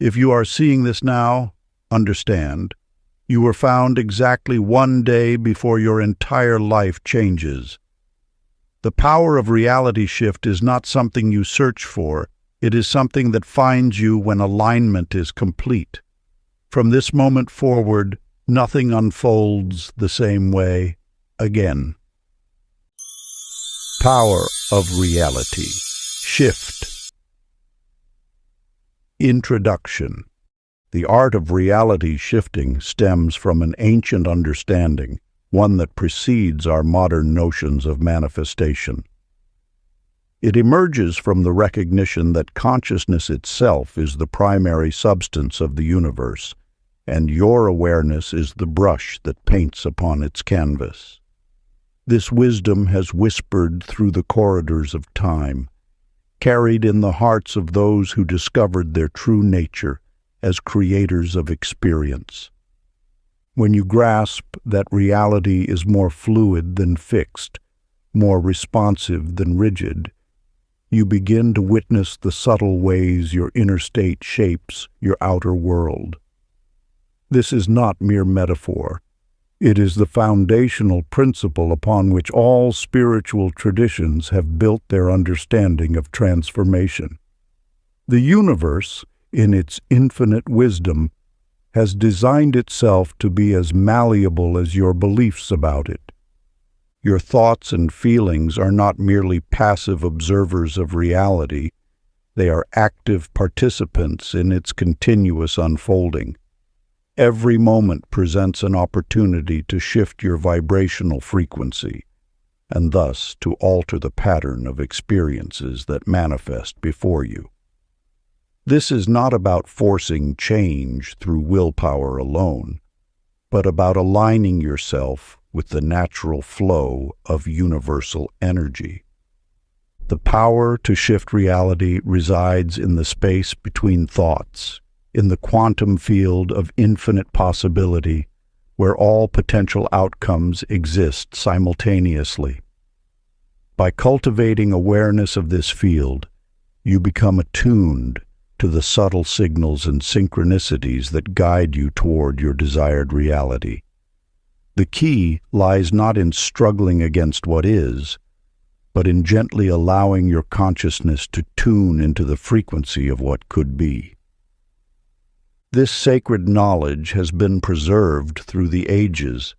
If you are seeing this now, understand, you were found exactly one day before your entire life changes. The power of reality shift is not something you search for, it is something that finds you when alignment is complete. From this moment forward, nothing unfolds the same way again. Power of reality. Shift. Introduction. The art of reality shifting stems from an ancient understanding, one that precedes our modern notions of manifestation. It emerges from the recognition that consciousness itself is the primary substance of the universe, and your awareness is the brush that paints upon its canvas. This wisdom has whispered through the corridors of time, carried in the hearts of those who discovered their true nature as creators of experience. When you grasp that reality is more fluid than fixed, more responsive than rigid, you begin to witness the subtle ways your inner state shapes your outer world. This is not mere metaphor. It is the foundational principle upon which all spiritual traditions have built their understanding of transformation. The universe, in its infinite wisdom, has designed itself to be as malleable as your beliefs about it. Your thoughts and feelings are not merely passive observers of reality, they are active participants in its continuous unfolding. Every moment presents an opportunity to shift your vibrational frequency, and thus to alter the pattern of experiences that manifest before you. This is not about forcing change through willpower alone, but about aligning yourself with the natural flow of universal energy. The power to shift reality resides in the space between thoughts, in the quantum field of infinite possibility, where all potential outcomes exist simultaneously. By cultivating awareness of this field, you become attuned to the subtle signals and synchronicities that guide you toward your desired reality. The key lies not in struggling against what is, but in gently allowing your consciousness to tune into the frequency of what could be. This sacred knowledge has been preserved through the ages,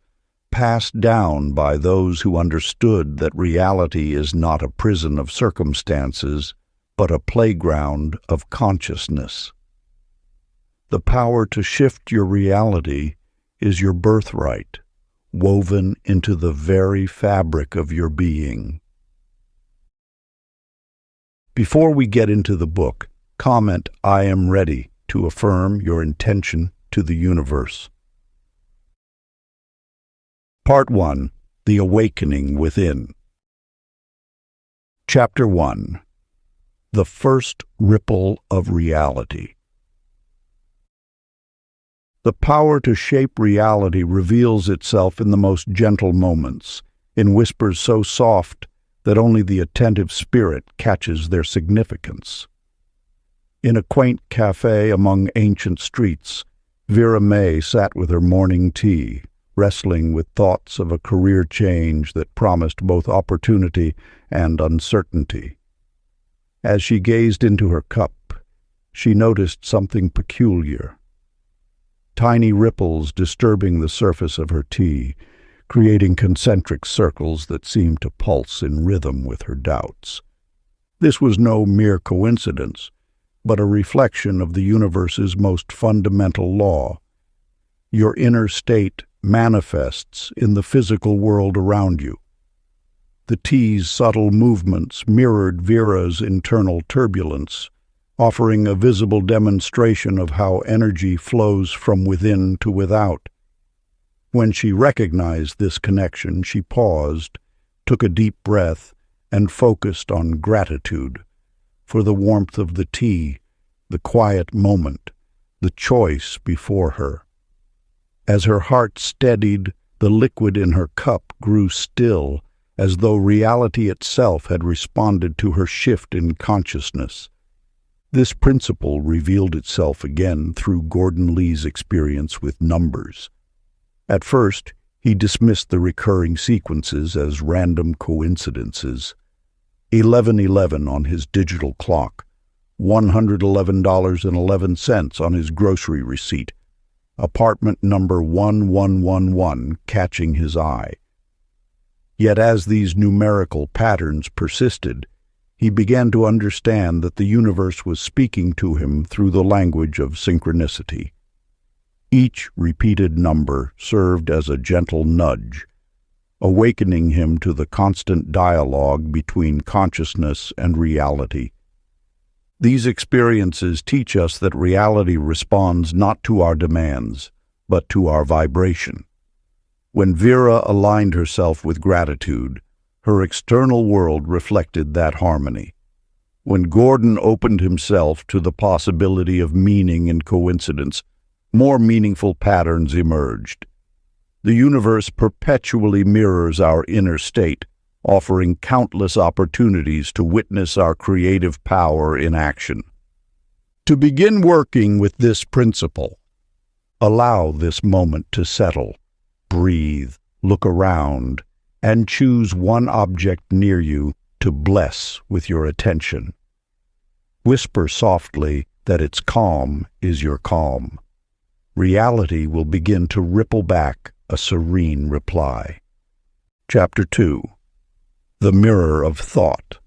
passed down by those who understood that reality is not a prison of circumstances, but a playground of consciousness. The power to shift your reality is your birthright, woven into the very fabric of your being. Before we get into the book, comment "I am ready" to affirm your intention to the universe. Part 1. The Awakening Within. Chapter 1. The First Ripple of Reality. The power to shape reality reveals itself in the most gentle moments, in whispers so soft that only the attentive spirit catches their significance. In a quaint cafe among ancient streets, Vera May sat with her morning tea, wrestling with thoughts of a career change that promised both opportunity and uncertainty. As she gazed into her cup, she noticed something peculiar. Tiny ripples disturbing the surface of her tea, creating concentric circles that seemed to pulse in rhythm with her doubts. This was no mere coincidence, but a reflection of the universe's most fundamental law. Your inner state manifests in the physical world around you. The tea's subtle movements mirrored Vera's internal turbulence, offering a visible demonstration of how energy flows from within to without. When she recognized this connection, she paused, took a deep breath, and focused on gratitude for the warmth of the tea, the quiet moment, the choice before her. As her heart steadied, the liquid in her cup grew still, as though reality itself had responded to her shift in consciousness. This principle revealed itself again through Gordon Lee's experience with numbers. At first, he dismissed the recurring sequences as random coincidences. 1111 on his digital clock, $111.11 on his grocery receipt, apartment number 1111 catching his eye. Yet as these numerical patterns persisted, he began to understand that the universe was speaking to him through the language of synchronicity. Each repeated number served as a gentle nudge, awakening him to the constant dialogue between consciousness and reality. These experiences teach us that reality responds not to our demands, but to our vibration. When Vera aligned herself with gratitude, her external world reflected that harmony. When Gordon opened himself to the possibility of meaning and coincidence, more meaningful patterns emerged. The universe perpetually mirrors our inner state, offering countless opportunities to witness our creative power in action. To begin working with this principle, allow this moment to settle. Breathe, look around, and choose one object near you to bless with your attention. Whisper softly that its calm is your calm. Reality will begin to ripple back a serene reply. Chapter 2. The Mirror of Thought.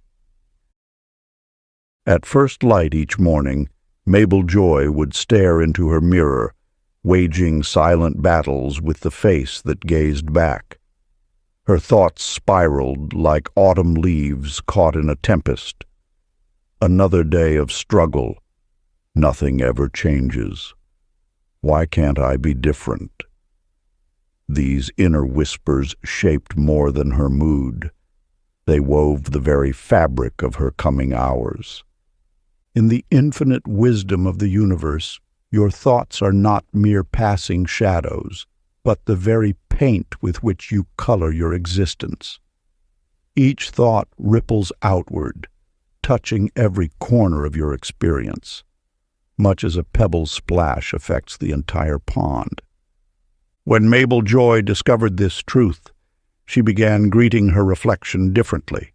At first light each morning, Mabel Joy would stare into her mirror, waging silent battles with the face that gazed back. Her thoughts spiraled like autumn leaves caught in a tempest. Another day of struggle. Nothing ever changes. Why can't I be different? These inner whispers shaped more than her mood. They wove the very fabric of her coming hours. In the infinite wisdom of the universe, your thoughts are not mere passing shadows, but the very paint with which you color your existence. Each thought ripples outward, touching every corner of your experience, much as a pebble's splash affects the entire pond. When Mabel Joy discovered this truth, she began greeting her reflection differently.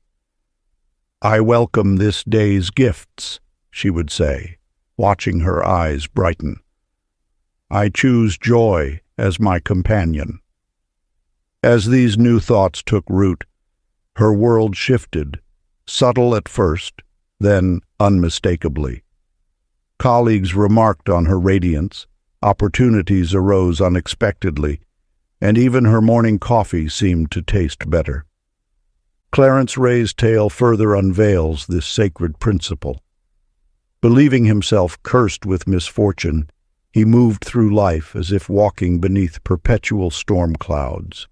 "I welcome this day's gifts," she would say, watching her eyes brighten. "I choose joy as my companion." As these new thoughts took root, her world shifted, subtle at first, then unmistakably. Colleagues remarked on her radiance, opportunities arose unexpectedly, and even her morning coffee seemed to taste better. Clarence Ray's tale further unveils this sacred principle. Believing himself cursed with misfortune, he moved through life as if walking beneath perpetual storm clouds.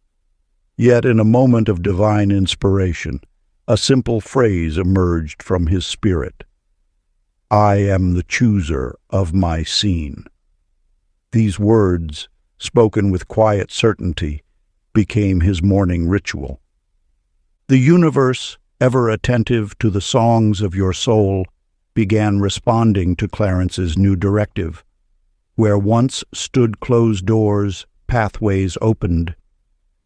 Yet in a moment of divine inspiration, a simple phrase emerged from his spirit. "I am the chooser of my scene." These words, spoken with quiet certainty, became his morning ritual. The universe, ever attentive to the songs of your soul, began responding to Clarence's new directive. Where once stood closed doors, pathways opened.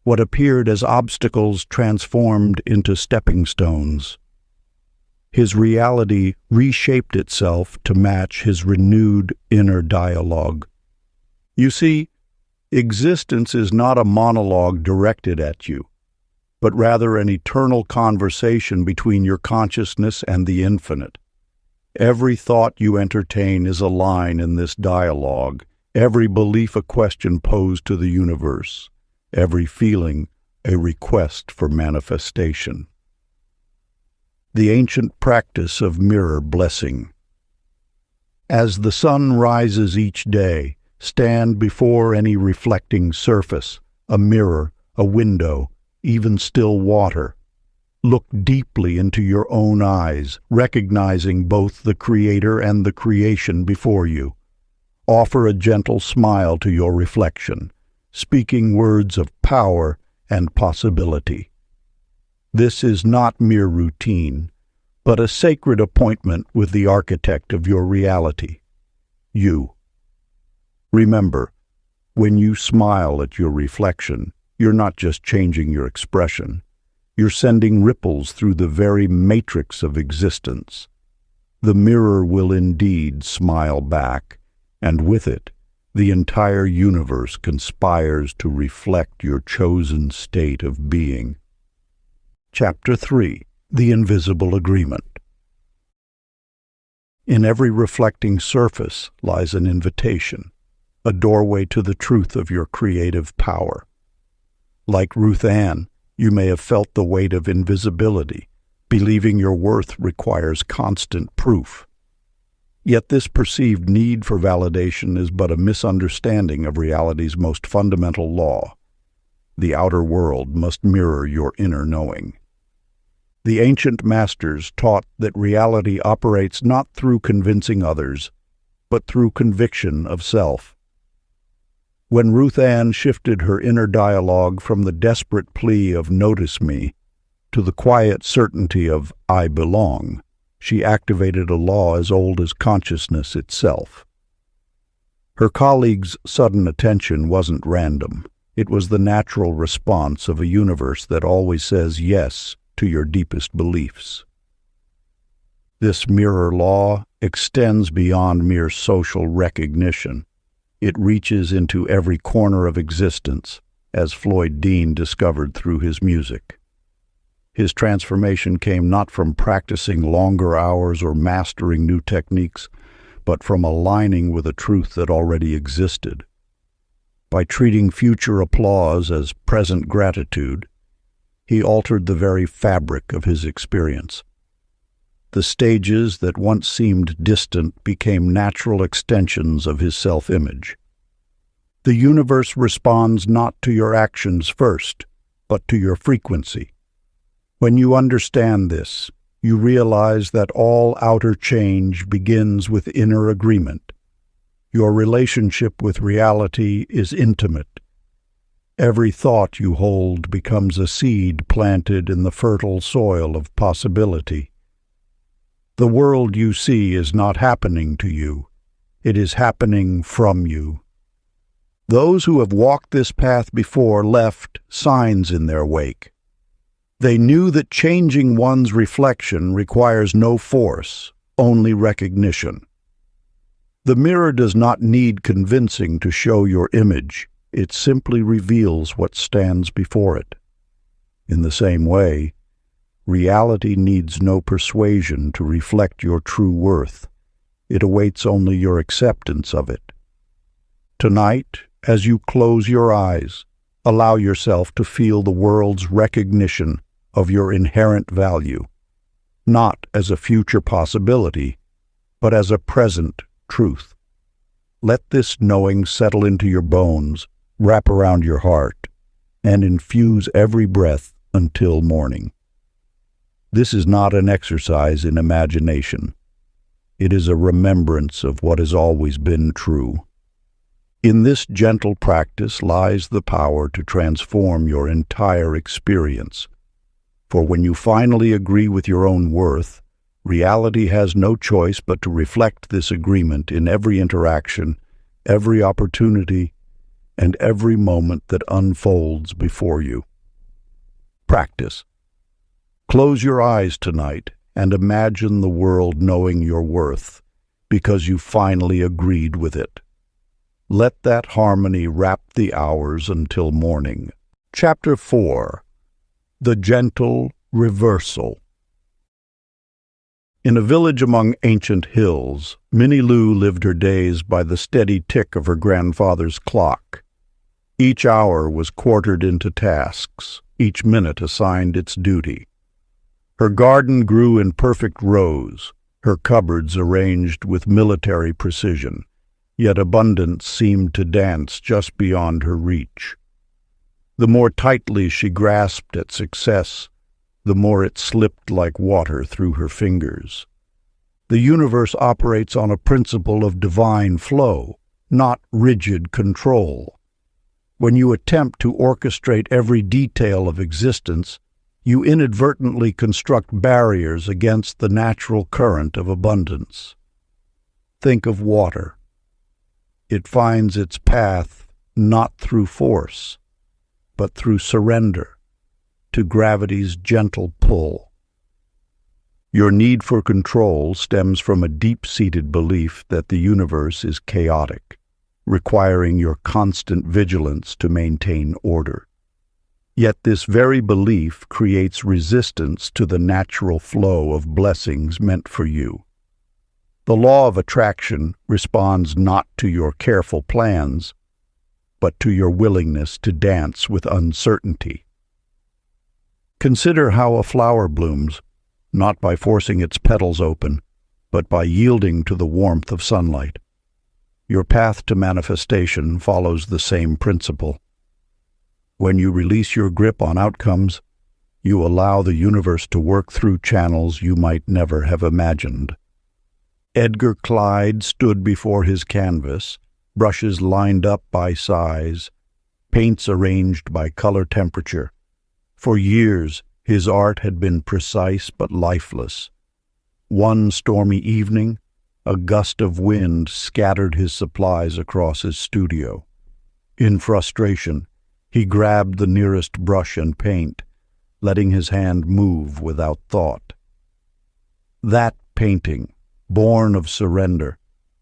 What appeared as obstacles transformed into stepping stones. His reality reshaped itself to match his renewed inner dialogue. You see, existence is not a monologue directed at you, but rather an eternal conversation between your consciousness and the infinite. Every thought you entertain is a line in this dialogue, every belief a question posed to the universe, every feeling a request for manifestation. The ancient practice of mirror blessing. As the sun rises each day, stand before any reflecting surface, a mirror, a window, even still water. Look deeply into your own eyes, recognizing both the Creator and the creation before you. Offer a gentle smile to your reflection, speaking words of power and possibility. This is not mere routine, but a sacred appointment with the architect of your reality, you. Remember, when you smile at your reflection, you're not just changing your expression. You're sending ripples through the very matrix of existence. The mirror will indeed smile back, and with it, the entire universe conspires to reflect your chosen state of being. Chapter 3. The Invisible Agreement. In every reflecting surface lies an invitation, a doorway to the truth of your creative power. Like Ruth Ann, you may have felt the weight of invisibility, believing your worth requires constant proof. Yet this perceived need for validation is but a misunderstanding of reality's most fundamental law. The outer world must mirror your inner knowing. The ancient masters taught that reality operates not through convincing others, but through conviction of self. When Ruth Ann shifted her inner dialogue from the desperate plea of "notice me" to the quiet certainty of "I belong," she activated a law as old as consciousness itself. Her colleagues' sudden attention wasn't random. It was the natural response of a universe that always says yes to your deepest beliefs. This mirror law extends beyond mere social recognition. It reaches into every corner of existence, as Floyd Dean discovered through his music. His transformation came not from practicing longer hours or mastering new techniques, but from aligning with a truth that already existed. By treating future applause as present gratitude, he altered the very fabric of his experience. The stages that once seemed distant became natural extensions of his self-image. The universe responds not to your actions first, but to your frequency. When you understand this, you realize that all outer change begins with inner agreement. Your relationship with reality is intimate. Every thought you hold becomes a seed planted in the fertile soil of possibility. The world you see is not happening to you. It is happening from you. Those who have walked this path before left signs in their wake. They knew that changing one's reflection requires no force, only recognition. The mirror does not need convincing to show your image. It simply reveals what stands before it. In the same way, reality needs no persuasion to reflect your true worth. It awaits only your acceptance of it. Tonight, as you close your eyes, allow yourself to feel the world's recognition of your inherent value, not as a future possibility, but as a present truth. Let this knowing settle into your bones, wrap around your heart, and infuse every breath until morning. This is not an exercise in imagination. It is a remembrance of what has always been true. In this gentle practice lies the power to transform your entire experience. For when you finally agree with your own worth, reality has no choice but to reflect this agreement in every interaction, every opportunity, and every moment that unfolds before you. Practice. Close your eyes tonight and imagine the world knowing your worth, because you finally agreed with it. Let that harmony wrap the hours until morning. Chapter 4. The Gentle Reversal. In a village among ancient hills, Minnie Lou lived her days by the steady tick of her grandfather's clock. Each hour was quartered into tasks, each minute assigned its duty. Her garden grew in perfect rows, her cupboards arranged with military precision, yet abundance seemed to dance just beyond her reach. The more tightly she grasped at success, the more it slipped like water through her fingers. The universe operates on a principle of divine flow, not rigid control. When you attempt to orchestrate every detail of existence, you inadvertently construct barriers against the natural current of abundance. Think of water. It finds its path not through force, but through surrender to gravity's gentle pull. Your need for control stems from a deep-seated belief that the universe is chaotic, requiring your constant vigilance to maintain order. Yet this very belief creates resistance to the natural flow of blessings meant for you. The law of attraction responds not to your careful plans, but to your willingness to dance with uncertainty. Consider how a flower blooms, not by forcing its petals open, but by yielding to the warmth of sunlight. Your path to manifestation follows the same principle. When you release your grip on outcomes, you allow the universe to work through channels you might never have imagined. Edgar Clyde stood before his canvas, brushes lined up by size, paints arranged by color temperature. For years, his art had been precise but lifeless. One stormy evening, a gust of wind scattered his supplies across his studio. In frustration, he grabbed the nearest brush and paint, letting his hand move without thought. That painting, born of surrender,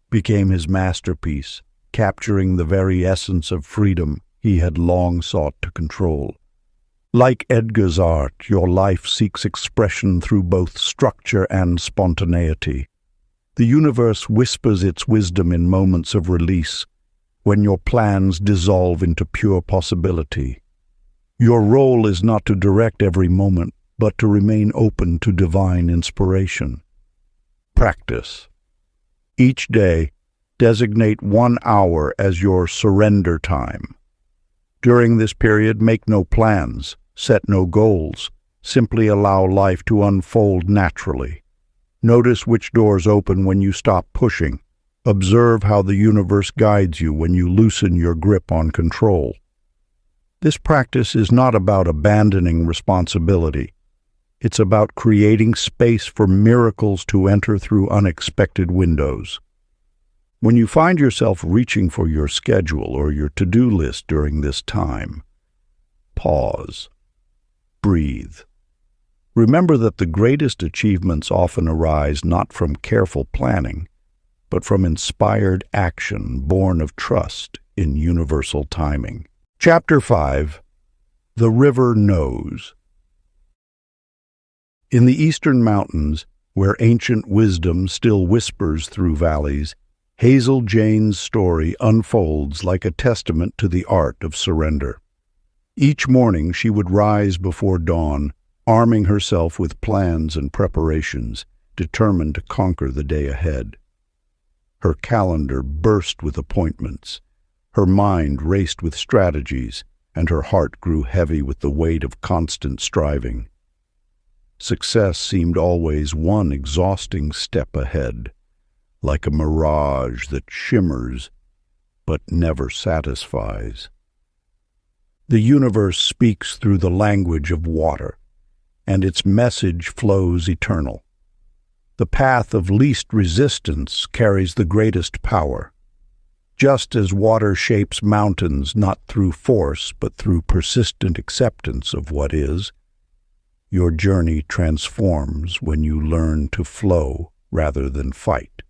became his masterpiece, capturing the very essence of freedom he had long sought to control. Like Edgar's art, your life seeks expression through both structure and spontaneity. The universe whispers its wisdom in moments of release, when your plans dissolve into pure possibility. Your role is not to direct every moment, but to remain open to divine inspiration. Practice. Each day, designate 1 hour as your surrender time. During this period, make no plans, set no goals, simply allow life to unfold naturally. Notice which doors open when you stop pushing. Observe how the universe guides you when you loosen your grip on control. This practice is not about abandoning responsibility. It's about creating space for miracles to enter through unexpected windows. When you find yourself reaching for your schedule or your to-do list during this time, pause. Breathe. Remember that the greatest achievements often arise not from careful planning, but from inspired action born of trust in universal timing. Chapter 5. The River Knows. In the eastern mountains, where ancient wisdom still whispers through valleys, Hazel Jane's story unfolds like a testament to the art of surrender. Each morning she would rise before dawn, arming herself with plans and preparations, determined to conquer the day ahead. Her calendar burst with appointments, her mind raced with strategies, and her heart grew heavy with the weight of constant striving. Success seemed always one exhausting step ahead, like a mirage that shimmers but never satisfies. The universe speaks through the language of water, and its message flows eternal. The path of least resistance carries the greatest power. Just as water shapes mountains not through force but through persistent acceptance of what is, your journey transforms when you learn to flow rather than fight.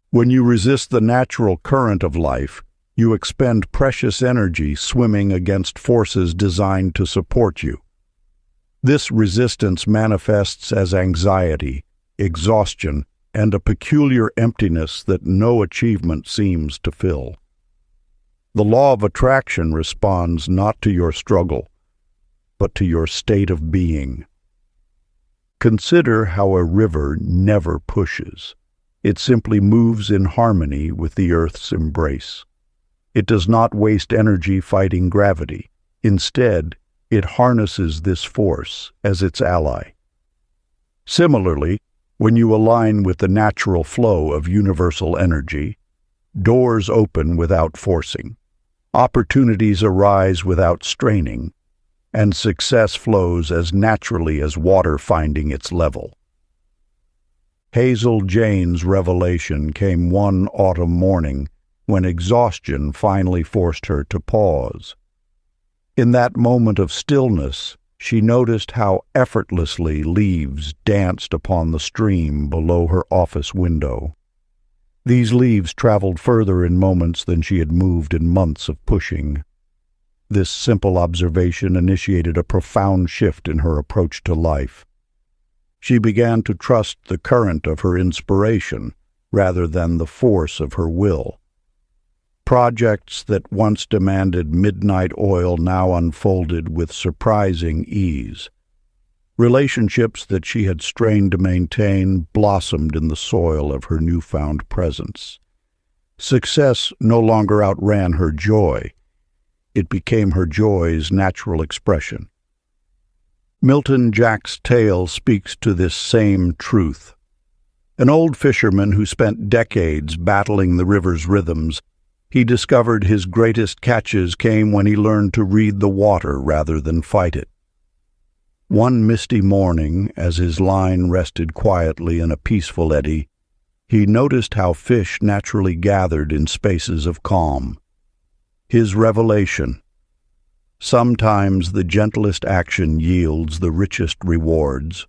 When you resist the natural current of life, you expend precious energy swimming against forces designed to support you. This resistance manifests as anxiety, exhaustion, and a peculiar emptiness that no achievement seems to fill. The law of attraction responds not to your struggle, but to your state of being. Consider how a river never pushes. It simply moves in harmony with the earth's embrace. It does not waste energy fighting gravity. Instead, it harnesses this force as its ally. Similarly, when you align with the natural flow of universal energy, doors open without forcing, opportunities arise without straining, and success flows as naturally as water finding its level. Hazel Jane's revelation came one autumn morning when exhaustion finally forced her to pause. In that moment of stillness, she noticed how effortlessly leaves danced upon the stream below her office window. These leaves traveled further in moments than she had moved in months of pushing. This simple observation initiated a profound shift in her approach to life. She began to trust the current of her inspiration rather than the force of her will. Projects that once demanded midnight oil now unfolded with surprising ease. Relationships that she had strained to maintain blossomed in the soil of her newfound presence. Success no longer outran her joy. It became her joy's natural expression. Milton Jack's tale speaks to this same truth. An old fisherman who spent decades battling the river's rhythms, he discovered his greatest catches came when he learned to read the water rather than fight it. One misty morning, as his line rested quietly in a peaceful eddy, he noticed how fish naturally gathered in spaces of calm. His revelation: sometimes the gentlest action yields the richest rewards.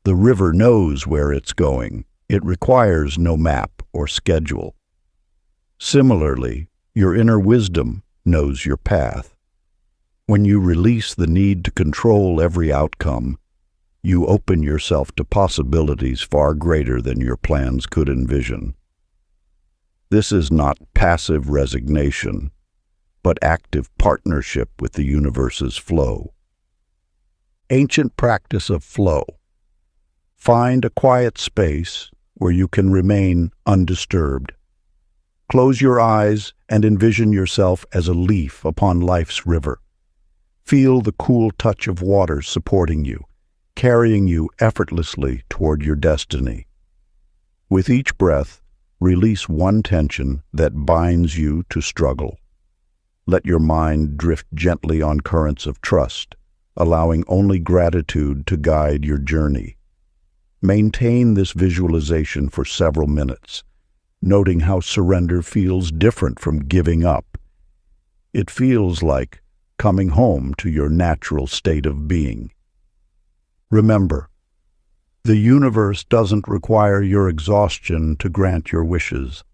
The river knows where it's going. It requires no map or schedule. Similarly, your inner wisdom knows your path. When you release the need to control every outcome, you open yourself to possibilities far greater than your plans could envision. This is not passive resignation, but active partnership with the universe's flow. Ancient practice of flow. Find a quiet space where you can remain undisturbed. Close your eyes and envision yourself as a leaf upon life's river. Feel the cool touch of water supporting you, carrying you effortlessly toward your destiny. With each breath, release one tension that binds you to struggle. Let your mind drift gently on currents of trust, allowing only gratitude to guide your journey. Maintain this visualization for several minutes, noting how surrender feels different from giving up. It feels like coming home to your natural state of being. Remember, the universe doesn't require your exhaustion to grant your wishes.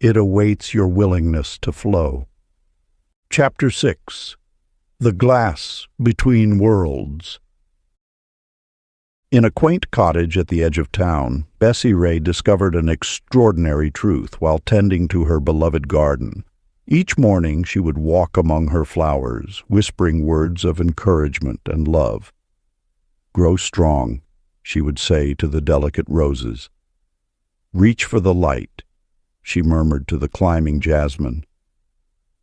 It awaits your willingness to flow. Chapter 6. The Glass Between Worlds. In a quaint cottage at the edge of town, Bessie Ray discovered an extraordinary truth while tending to her beloved garden. Each morning she would walk among her flowers, whispering words of encouragement and love. "Grow strong," she would say to the delicate roses. "Reach for the light," she murmured to the climbing jasmine.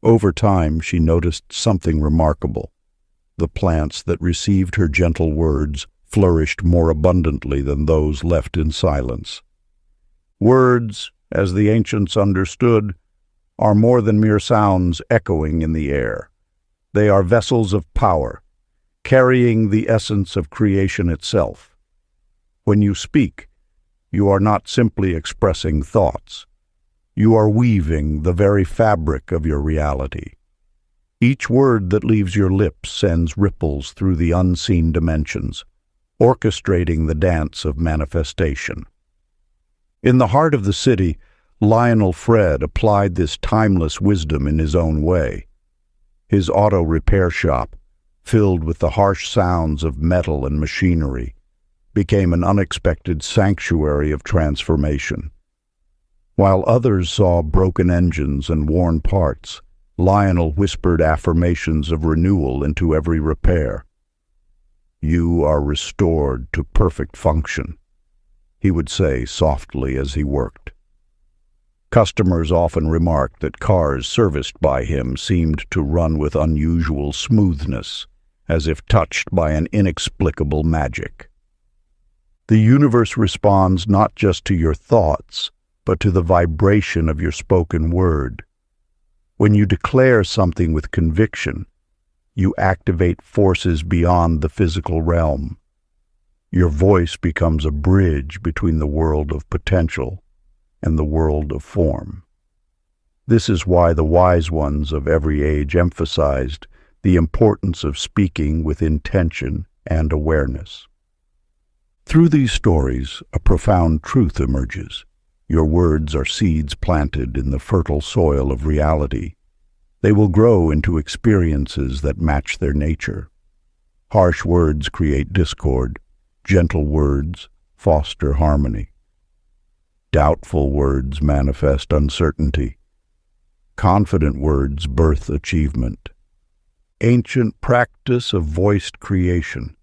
Over time she noticed something remarkable. The plants that received her gentle words flourished more abundantly than those left in silence. Words, as the ancients understood, are more than mere sounds echoing in the air. They are vessels of power, carrying the essence of creation itself. When you speak, you are not simply expressing thoughts. You are weaving the very fabric of your reality. Each word that leaves your lips sends ripples through the unseen dimensions, orchestrating the dance of manifestation. In the heart of the city, Lionel Fred applied this timeless wisdom in his own way. His auto repair shop, filled with the harsh sounds of metal and machinery, became an unexpected sanctuary of transformation. While others saw broken engines and worn parts, Lionel whispered affirmations of renewal into every repair. "You are restored to perfect function," he would say softly as he worked. Customers often remarked that cars serviced by him seemed to run with unusual smoothness, as if touched by an inexplicable magic. The universe responds not just to your thoughts, but to the vibration of your spoken word. When you declare something with conviction, you activate forces beyond the physical realm. Your voice becomes a bridge between the world of potential and the world of form. This is why the wise ones of every age emphasized the importance of speaking with intention and awareness. Through these stories, a profound truth emerges. Your words are seeds planted in the fertile soil of reality. They will grow into experiences that match their nature. Harsh words create discord. Gentle words foster harmony. Doubtful words manifest uncertainty. Confident words birth achievement. Ancient practice of voiced creation.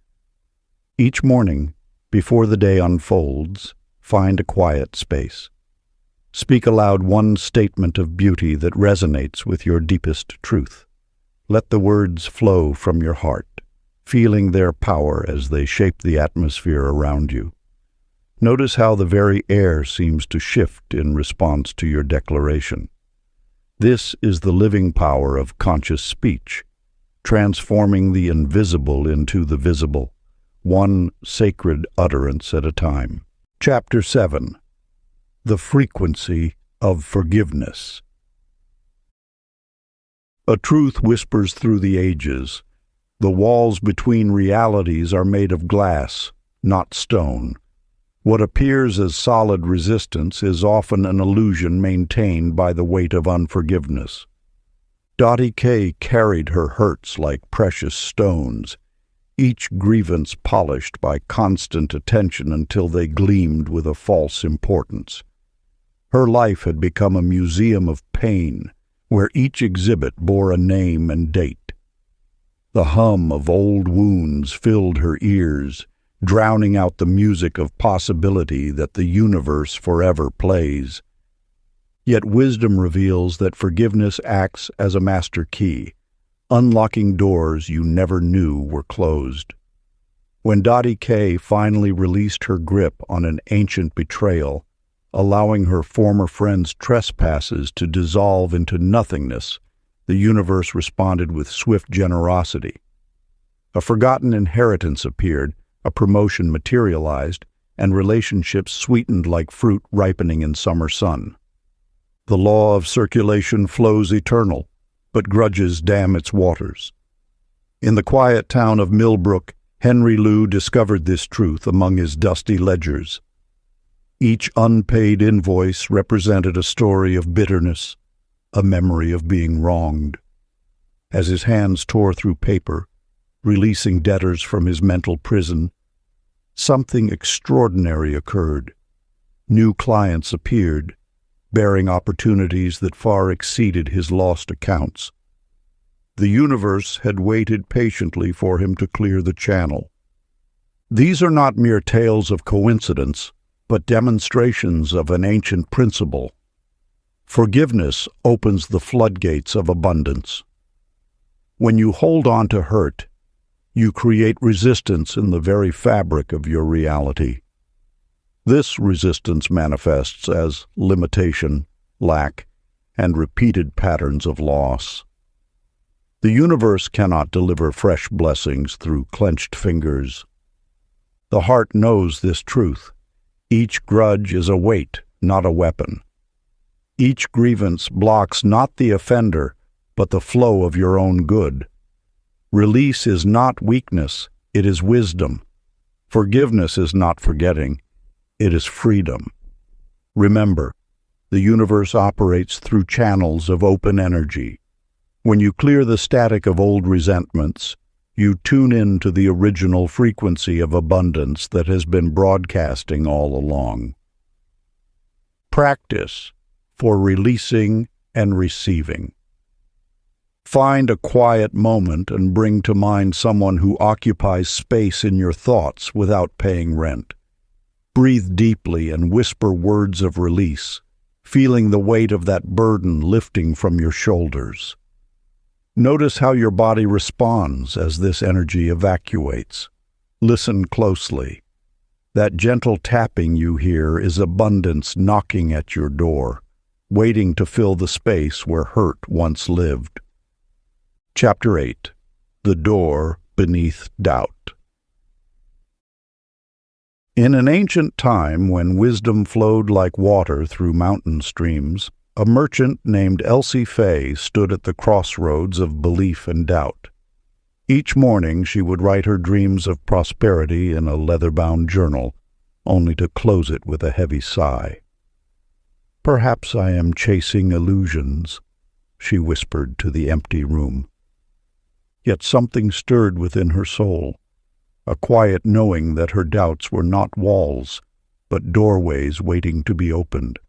Each morning, before the day unfolds, find a quiet space. Speak aloud one statement of beauty that resonates with your deepest truth. Let the words flow from your heart, feeling their power as they shape the atmosphere around you. Notice how the very air seems to shift in response to your declaration. This is the living power of conscious speech, transforming the invisible into the visible, one sacred utterance at a time. Chapter 7. The Frequency of Forgiveness. A truth whispers through the ages. The walls between realities are made of glass, not stone. What appears as solid resistance is often an illusion maintained by the weight of unforgiveness. Dottie Kay carried her hurts like precious stones, each grievance polished by constant attention until they gleamed with a false importance. Her life had become a museum of pain, where each exhibit bore a name and date. The hum of old wounds filled her ears, drowning out the music of possibility that the universe forever plays. Yet wisdom reveals that forgiveness acts as a master key, unlocking doors you never knew were closed. When Dottie Kay finally released her grip on an ancient betrayal, allowing her former friend's trespasses to dissolve into nothingness, the universe responded with swift generosity. A forgotten inheritance appeared, a promotion materialized, and relationships sweetened like fruit ripening in summer sun. The law of circulation flows eternal, but grudges dam its waters. In the quiet town of Millbrook, Henry Lou discovered this truth among his dusty ledgers. Each unpaid invoice represented a story of bitterness, a memory of being wronged. As his hands tore through paper, releasing debtors from his mental prison, something extraordinary occurred. New clients appeared, bearing opportunities that far exceeded his lost accounts. The universe had waited patiently for him to clear the channel. These are not mere tales of coincidence, but demonstrations of an ancient principle. Forgiveness opens the floodgates of abundance. When you hold on to hurt, you create resistance in the very fabric of your reality. This resistance manifests as limitation, lack, and repeated patterns of loss. The universe cannot deliver fresh blessings through clenched fingers. The heart knows this truth. Each grudge is a weight, not a weapon. Each grievance blocks not the offender, but the flow of your own good. Release is not weakness, it is wisdom. Forgiveness is not forgetting, it is freedom. Remember, the universe operates through channels of open energy. When you clear the static of old resentments, you tune in to the original frequency of abundance that has been broadcasting all along. Practice for releasing and receiving. Find a quiet moment and bring to mind someone who occupies space in your thoughts without paying rent. Breathe deeply and whisper words of release, feeling the weight of that burden lifting from your shoulders. Notice how your body responds as this energy evacuates. Listen closely. That gentle tapping you hear is abundance knocking at your door, waiting to fill the space where hurt once lived. Chapter 8. The door beneath doubt. In an ancient time when wisdom flowed like water through mountain streams, a merchant named Elsie Fay stood at the crossroads of belief and doubt. Each morning she would write her dreams of prosperity in a leather-bound journal, only to close it with a heavy sigh. "Perhaps I am chasing illusions," she whispered to the empty room. Yet something stirred within her soul, a quiet knowing that her doubts were not walls, but doorways waiting to be opened.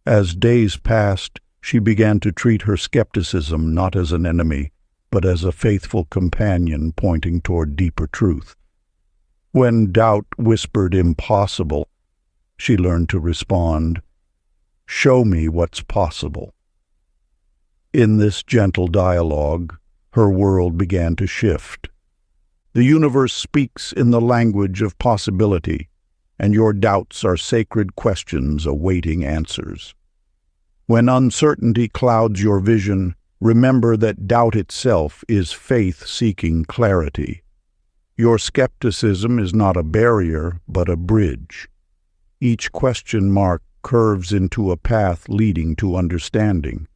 As days passed, she began to treat her skepticism not as an enemy, but as a faithful companion pointing toward deeper truth. When doubt whispered impossible, she learned to respond, "Show me what's possible." In this gentle dialogue, her world began to shift. The universe speaks in the language of possibility, and your doubts are sacred questions awaiting answers. When uncertainty clouds your vision, remember that doubt itself is faith seeking clarity. Your skepticism is not a barrier, but a bridge. Each question mark curves into a path leading to understanding.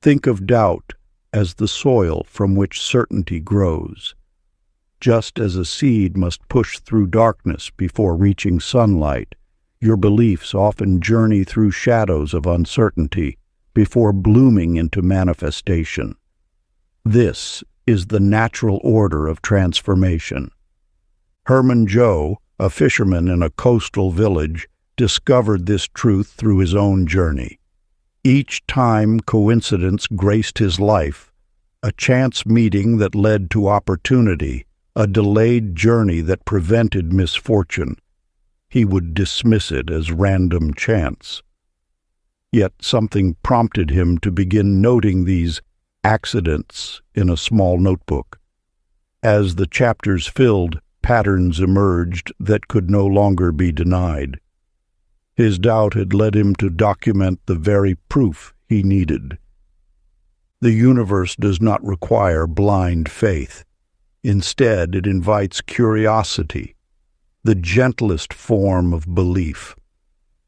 Think of doubt as the soil from which certainty grows. Just as a seed must push through darkness before reaching sunlight, your beliefs often journey through shadows of uncertainty before blooming into manifestation. This is the natural order of transformation. Herman Joe, a fisherman in a coastal village, discovered this truth through his own journey. Each time coincidence graced his life, a chance meeting that led to opportunity, a delayed journey that prevented misfortune, he would dismiss it as random chance. Yet something prompted him to begin noting these accidents in a small notebook. As the chapters filled, patterns emerged that could no longer be denied. His doubt had led him to document the very proof he needed. The universe does not require blind faith. Instead, it invites curiosity, the gentlest form of belief.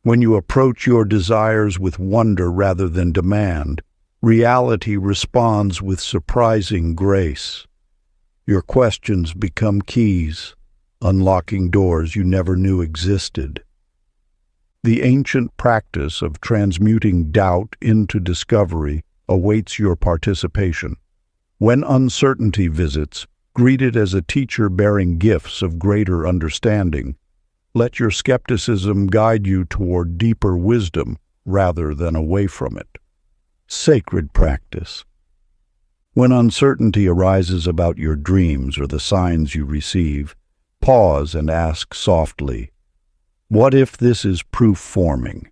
When you approach your desires with wonder rather than demand, reality responds with surprising grace. Your questions become keys, unlocking doors you never knew existed. The ancient practice of transmuting doubt into discovery awaits your participation. When uncertainty visits, greet it as a teacher bearing gifts of greater understanding. Let your skepticism guide you toward deeper wisdom rather than away from it. Sacred practice. When uncertainty arises about your dreams or the signs you receive, pause and ask softly, "What if this is proof forming?"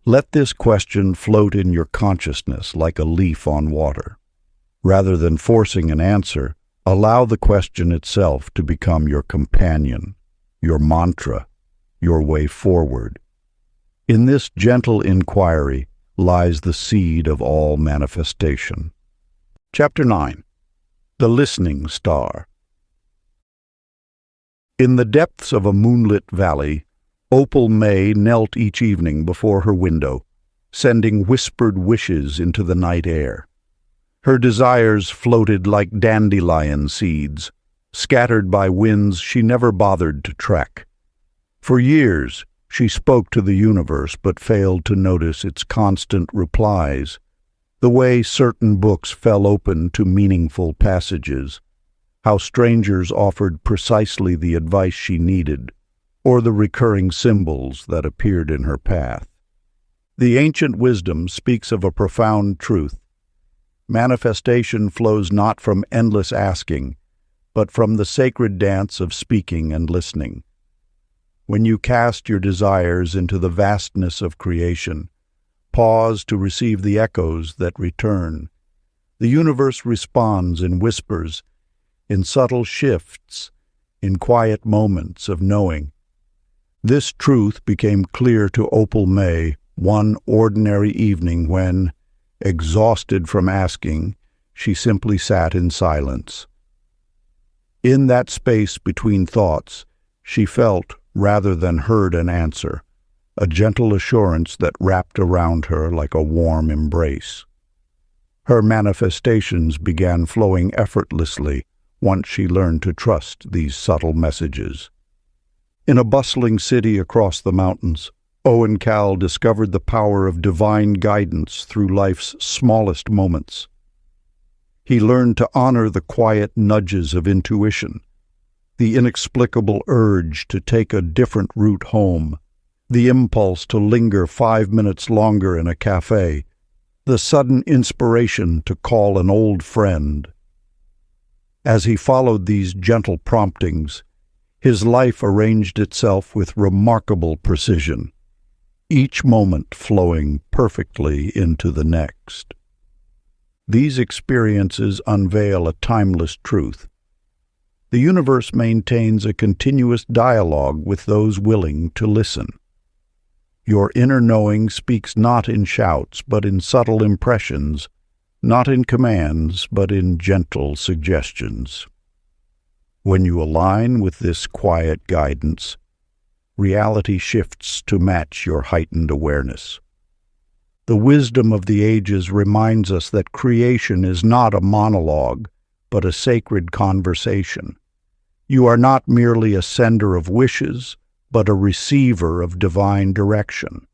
Let this question float in your consciousness like a leaf on water. Rather than forcing an answer, allow the question itself to become your companion, your mantra, your way forward. In this gentle inquiry lies the seed of all manifestation. Chapter 9. The Listening Star. In the depths of a moonlit valley, Opal May knelt each evening before her window, sending whispered wishes into the night air. Her desires floated like dandelion seeds, scattered by winds she never bothered to track. For years, she spoke to the universe but failed to notice its constant replies, the way certain books fell open to meaningful passages, how strangers offered precisely the advice she needed, or the recurring symbols that appeared in her path. The ancient wisdom speaks of a profound truth. Manifestation flows not from endless asking, but from the sacred dance of speaking and listening. When you cast your desires into the vastness of creation, pause to receive the echoes that return. The universe responds in whispers, in subtle shifts, in quiet moments of knowing. This truth became clear to Opal May one ordinary evening when, exhausted from asking, she simply sat in silence. In that space between thoughts, she felt, rather than heard, an answer, a gentle assurance that wrapped around her like a warm embrace. Her manifestations began flowing effortlessly once she learned to trust these subtle messages. In a bustling city across the mountains, Owen Cal discovered the power of divine guidance through life's smallest moments. He learned to honor the quiet nudges of intuition, the inexplicable urge to take a different route home, the impulse to linger 5 minutes longer in a cafe, the sudden inspiration to call an old friend. As he followed these gentle promptings, his life arranged itself with remarkable precision, each moment flowing perfectly into the next. These experiences unveil a timeless truth. The universe maintains a continuous dialogue with those willing to listen. Your inner knowing speaks not in shouts, but in subtle impressions, not in commands, but in gentle suggestions. When you align with this quiet guidance, reality shifts to match your heightened awareness. The wisdom of the ages reminds us that creation is not a monologue, but a sacred conversation. You are not merely a sender of wishes, but a receiver of divine direction.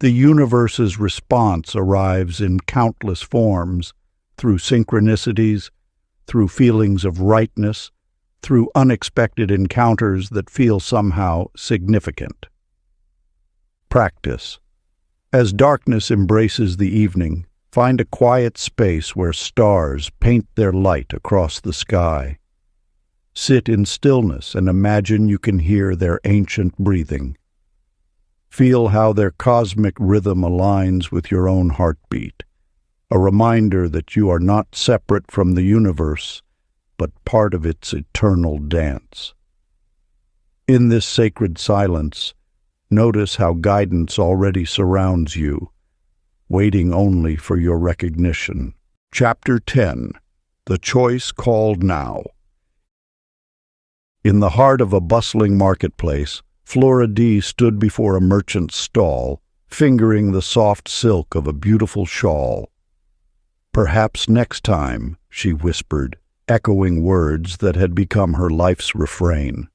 The universe's response arrives in countless forms, through synchronicities, through feelings of rightness, through unexpected encounters that feel somehow significant. Practice. As darkness embraces the evening, find a quiet space where stars paint their light across the sky. Sit in stillness and imagine you can hear their ancient breathing. Feel how their cosmic rhythm aligns with your own heartbeat, a reminder that you are not separate from the universe, but part of its eternal dance. In this sacred silence, notice how guidance already surrounds you, waiting only for your recognition. Chapter 10. The Choice Called Now. In the heart of a bustling marketplace, Flora D stood before a merchant's stall, fingering the soft silk of a beautiful shawl. "Perhaps next time," she whispered, echoing words that had become her life's refrain.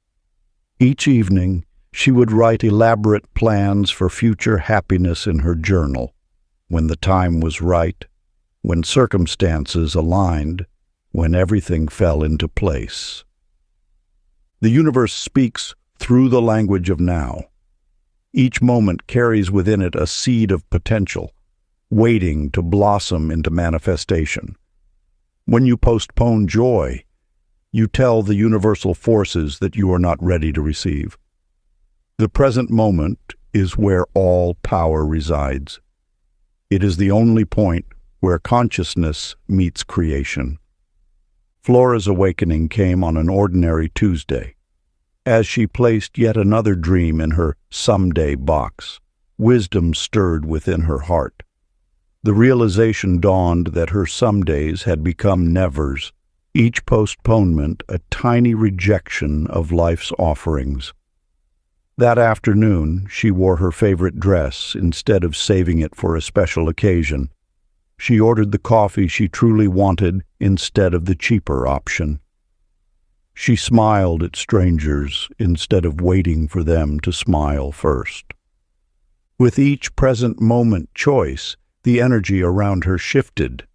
Each evening, she would write elaborate plans for future happiness in her journal. When the time was right, when circumstances aligned, when everything fell into place. The universe speaks through the language of now. Each moment carries within it a seed of potential, waiting to blossom into manifestation. When you postpone joy, you tell the universal forces that you are not ready to receive. The present moment is where all power resides. It is the only point where consciousness meets creation. Flora's awakening came on an ordinary Tuesday. As she placed yet another dream in her someday box, wisdom stirred within her heart. The realization dawned that her somedays had become nevers, each postponement a tiny rejection of life's offerings. That afternoon, she wore her favorite dress instead of saving it for a special occasion. She ordered the coffee she truly wanted instead of the cheaper option. She smiled at strangers instead of waiting for them to smile first. With each present moment choice, the energy around her shifted.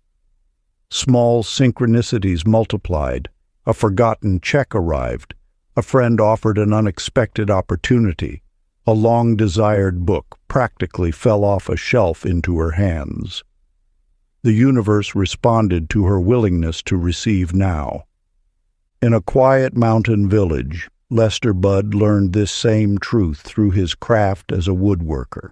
Small synchronicities multiplied. A forgotten check arrived. A friend offered an unexpected opportunity. A long-desired book practically fell off a shelf into her hands. The universe responded to her willingness to receive now. In a quiet mountain village, Lester Budd learned this same truth through his craft as a woodworker.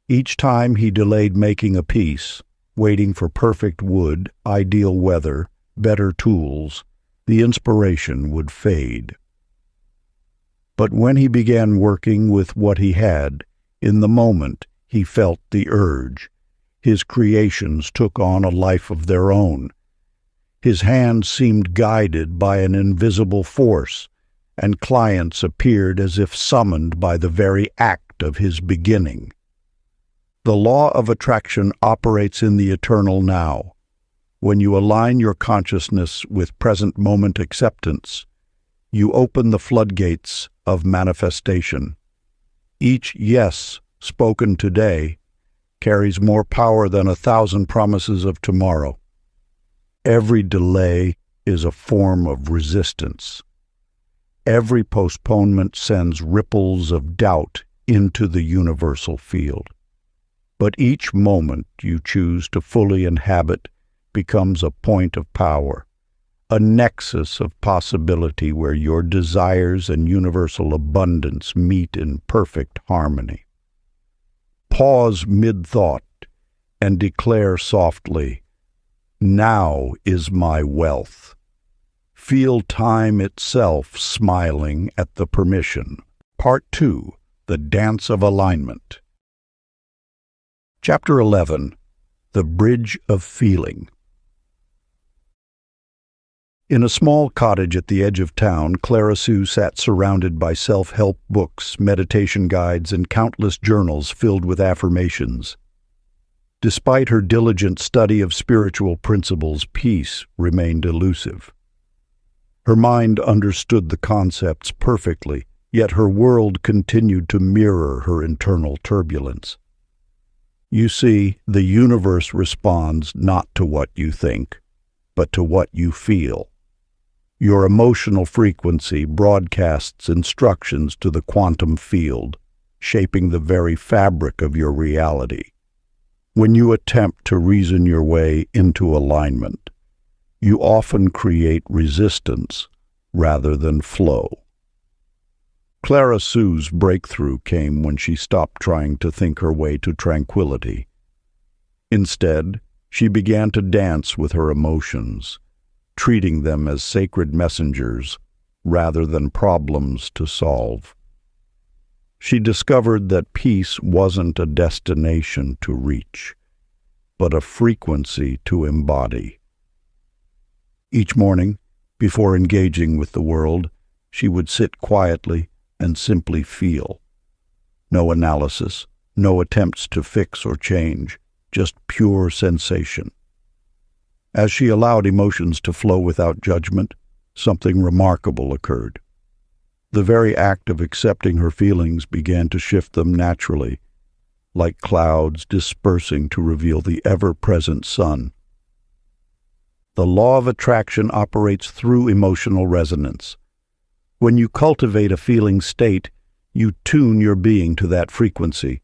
Each time he delayed making a piece, waiting for perfect wood, ideal weather, better tools, the inspiration would fade. But when he began working with what he had, in the moment he felt the urge. His creations took on a life of their own, His hand seemed guided by an invisible force, and clients appeared as if summoned by the very act of his beginning. The law of attraction operates in the eternal now. When you align your consciousness with present moment acceptance, you open the floodgates of manifestation. Each yes spoken today carries more power than 1,000 promises of tomorrow. Every delay is a form of resistance. Every postponement sends ripples of doubt into the universal field. But each moment you choose to fully inhabit becomes a point of power, a nexus of possibility where your desires and universal abundance meet in perfect harmony. Pause mid-thought and declare softly, "Now is my wealth." Feel time itself smiling at the permission. Part 2. The Dance of Alignment. Chapter 11. The Bridge of Feeling. In a small cottage at the edge of town, Clara Sue sat surrounded by self-help books, meditation guides, and countless journals filled with affirmations. Despite her diligent study of spiritual principles, peace remained elusive. Her mind understood the concepts perfectly, yet her world continued to mirror her internal turbulence. You see, the universe responds not to what you think, but to what you feel. Your emotional frequency broadcasts instructions to the quantum field, shaping the very fabric of your reality. When you attempt to reason your way into alignment, you often create resistance rather than flow. Clara Sue's breakthrough came when she stopped trying to think her way to tranquility. Instead, she began to dance with her emotions, treating them as sacred messengers rather than problems to solve. She discovered that peace wasn't a destination to reach, but a frequency to embody. Each morning, before engaging with the world, she would sit quietly and simply feel. No analysis, no attempts to fix or change, just pure sensation. As she allowed emotions to flow without judgment, something remarkable occurred. The very act of accepting her feelings began to shift them naturally, like clouds dispersing to reveal the ever-present sun. The law of attraction operates through emotional resonance. When you cultivate a feeling state, you tune your being to that frequency,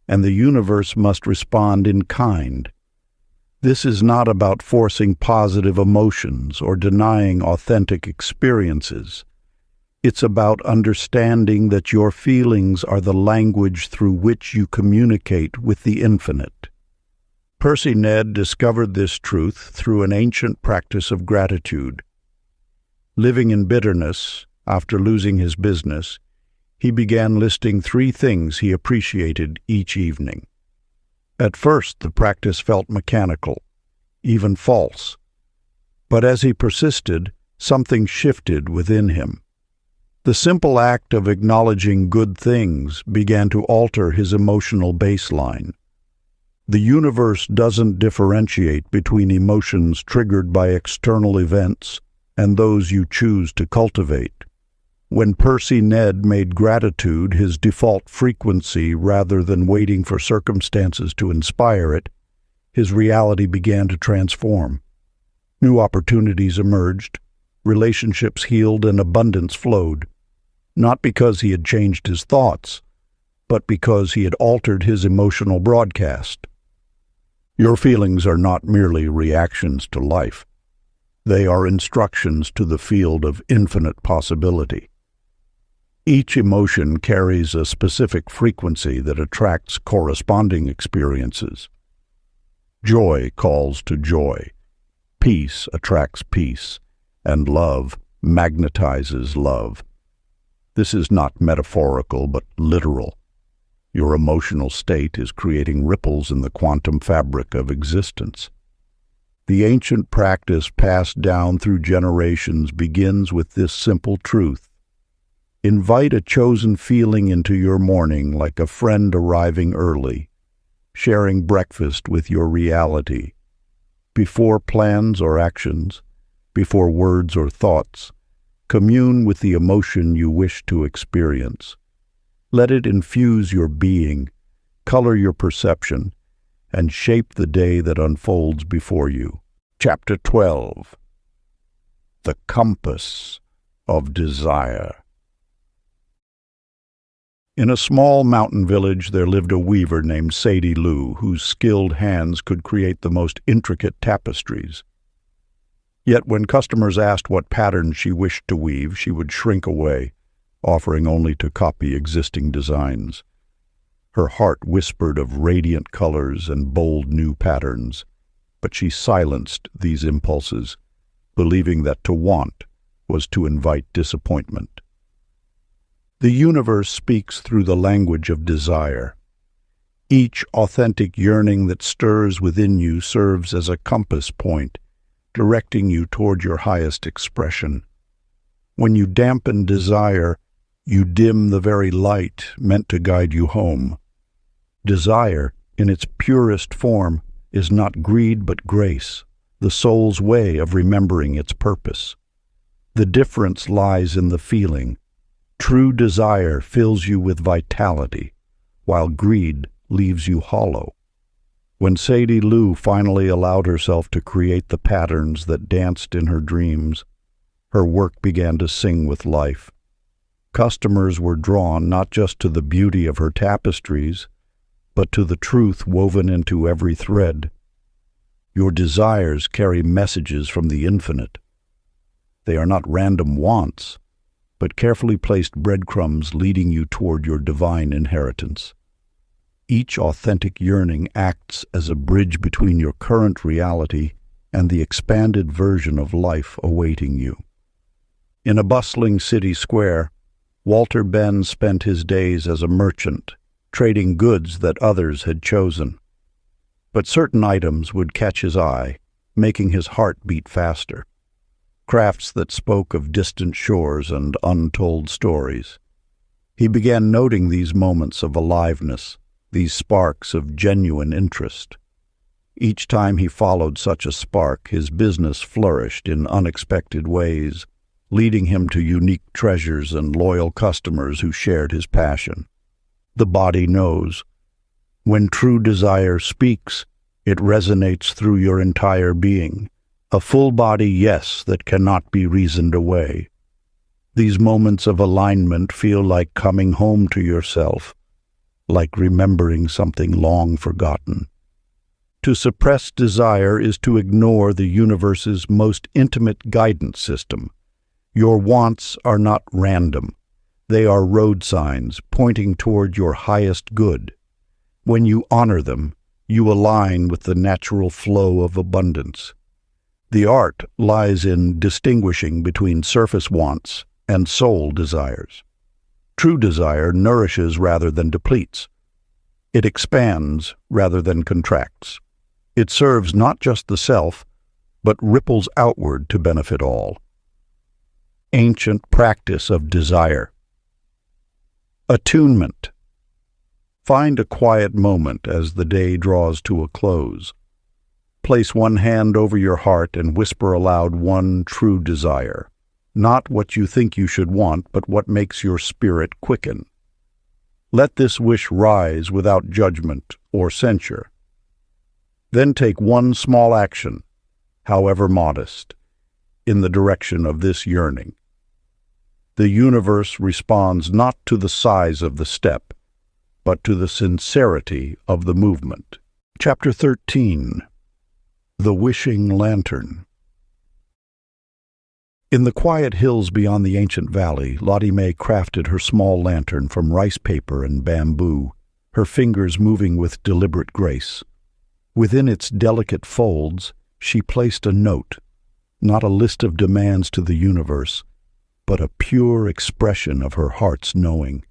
and the universe must respond in kind. This is not about forcing positive emotions or denying authentic experiences. It's about understanding that your feelings are the language through which you communicate with the infinite. Percy Ned discovered this truth through an ancient practice of gratitude. Living in bitterness, after losing his business, he began listing 3 things he appreciated each evening. At first, the practice felt mechanical, even false. But as he persisted, something shifted within him. The simple act of acknowledging good things began to alter his emotional baseline. The universe doesn't differentiate between emotions triggered by external events and those you choose to cultivate. When Percy Ned made gratitude his default frequency rather than waiting for circumstances to inspire it, his reality began to transform. New opportunities emerged, relationships healed, and abundance flowed, not because he had changed his thoughts, but because he had altered his emotional broadcast. Your feelings are not merely reactions to life. They are instructions to the field of infinite possibility. Each emotion carries a specific frequency that attracts corresponding experiences. Joy calls to joy, peace attracts peace, and love magnetizes love. This is not metaphorical but literal. Your emotional state is creating ripples in the quantum fabric of existence. The ancient practice passed down through generations begins with this simple truth. Invite a chosen feeling into your morning like a friend arriving early, sharing breakfast with your reality. Before plans or actions, before words or thoughts, commune with the emotion you wish to experience. Let it infuse your being, color your perception, and shape the day that unfolds before you. Chapter 12. The Compass of Desire. In a small mountain village there lived a weaver named Sadie Lou, whose skilled hands could create the most intricate tapestries. Yet when customers asked what patterns she wished to weave, she would shrink away, offering only to copy existing designs. Her heart whispered of radiant colors and bold new patterns, but she silenced these impulses, believing that to want was to invite disappointment. The universe speaks through the language of desire. Each authentic yearning that stirs within you serves as a compass point, directing you toward your highest expression. When you dampen desire, you dim the very light meant to guide you home. Desire, in its purest form, is not greed but grace, the soul's way of remembering its purpose. The difference lies in the feeling. True desire fills you with vitality, while greed leaves you hollow. When Sadie Lou finally allowed herself to create the patterns that danced in her dreams, her work began to sing with life. Customers were drawn not just to the beauty of her tapestries, but to the truth woven into every thread. Your desires carry messages from the infinite. They are not random wants, but carefully placed breadcrumbs leading you toward your divine inheritance. Each authentic yearning acts as a bridge between your current reality and the expanded version of life awaiting you. In a bustling city square, Walter Ben spent his days as a merchant, trading goods that others had chosen. But certain items would catch his eye, making his heart beat faster. Crafts that spoke of distant shores and untold stories. He began noting these moments of aliveness, these sparks of genuine interest. Each time he followed such a spark, his business flourished in unexpected ways, leading him to unique treasures and loyal customers who shared his passion. The body knows. When true desire speaks, it resonates through your entire being. A full-body yes that cannot be reasoned away. These moments of alignment feel like coming home to yourself, like remembering something long forgotten. To suppress desire is to ignore the universe's most intimate guidance system. Your wants are not random. They are road signs pointing toward your highest good. When you honor them, you align with the natural flow of abundance. The art lies in distinguishing between surface wants and soul desires. True desire nourishes rather than depletes. It expands rather than contracts. It serves not just the self, but ripples outward to benefit all. Ancient practice of desire. Attunement. Find a quiet moment as the day draws to a close. Place one hand over your heart and whisper aloud one true desire. Not what you think you should want, but what makes your spirit quicken. Let this wish rise without judgment or censure. Then take one small action, however modest, in the direction of this yearning. The universe responds not to the size of the step, but to the sincerity of the movement. Chapter 13. The Wishing Lantern. In the quiet hills beyond the ancient valley, Lottie Mae crafted her small lantern from rice paper and bamboo, her fingers moving with deliberate grace. Within its delicate folds, she placed a note, not a list of demands to the universe, but a pure expression of her heart's knowing.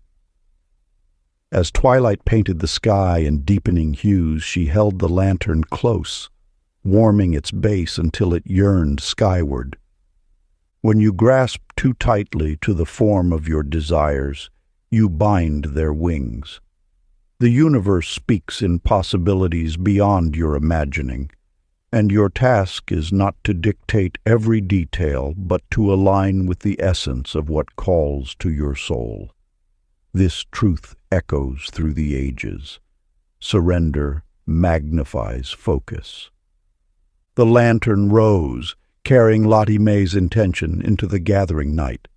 As twilight painted the sky in deepening hues, she held the lantern close, warming its base until it yearned skyward. When you grasp too tightly to the form of your desires, you bind their wings. The universe speaks in possibilities beyond your imagining, and your task is not to dictate every detail, but to align with the essence of what calls to your soul. This truth echoes through the ages. Surrender magnifies focus. The lantern rose, carrying Lottie Mae's intention into the gathering night.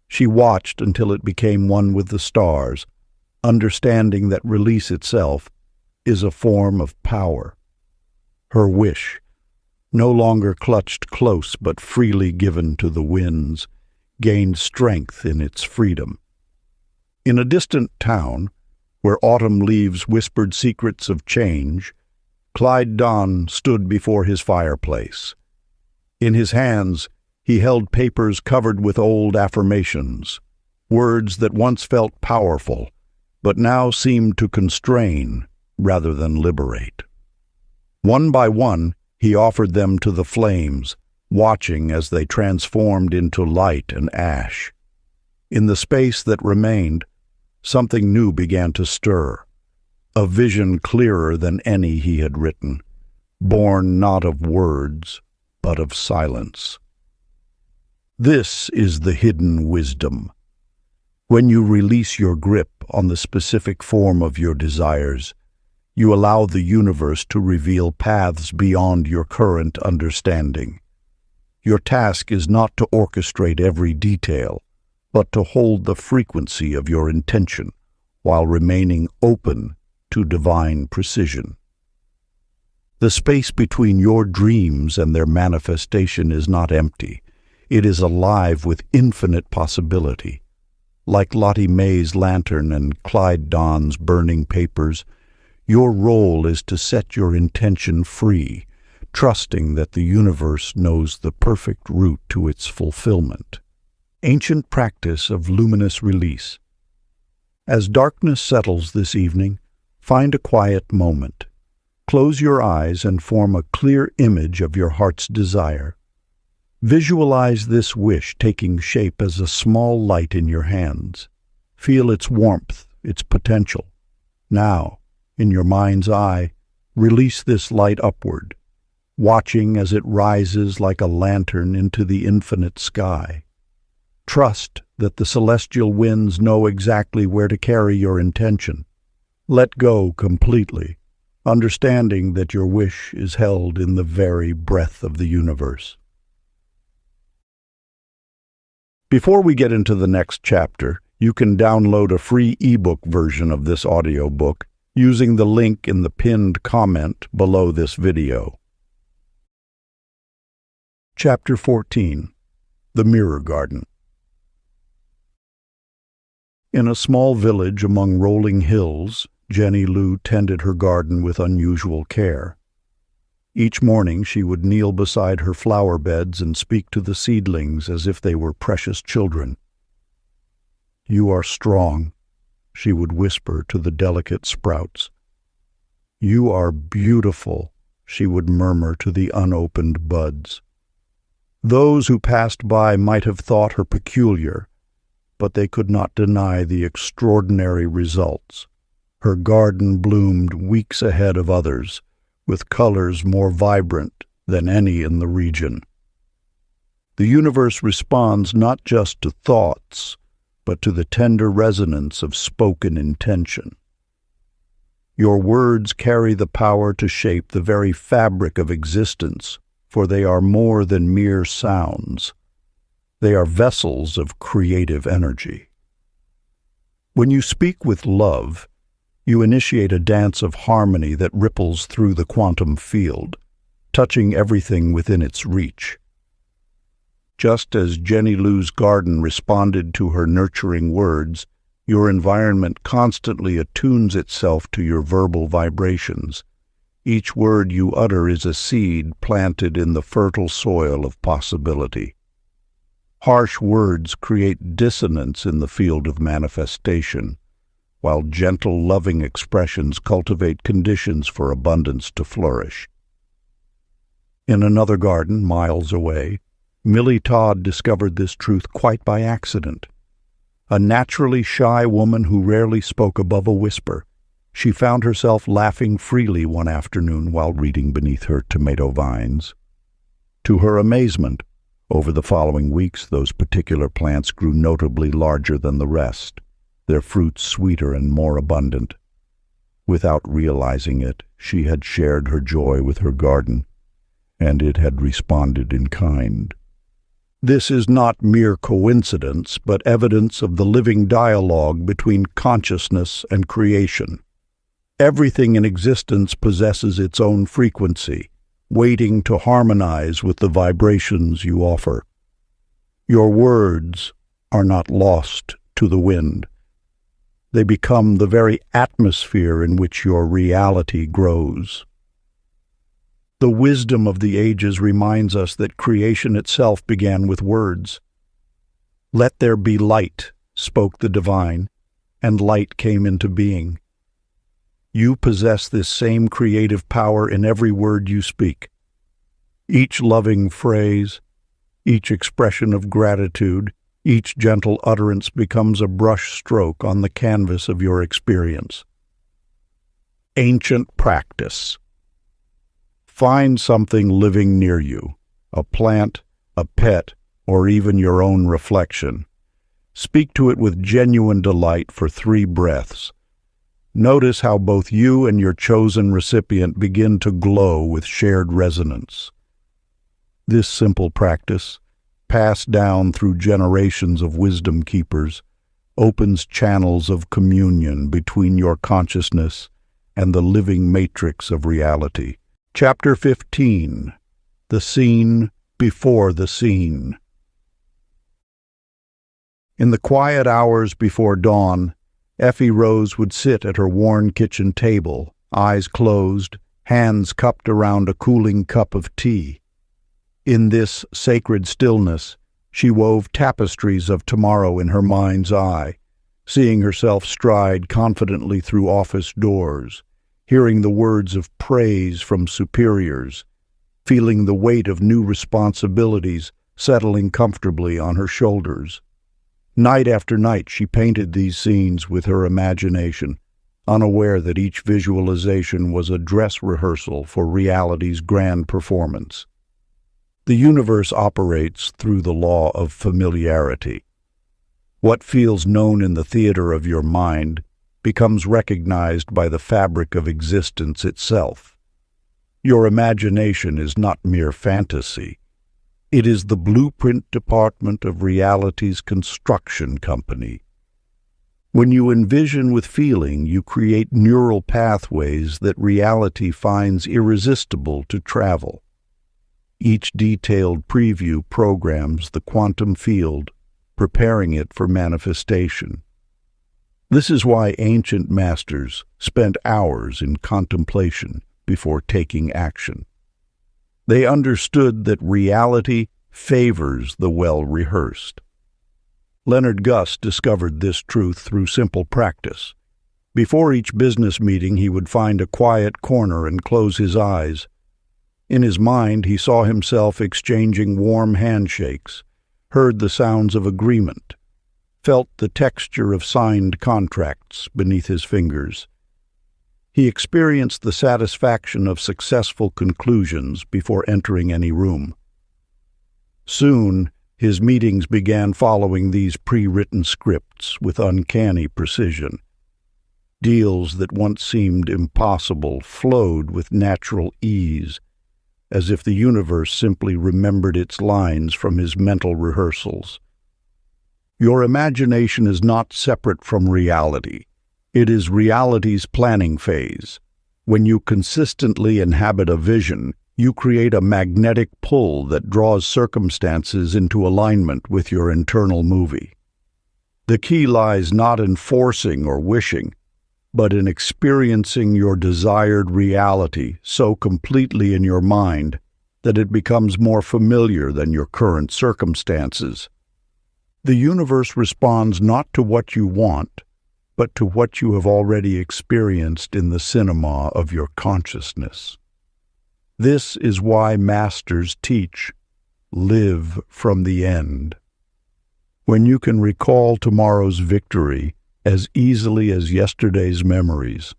She watched until it became one with the stars, understanding that release itself is a form of power. Her wish, no longer clutched close but freely given to the winds, gained strength in its freedom. In a distant town, where autumn leaves whispered secrets of change, Clyde Donn stood before his fireplace. In his hands, he held papers covered with old affirmations, words that once felt powerful, but now seemed to constrain rather than liberate. One by one, he offered them to the flames, watching as they transformed into light and ash. In the space that remained, something new began to stir, a vision clearer than any he had written, born not of words, but of silence. This is the hidden wisdom. When you release your grip on the specific form of your desires, you allow the universe to reveal paths beyond your current understanding. Your task is not to orchestrate every detail, but to hold the frequency of your intention while remaining open to divine precision. The space between your dreams and their manifestation is not empty. It is alive with infinite possibility. Like Lottie Mae's lantern and Clyde Donn's burning papers, your role is to set your intention free, trusting that the universe knows the perfect route to its fulfillment. Ancient practice of luminous release. As darkness settles this evening, find a quiet moment. Close your eyes and form a clear image of your heart's desire. Visualize this wish taking shape as a small light in your hands. Feel its warmth, its potential. Now, in your mind's eye, release this light upward, watching as it rises like a lantern into the infinite sky. Trust that the celestial winds know exactly where to carry your intention. Let go completely, understanding that your wish is held in the very breath of the universe. Before we get into the next chapter, you can download a free ebook version of this audiobook using the link in the pinned comment below this video. Chapter 14. The Mirror Garden. In a small village among rolling hills, Jenny Lou tended her garden with unusual care. Each morning she would kneel beside her flower beds and speak to the seedlings as if they were precious children. "You are strong," she would whisper to the delicate sprouts. "You are beautiful," she would murmur to the unopened buds. Those who passed by might have thought her peculiar, but they could not deny the extraordinary results. Her garden bloomed weeks ahead of others, with colors more vibrant than any in the region. The universe responds not just to thoughts, but to the tender resonance of spoken intention. Your words carry the power to shape the very fabric of existence, for they are more than mere sounds. They are vessels of creative energy. When you speak with love, you initiate a dance of harmony that ripples through the quantum field, touching everything within its reach. Just as Jenny Lou's garden responded to her nurturing words, your environment constantly attunes itself to your verbal vibrations. Each word you utter is a seed planted in the fertile soil of possibility. Harsh words create dissonance in the field of manifestation, while gentle, loving expressions cultivate conditions for abundance to flourish. In another garden, miles away, Millie Todd discovered this truth quite by accident. A naturally shy woman who rarely spoke above a whisper, she found herself laughing freely one afternoon while reading beneath her tomato vines. To her amazement, over the following weeks those particular plants grew notably larger than the rest, their fruits sweeter and more abundant. Without realizing it, she had shared her joy with her garden, and it had responded in kind. This is not mere coincidence, but evidence of the living dialogue between consciousness and creation. Everything in existence possesses its own frequency, waiting to harmonize with the vibrations you offer. Your words are not lost to the wind. They become the very atmosphere in which your reality grows. The wisdom of the ages reminds us that creation itself began with words. "Let there be light," spoke the divine, and light came into being. You possess this same creative power in every word you speak. Each loving phrase, each expression of gratitude, each gentle utterance becomes a brush stroke on the canvas of your experience. Ancient practice. Find something living near you, a plant, a pet, or even your own reflection. Speak to it with genuine delight for 3 breaths. Notice how both you and your chosen recipient begin to glow with shared resonance. This simple practice, passed down through generations of wisdom keepers, opens channels of communion between your consciousness and the living matrix of reality. Chapter 15. The Scene Before the Scene. In the quiet hours before dawn, Effie Rose would sit at her worn kitchen table, eyes closed, hands cupped around a cooling cup of tea. In this sacred stillness, she wove tapestries of tomorrow in her mind's eye, seeing herself stride confidently through office doors, hearing the words of praise from superiors, feeling the weight of new responsibilities settling comfortably on her shoulders. Night after night she painted these scenes with her imagination, unaware that each visualization was a dress rehearsal for reality's grand performance. The universe operates through the law of familiarity. What feels known in the theater of your mind becomes recognized by the fabric of existence itself. Your imagination is not mere fantasy. It is the blueprint department of reality's construction company. When you envision with feeling, you create neural pathways that reality finds irresistible to travel. Each detailed preview programs the quantum field, preparing it for manifestation. This is why ancient masters spent hours in contemplation before taking action. They understood that reality favors the well-rehearsed. Leonard Gus discovered this truth through simple practice. Before each business meeting, he would find a quiet corner and close his eyes. In his mind, he saw himself exchanging warm handshakes, heard the sounds of agreement, felt the texture of signed contracts beneath his fingers. He experienced the satisfaction of successful conclusions before entering any room. Soon, his meetings began following these pre-written scripts with uncanny precision. Deals that once seemed impossible flowed with natural ease, as if the universe simply remembered its lines from his mental rehearsals. Your imagination is not separate from reality. It is reality's planning phase. When you consistently inhabit a vision, you create a magnetic pull that draws circumstances into alignment with your internal movie. The key lies not in forcing or wishing, but in experiencing your desired reality so completely in your mind that it becomes more familiar than your current circumstances. The universe responds not to what you want, but to what you have already experienced in the cinema of your consciousness. This is why masters teach, live from the end. When you can recall tomorrow's victory as easily as yesterday's memories,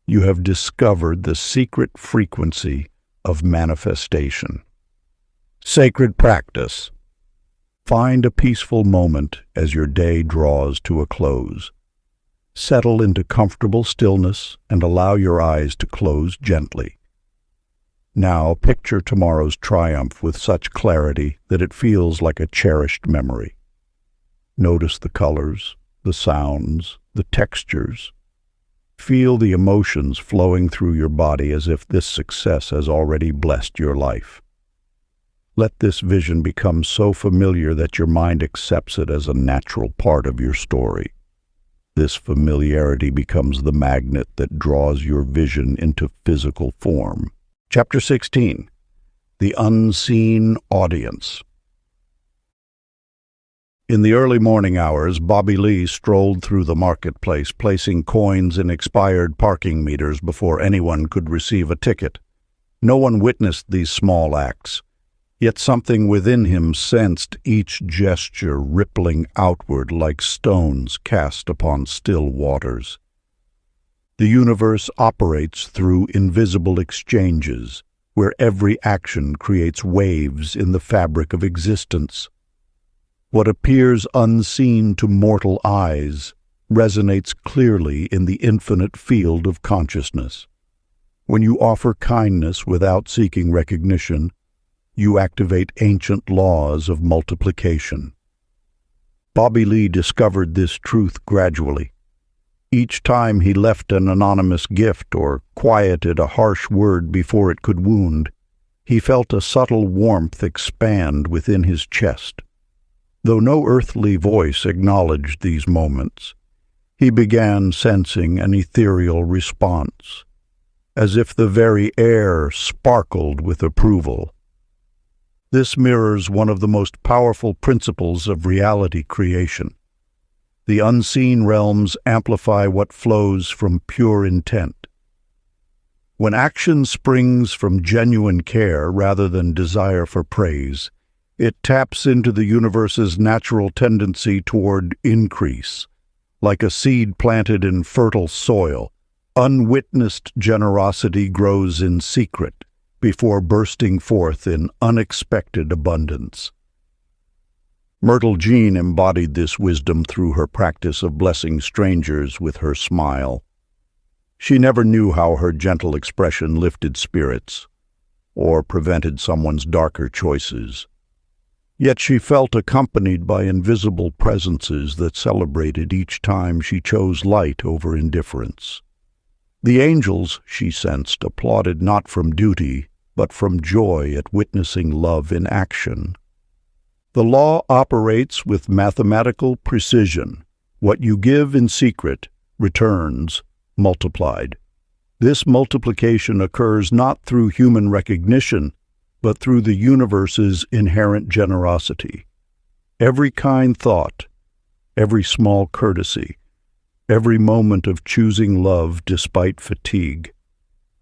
you have discovered the secret frequency of manifestation. Sacred practice. Find a peaceful moment as your day draws to a close. Settle into comfortable stillness and allow your eyes to close gently. Now picture tomorrow's triumph with such clarity that it feels like a cherished memory. Notice the colors, the sounds, the textures. Feel the emotions flowing through your body as if this success has already blessed your life. Let this vision become so familiar that your mind accepts it as a natural part of your story. This familiarity becomes the magnet that draws your vision into physical form. Chapter 16. The Unseen Audience. In the early morning hours, Bobby Lee strolled through the marketplace, placing coins in expired parking meters before anyone could receive a ticket. No one witnessed these small acts, yet something within him sensed each gesture rippling outward like stones cast upon still waters. The universe operates through invisible exchanges, where every action creates waves in the fabric of existence. What appears unseen to mortal eyes resonates clearly in the infinite field of consciousness. When you offer kindness without seeking recognition, you activate ancient laws of multiplication. Bobby Lee discovered this truth gradually. Each time he left an anonymous gift or quieted a harsh word before it could wound, he felt a subtle warmth expand within his chest. Though no earthly voice acknowledged these moments, he began sensing an ethereal response, as if the very air sparkled with approval. This mirrors one of the most powerful principles of reality creation. The unseen realms amplify what flows from pure intent. When action springs from genuine care rather than desire for praise, it taps into the universe's natural tendency toward increase. Like a seed planted in fertile soil, unwitnessed generosity grows in secret before bursting forth in unexpected abundance. Myrtle Jean embodied this wisdom through her practice of blessing strangers with her smile. She never knew how her gentle expression lifted spirits or prevented someone's darker choices. Yet she felt accompanied by invisible presences that celebrated each time she chose light over indifference. The angels, she sensed, applauded not from duty, but from joy at witnessing love in action. The law operates with mathematical precision. What you give in secret returns multiplied. This multiplication occurs not through human recognition, but through the universe's inherent generosity. Every kind thought, every small courtesy, every moment of choosing love despite fatigue,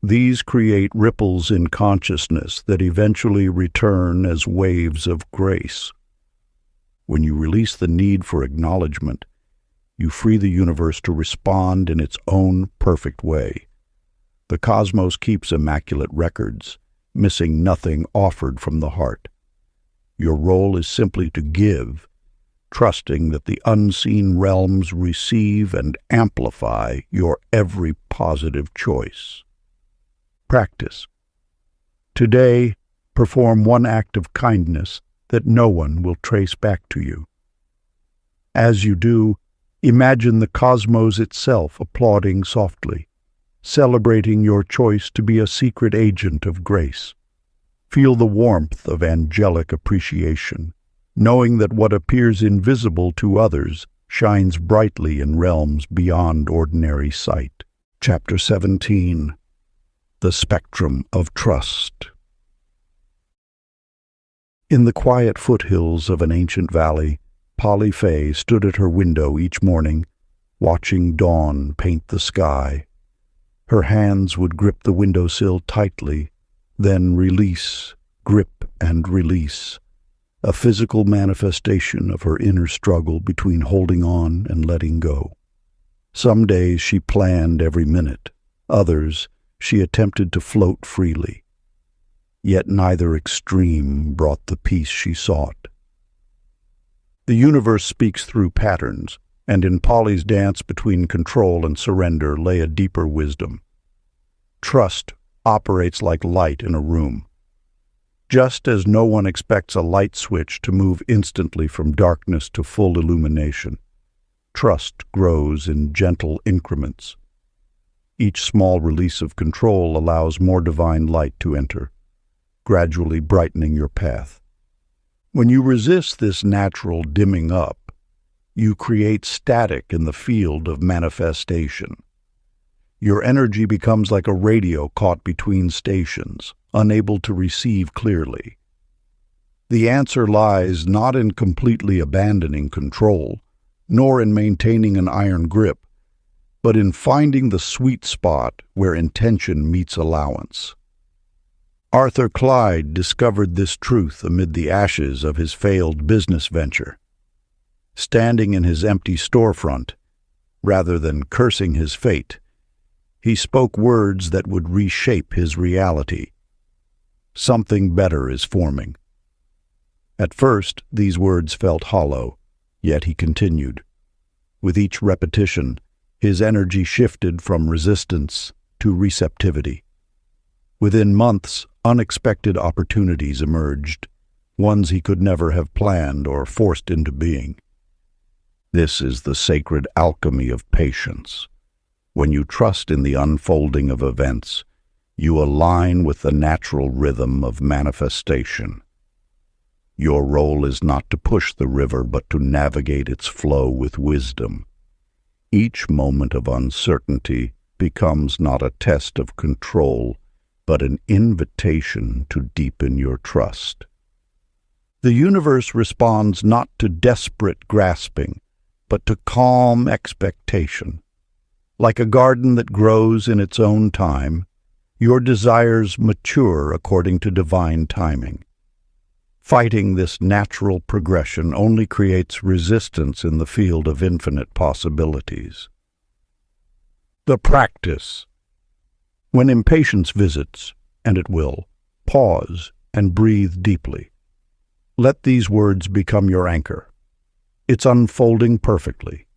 these create ripples in consciousness that eventually return as waves of grace. When you release the need for acknowledgement, you free the universe to respond in its own perfect way. The cosmos keeps immaculate records, missing nothing offered from the heart. Your role is simply to give, trusting that the unseen realms receive and amplify your every positive choice. Practice. Today, perform one act of kindness that no one will trace back to you. As you do, imagine the cosmos itself applauding softly, celebrating your choice to be a secret agent of grace. Feel the warmth of angelic appreciation, knowing that what appears invisible to others shines brightly in realms beyond ordinary sight. Chapter 17. The Spectrum of Trust. In the quiet foothills of an ancient valley, Polly Fay stood at her window each morning, watching dawn paint the sky. Her hands would grip the windowsill tightly, Then release, grip and release, a physical manifestation of her inner struggle between holding on and letting go. Some days she planned every minute, others she attempted to float freely. Yet neither extreme brought the peace she sought. The universe speaks through patterns, and in Polly's dance between control and surrender lay a deeper wisdom. Trust operates like light in a room. Just as no one expects a light switch to move instantly from darkness to full illumination, trust grows in gentle increments. Each small release of control allows more divine light to enter, gradually brightening your path. When you resist this natural dimming up, you create static in the field of manifestation. Your energy becomes like a radio caught between stations, unable to receive clearly. The answer lies not in completely abandoning control, nor in maintaining an iron grip, but in finding the sweet spot where intention meets allowance. Arthur Clyde discovered this truth amid the ashes of his failed business venture. Standing in his empty storefront, rather than cursing his fate, he spoke words that would reshape his reality. Something better is forming. At first, these words felt hollow, yet he continued. With each repetition, his energy shifted from resistance to receptivity. Within months, unexpected opportunities emerged, ones he could never have planned or forced into being. This is the sacred alchemy of patience. When you trust in the unfolding of events, you align with the natural rhythm of manifestation. Your role is not to push the river, but to navigate its flow with wisdom. Each moment of uncertainty becomes not a test of control, but an invitation to deepen your trust. The universe responds not to desperate grasping, but to calm expectation. Like a garden that grows in its own time, your desires mature according to divine timing. Fighting this natural progression only creates resistance in the field of infinite possibilities. The practice. When impatience visits, and it will, pause and breathe deeply. Let these words become your anchor. It's unfolding perfectly.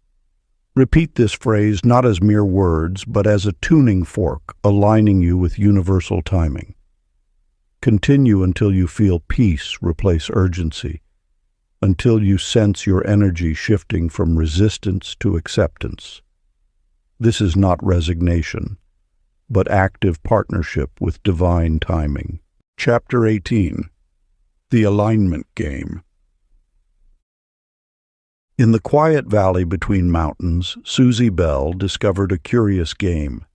Repeat this phrase not as mere words, but as a tuning fork aligning you with universal timing. Continue until you feel peace replace urgency, until you sense your energy shifting from resistance to acceptance. This is not resignation, but active partnership with divine timing. Chapter 18. The Alignment Game. In the quiet valley between mountains, Susie Bell discovered a curious game.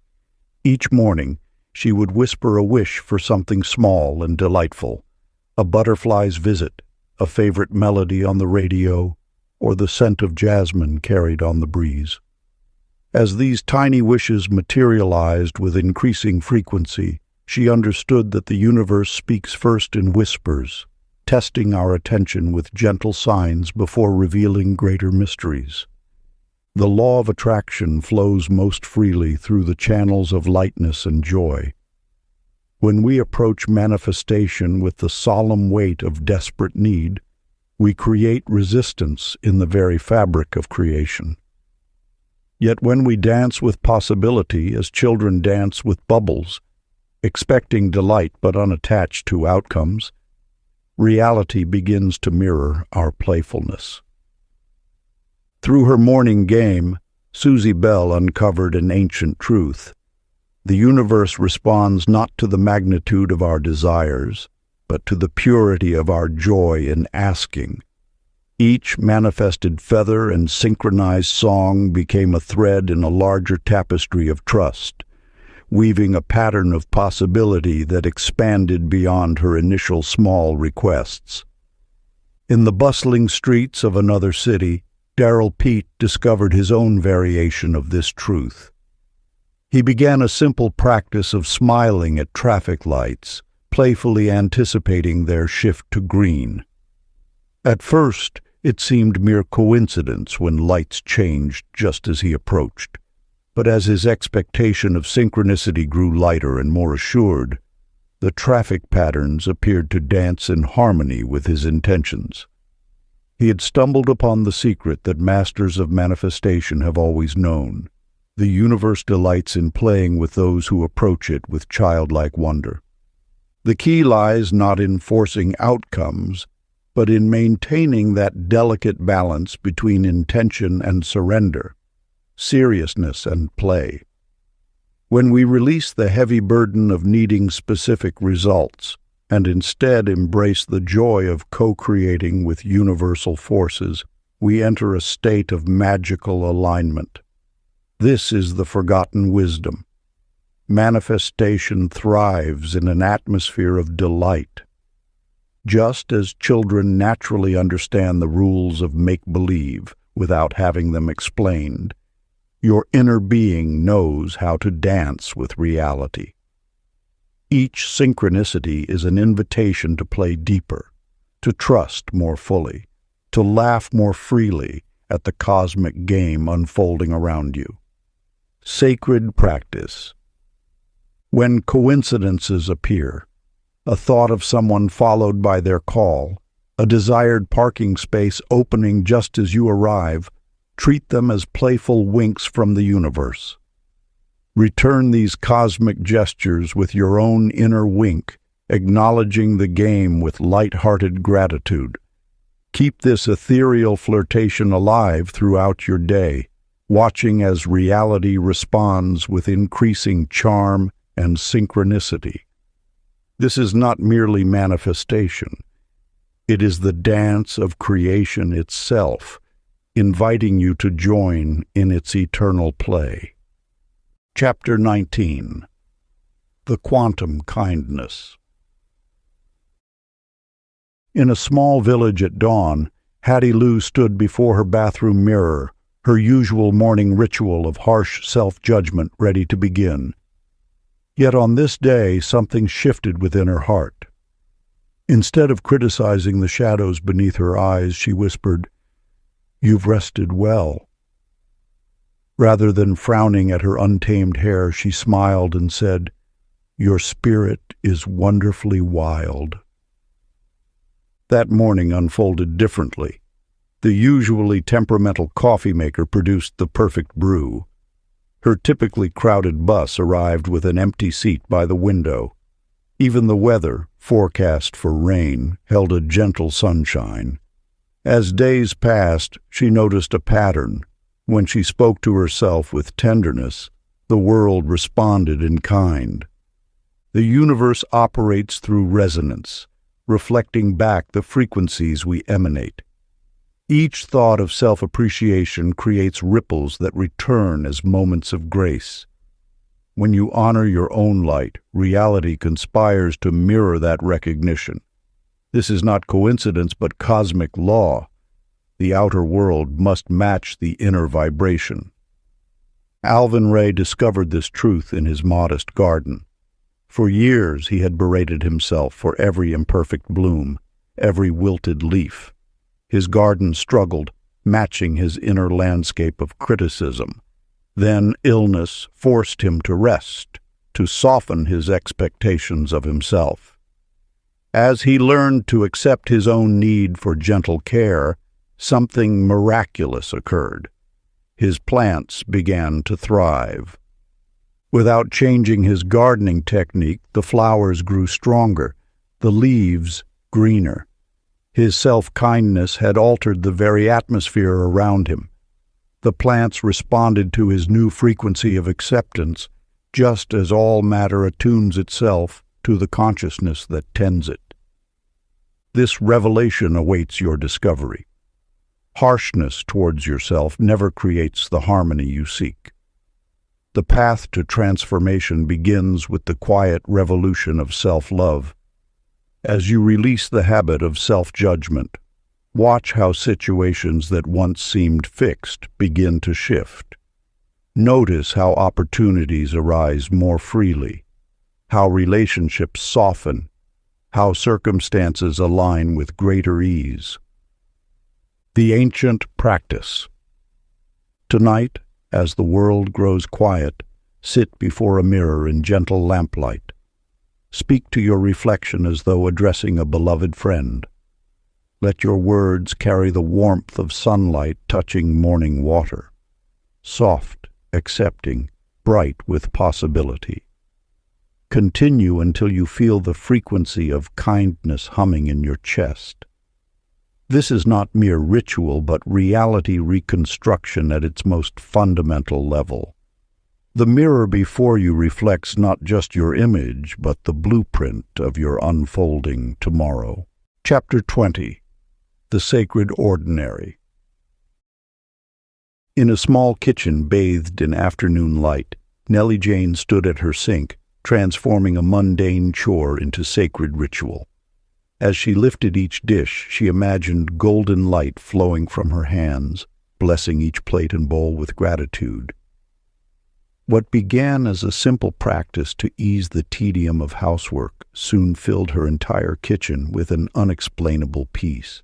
Each morning, she would whisper a wish for something small and delightful, a butterfly's visit, a favorite melody on the radio, or the scent of jasmine carried on the breeze. As these tiny wishes materialized with increasing frequency, she understood that the universe speaks first in whispers, testing our attention with gentle signs before revealing greater mysteries. The law of attraction flows most freely through the channels of lightness and joy. When we approach manifestation with the solemn weight of desperate need, we create resistance in the very fabric of creation. Yet when we dance with possibility as children dance with bubbles, expecting delight but unattached to outcomes, reality begins to mirror our playfulness. Through her morning game, Susie Bell uncovered an ancient truth. The universe responds not to the magnitude of our desires, but to the purity of our joy in asking. Each manifested feather and synchronized song became a thread in a larger tapestry of trust, weaving a pattern of possibility that expanded beyond her initial small requests. In the bustling streets of another city, Darrell Pete discovered his own variation of this truth. He began a simple practice of smiling at traffic lights, playfully anticipating their shift to green. At first, it seemed mere coincidence when lights changed just as he approached, but as his expectation of synchronicity grew lighter and more assured, the traffic patterns appeared to dance in harmony with his intentions. He had stumbled upon the secret that masters of manifestation have always known. The universe delights in playing with those who approach it with childlike wonder. The key lies not in forcing outcomes, but in maintaining that delicate balance between intention and surrender, seriousness and play. When we release the heavy burden of needing specific results and instead embrace the joy of co-creating with universal forces, we enter a state of magical alignment. This is the forgotten wisdom. Manifestation thrives in an atmosphere of delight. Just as children naturally understand the rules of make-believe without having them explained, your inner being knows how to dance with reality. Each synchronicity is an invitation to play deeper, to trust more fully, to laugh more freely at the cosmic game unfolding around you. Sacred practice. When coincidences appear, a thought of someone followed by their call, a desired parking space opening just as you arrive, treat them as playful winks from the universe. Return these cosmic gestures with your own inner wink, acknowledging the game with light-hearted gratitude. Keep this ethereal flirtation alive throughout your day, watching as reality responds with increasing charm and synchronicity. This is not merely manifestation. It is the dance of creation itself, inviting you to join in its eternal play. Chapter 19. The Quantum Kindness. In a small village at dawn, Hattie Lou stood before her bathroom mirror, her usual morning ritual of harsh self-judgment ready to begin. Yet on this day, something shifted within her heart. Instead of criticizing the shadows beneath her eyes, she whispered, "You've rested well." Rather than frowning at her untamed hair, she smiled and said, "Your spirit is wonderfully wild." That morning unfolded differently. The usually temperamental coffee maker produced the perfect brew. Her typically crowded bus arrived with an empty seat by the window. Even the weather, forecast for rain, held a gentle sunshine. As days passed, she noticed a pattern. When she spoke to herself with tenderness, the world responded in kind. The universe operates through resonance, reflecting back the frequencies we emanate. Each thought of self-appreciation creates ripples that return as moments of grace. When you honor your own light, reality conspires to mirror that recognition. This is not coincidence but cosmic law. The outer world must match the inner vibration. Alvin Ray discovered this truth in his modest garden. For years he had berated himself for every imperfect bloom, every wilted leaf. His garden struggled, matching his inner landscape of criticism. Then illness forced him to rest, to soften his expectations of himself. As he learned to accept his own need for gentle care, something miraculous occurred. His plants began to thrive. Without changing his gardening technique, the flowers grew stronger, the leaves greener. His self-kindness had altered the very atmosphere around him. The plants responded to his new frequency of acceptance, just as all matter attunes itself to the consciousness that tends it. This revelation awaits your discovery. Harshness towards yourself never creates the harmony you seek. The path to transformation begins with the quiet revolution of self-love. As you release the habit of self-judgment, watch how situations that once seemed fixed begin to shift. Notice how opportunities arise more freely, how relationships soften, how circumstances align with greater ease. The ancient practice. Tonight, as the world grows quiet, sit before a mirror in gentle lamplight. Speak to your reflection as though addressing a beloved friend. Let your words carry the warmth of sunlight touching morning water, soft, accepting, bright with possibility. Continue until you feel the frequency of kindness humming in your chest. This is not mere ritual, but reality reconstruction at its most fundamental level. The mirror before you reflects not just your image, but the blueprint of your unfolding tomorrow. Chapter 20. The Sacred Ordinary. In a small kitchen bathed in afternoon light, Nellie Jane stood at her sink, transforming a mundane chore into sacred ritual. As she lifted each dish, she imagined golden light flowing from her hands, blessing each plate and bowl with gratitude. What began as a simple practice to ease the tedium of housework soon filled her entire kitchen with an unexplainable peace.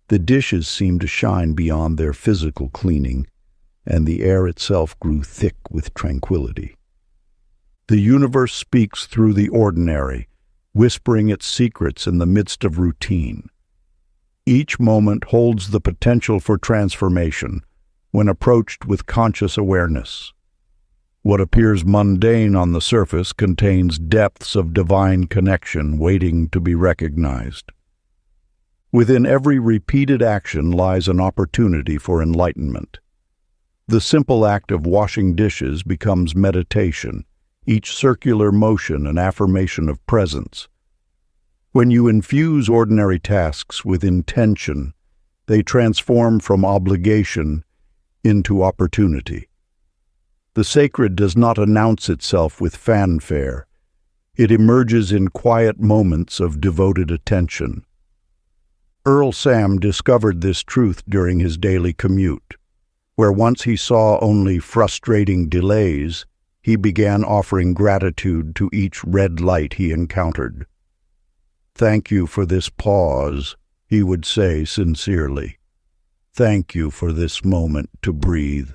The dishes seemed to shine beyond their physical cleaning, and the air itself grew thick with tranquility. The universe speaks through the ordinary, whispering its secrets in the midst of routine. Each moment holds the potential for transformation when approached with conscious awareness. What appears mundane on the surface contains depths of divine connection waiting to be recognized. Within every repeated action lies an opportunity for enlightenment. The simple act of washing dishes becomes meditation, each circular motion an affirmation of presence. When you infuse ordinary tasks with intention, they transform from obligation into opportunity. The sacred does not announce itself with fanfare. It emerges in quiet moments of devoted attention. Earl Sam discovered this truth during his daily commute. Where once he saw only frustrating delays, he began offering gratitude to each red light he encountered. "Thank you for this pause," he would say sincerely. "Thank you for this moment to breathe."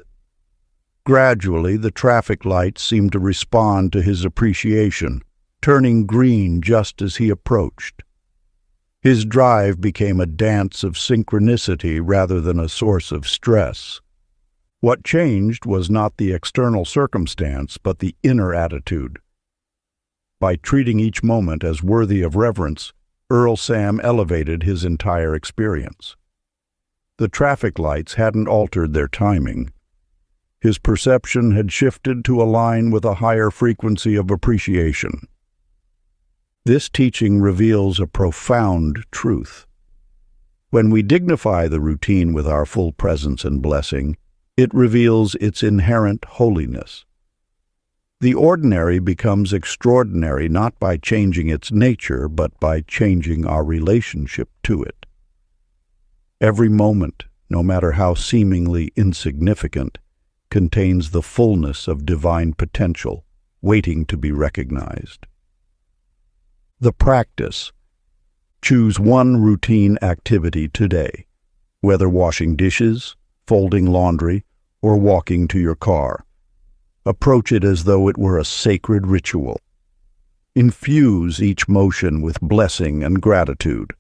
Gradually, the traffic lights seemed to respond to his appreciation, turning green just as he approached. His drive became a dance of synchronicity rather than a source of stress. What changed was not the external circumstance, but the inner attitude. By treating each moment as worthy of reverence, Earl Sam elevated his entire experience. The traffic lights hadn't altered their timing. His perception had shifted to align with a higher frequency of appreciation. This teaching reveals a profound truth. When we dignify the routine with our full presence and blessing, it reveals its inherent holiness. The ordinary becomes extraordinary not by changing its nature, but by changing our relationship to it. Every moment, no matter how seemingly insignificant, contains the fullness of divine potential, waiting to be recognized. The practice. Choose one routine activity today, whether washing dishes, folding laundry, or walking to your car. Approach it as though it were a sacred ritual. Infuse each motion with blessing and gratitude.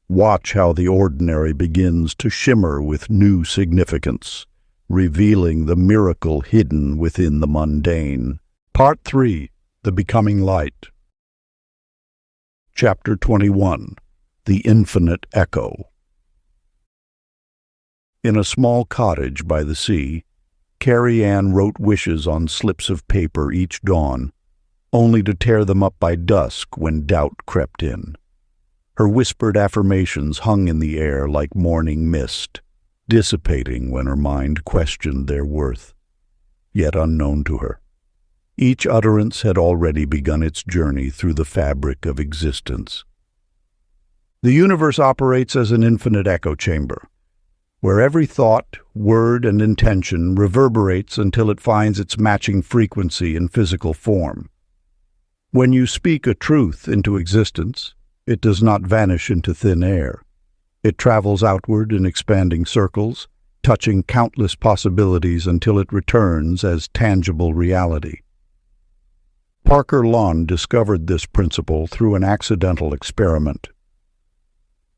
Watch how the ordinary begins to shimmer with new significance, revealing the miracle hidden within the mundane. Part 3. The Becoming Light. Chapter 21. The Infinite Echo. In a small cottage by the sea, Carrie Ann wrote wishes on slips of paper each dawn, only to tear them up by dusk when doubt crept in. Her whispered affirmations hung in the air like morning mist, dissipating when her mind questioned their worth, yet unknown to her. Each utterance had already begun its journey through the fabric of existence. The universe operates as an infinite echo chamber, where every thought, word, and intention reverberates until it finds its matching frequency in physical form. When you speak a truth into existence, it does not vanish into thin air. It travels outward in expanding circles, touching countless possibilities until it returns as tangible reality. Parker Lawn discovered this principle through an accidental experiment.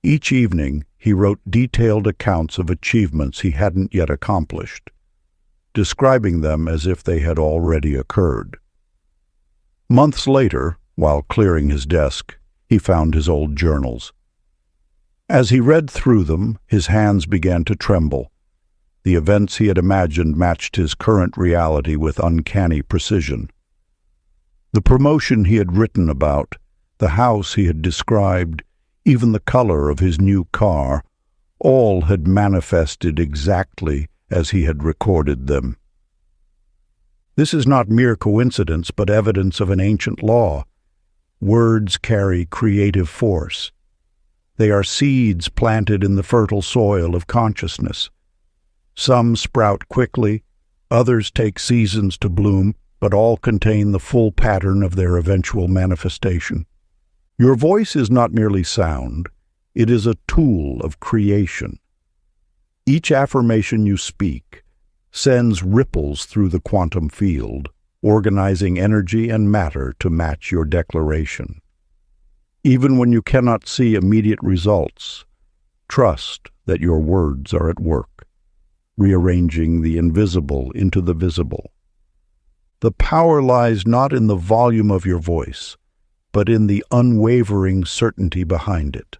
Each evening, he wrote detailed accounts of achievements he hadn't yet accomplished, describing them as if they had already occurred. Months later, while clearing his desk, he found his old journals. As he read through them, his hands began to tremble. The events he had imagined matched his current reality with uncanny precision. The promotion he had written about, the house he had described, even the color of his new car, all had manifested exactly as he had recorded them. This is not mere coincidence, but evidence of an ancient law. Words carry creative force. They are seeds planted in the fertile soil of consciousness. Some sprout quickly, others take seasons to bloom, but all contain the full pattern of their eventual manifestation. Your voice is not merely sound, it is a tool of creation. Each affirmation you speak sends ripples through the quantum field, organizing energy and matter to match your declaration. Even when you cannot see immediate results, trust that your words are at work, rearranging the invisible into the visible. The power lies not in the volume of your voice, but in the unwavering certainty behind it.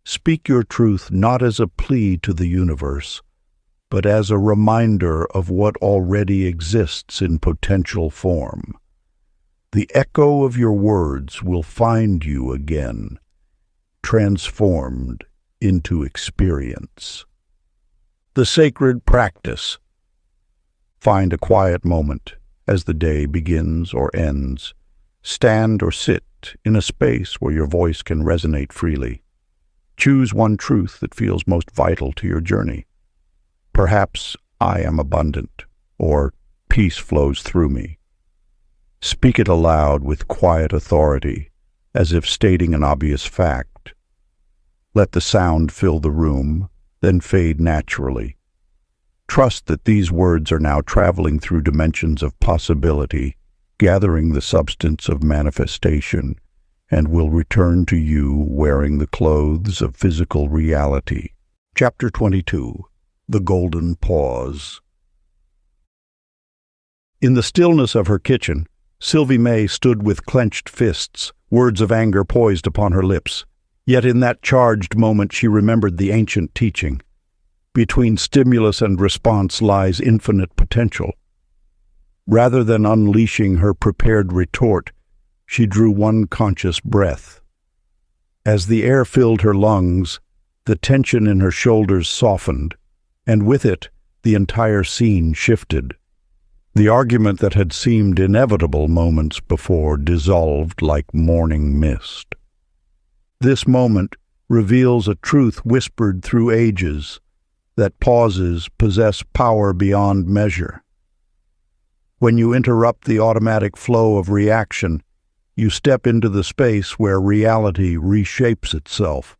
Speak your truth not as a plea to the universe, but as a reminder of what already exists in potential form. The echo of your words will find you again, transformed into experience. The sacred practice. Find a quiet moment as the day begins or ends. Stand or sit in a space where your voice can resonate freely. Choose one truth that feels most vital to your journey. Perhaps I am abundant, or peace flows through me. Speak it aloud with quiet authority, as if stating an obvious fact. Let the sound fill the room, then fade naturally. Trust that these words are now traveling through dimensions of possibility, gathering the substance of manifestation, and will return to you wearing the clothes of physical reality. Chapter 22. The Golden Pause. In the stillness of her kitchen, Sylvie May stood with clenched fists, words of anger poised upon her lips. Yet in that charged moment she remembered the ancient teaching. Between stimulus and response lies infinite potential. Rather than unleashing her prepared retort, she drew one conscious breath. As the air filled her lungs, the tension in her shoulders softened, and with it, the entire scene shifted. The argument that had seemed inevitable moments before dissolved like morning mist. This moment reveals a truth whispered through ages, that pauses possess power beyond measure. When you interrupt the automatic flow of reaction, you step into the space where reality reshapes itself.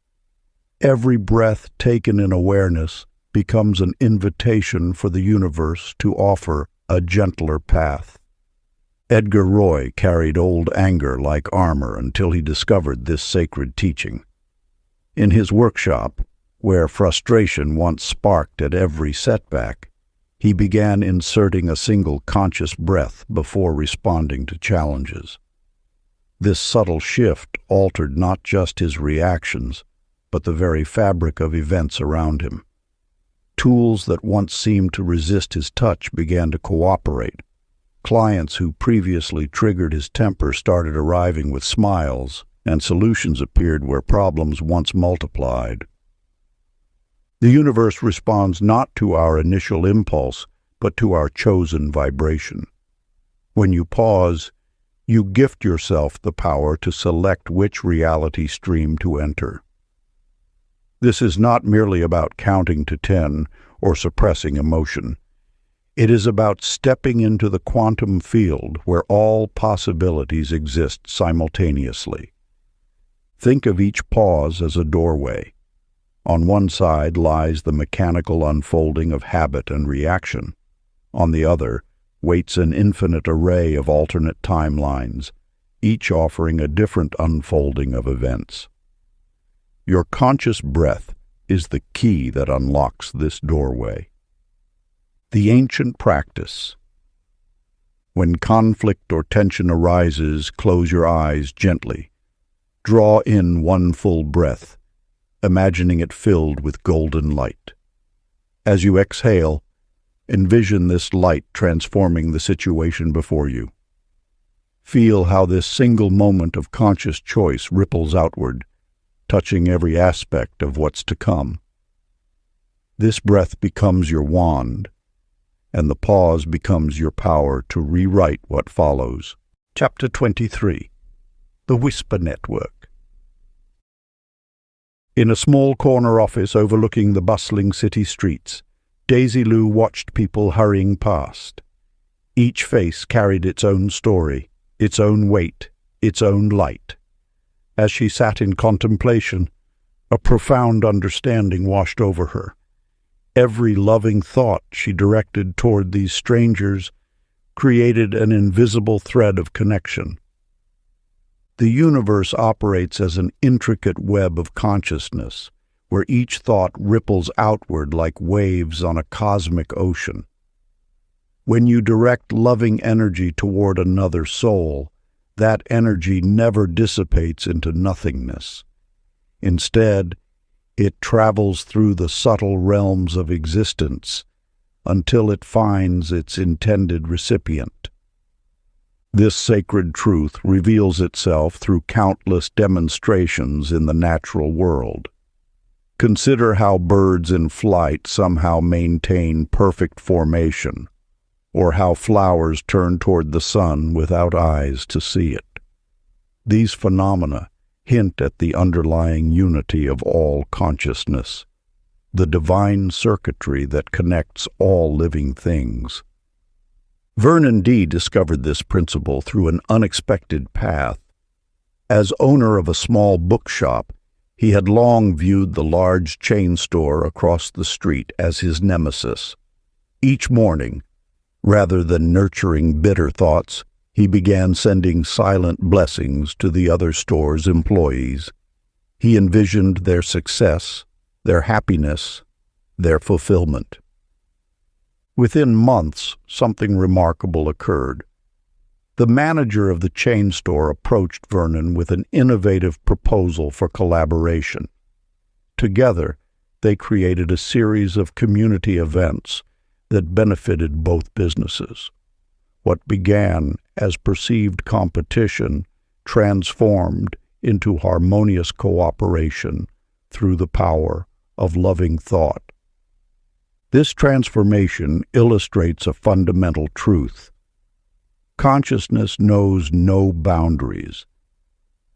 Every breath taken in awareness becomes an invitation for the universe to offer a gentler path. Edgar Roy carried old anger like armor until he discovered this sacred teaching. In his workshop, where frustration once sparked at every setback, he began inserting a single conscious breath before responding to challenges. This subtle shift altered not just his reactions, but the very fabric of events around him. Tools that once seemed to resist his touch began to cooperate. Clients who previously triggered his temper started arriving with smiles, and solutions appeared where problems once multiplied. The universe responds not to our initial impulse, but to our chosen vibration. When you pause, you gift yourself the power to select which reality stream to enter. This is not merely about counting to 10 or suppressing emotion. It is about stepping into the quantum field where all possibilities exist simultaneously. Think of each pause as a doorway. On one side lies the mechanical unfolding of habit and reaction. On the other waits an infinite array of alternate timelines, each offering a different unfolding of events. Your conscious breath is the key that unlocks this doorway. The ancient practice. When conflict or tension arises, close your eyes gently. Draw in one full breath, imagining it filled with golden light. As you exhale, envision this light transforming the situation before you. Feel how this single moment of conscious choice ripples outward, touching every aspect of what's to come. This breath becomes your wand, and the pause becomes your power to rewrite what follows. Chapter 23. The Whisper Network. In a small corner office overlooking the bustling city streets, Daisy Lou watched people hurrying past. Each face carried its own story, its own weight, its own light. As she sat in contemplation, a profound understanding washed over her. Every loving thought she directed toward these strangers created an invisible thread of connection. The universe operates as an intricate web of consciousness, where each thought ripples outward like waves on a cosmic ocean. When you direct loving energy toward another soul, that energy never dissipates into nothingness. Instead, it travels through the subtle realms of existence until it finds its intended recipient. This sacred truth reveals itself through countless demonstrations in the natural world. Consider how birds in flight somehow maintain perfect formation, or how flowers turn toward the sun without eyes to see it. These phenomena hint at the underlying unity of all consciousness, the divine circuitry that connects all living things. Vernon D. discovered this principle through an unexpected path. As owner of a small bookshop, he had long viewed the large chain store across the street as his nemesis. Each morning, rather than nurturing bitter thoughts, he began sending silent blessings to the other store's employees. He envisioned their success, their happiness, their fulfillment. Within months, something remarkable occurred. The manager of the chain store approached Vernon with an innovative proposal for collaboration. Together, they created a series of community events that benefited both businesses. What began as perceived competition transformed into harmonious cooperation through the power of loving thought. This transformation illustrates a fundamental truth. Consciousness knows no boundaries.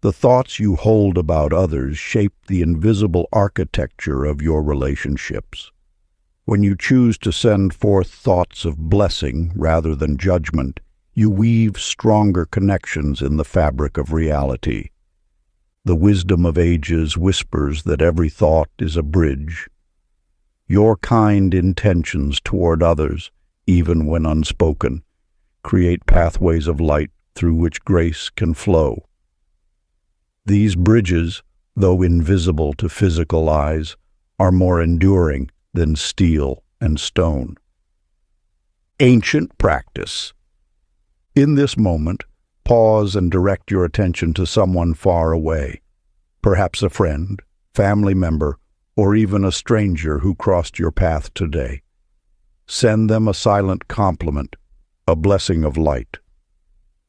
The thoughts you hold about others shape the invisible architecture of your relationships. When you choose to send forth thoughts of blessing rather than judgment, you weave stronger connections in the fabric of reality. The wisdom of ages whispers that every thought is a bridge. Your kind intentions toward others, even when unspoken, create pathways of light through which grace can flow. These bridges, though invisible to physical eyes, are more enduring than steel and stone. Ancient practice. In this moment, pause and direct your attention to someone far away, perhaps a friend, family member, or even a stranger who crossed your path today. Send them a silent compliment, a blessing of light.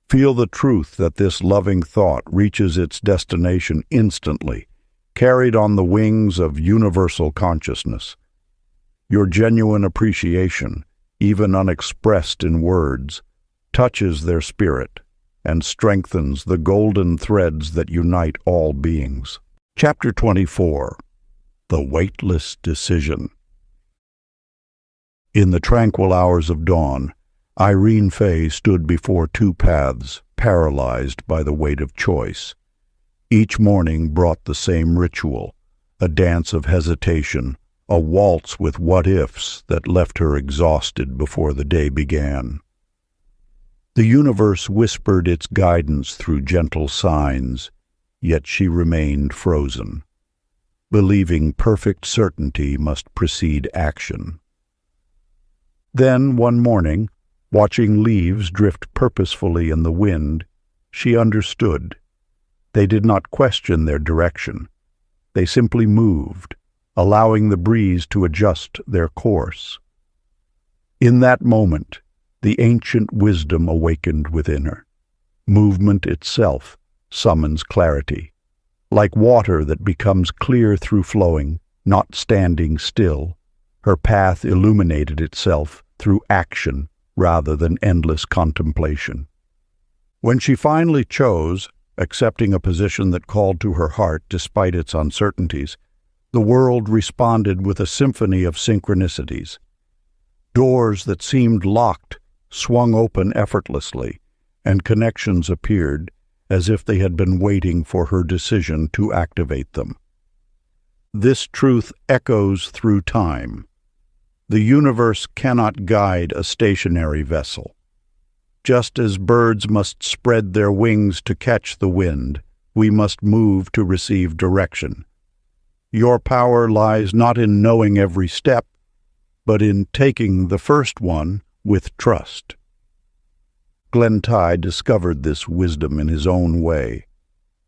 Feel the truth that this loving thought reaches its destination instantly, carried on the wings of universal consciousness. Your genuine appreciation, even unexpressed in words, touches their spirit and strengthens the golden threads that unite all beings. Chapter 24. The Weightless Decision. In the tranquil hours of dawn, Irene Fay stood before two paths, paralyzed by the weight of choice. Each morning brought the same ritual, a dance of hesitation, a waltz with what-ifs that left her exhausted before the day began. The universe whispered its guidance through gentle signs, yet she remained frozen, believing perfect certainty must precede action. Then, one morning, watching leaves drift purposefully in the wind, she understood. They did not question their direction. They simply moved, allowing the breeze to adjust their course. In that moment, the ancient wisdom awakened within her. Movement itself summons clarity. Like water that becomes clear through flowing, not standing still, her path illuminated itself through action rather than endless contemplation. When she finally chose, accepting a position that called to her heart despite its uncertainties, the world responded with a symphony of synchronicities. Doors that seemed locked swung open effortlessly, and connections appeared as if they had been waiting for her decision to activate them. This truth echoes through time. The universe cannot guide a stationary vessel. Just as birds must spread their wings to catch the wind, we must move to receive direction. Your power lies not in knowing every step, but in taking the first one with trust. Glenn Tye discovered this wisdom in his own way.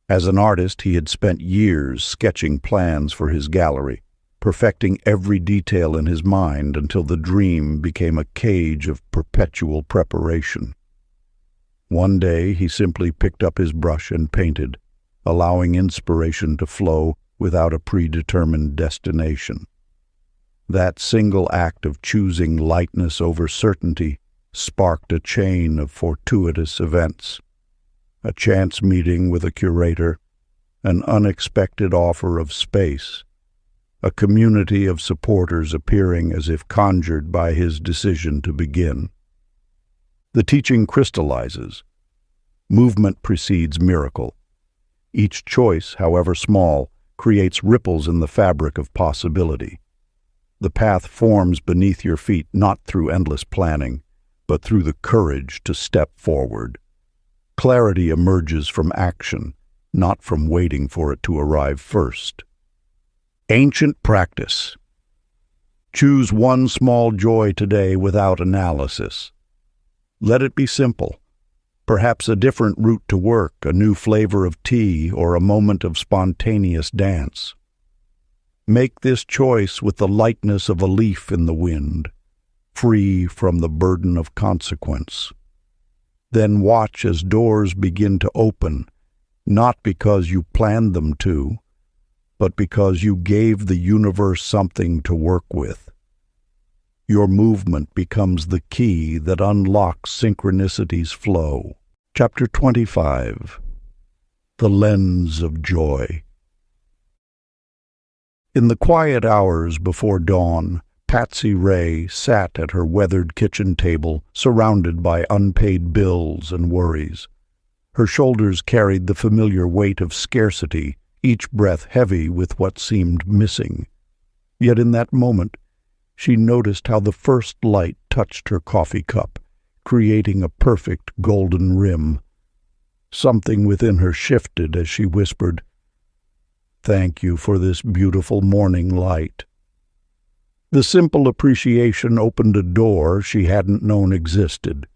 As an artist, he had spent years sketching plans for his gallery, perfecting every detail in his mind until the dream became a cage of perpetual preparation. One day he simply picked up his brush and painted, allowing inspiration to flow without a predetermined destination. That single act of choosing lightness over certainty sparked a chain of fortuitous events. A chance meeting with a curator, an unexpected offer of space, a community of supporters appearing as if conjured by his decision to begin. The teaching crystallizes. Movement precedes miracle. Each choice, however small, creates ripples in the fabric of possibility. The path forms beneath your feet not through endless planning, but through the courage to step forward. Clarity emerges from action, not from waiting for it to arrive first. Ancient practice. Choose one small joy today without analysis. Let it be simple. Perhaps a different route to work, a new flavor of tea, or a moment of spontaneous dance. Make this choice with the lightness of a leaf in the wind, free from the burden of consequence. Then watch as doors begin to open, not because you planned them to, but because you gave the universe something to work with. Your movement becomes the key that unlocks synchronicity's flow. Chapter 25. The Lens of Joy. In the quiet hours before dawn, Patsy Ray sat at her weathered kitchen table, surrounded by unpaid bills and worries. Her shoulders carried the familiar weight of scarcity, each breath heavy with what seemed missing. Yet in that moment, she noticed how the first light touched her coffee cup, creating a perfect golden rim. Something within her shifted as she whispered, "Thank you for this beautiful morning light." The simple appreciation opened a door she hadn't known existed.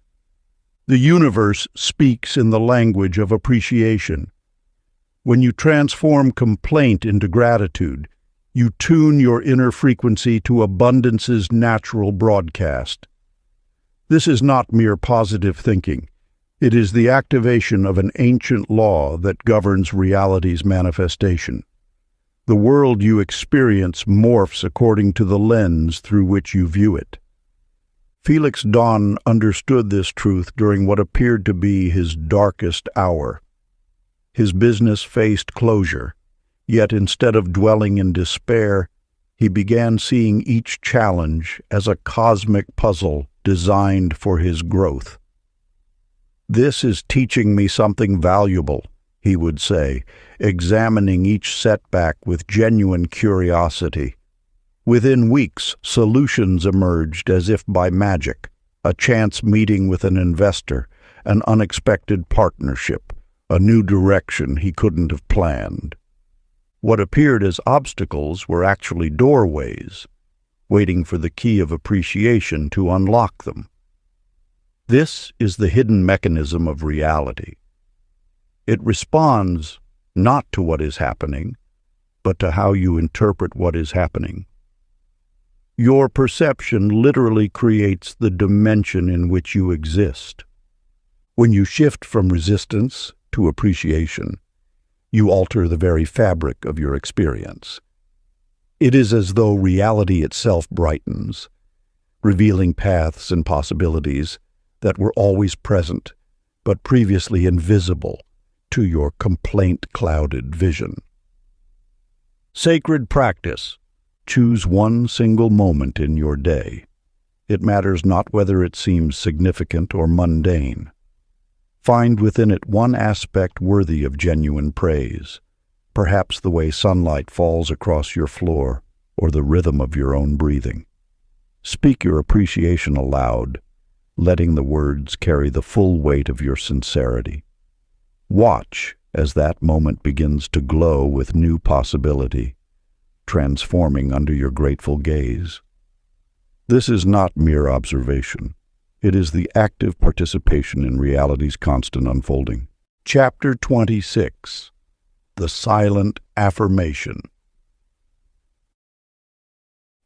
The universe speaks in the language of appreciation. When you transform complaint into gratitude, you tune your inner frequency to abundance's natural broadcast. This is not mere positive thinking. It is the activation of an ancient law that governs reality's manifestation. The world you experience morphs according to the lens through which you view it. Felix Dawn understood this truth during what appeared to be his darkest hour. His business faced closure, yet instead of dwelling in despair, He began seeing each challenge as a cosmic puzzle designed for his growth. "This is teaching me something valuable," he would say, examining each setback with genuine curiosity. Within weeks, solutions emerged as if by magic: a chance meeting with an investor, an unexpected partnership, a new direction he couldn't have planned. What appeared as obstacles were actually doorways, waiting for the key of appreciation to unlock them. This is the hidden mechanism of reality. It responds not to what is happening, but to how you interpret what is happening. Your perception literally creates the dimension in which you exist. When you shift from resistance to appreciation, you alter the very fabric of your experience. It is as though reality itself brightens, revealing paths and possibilities that were always present, but previously invisible to your complaint-clouded vision. Sacred practice. Choose one single moment in your day. It matters not whether it seems significant or mundane. Find within it one aspect worthy of genuine praise, perhaps the way sunlight falls across your floor or the rhythm of your own breathing. Speak your appreciation aloud, letting the words carry the full weight of your sincerity. Watch as that moment begins to glow with new possibility, transforming under your grateful gaze. This is not mere observation. It is the active participation in reality's constant unfolding. Chapter 26. The Silent Affirmation.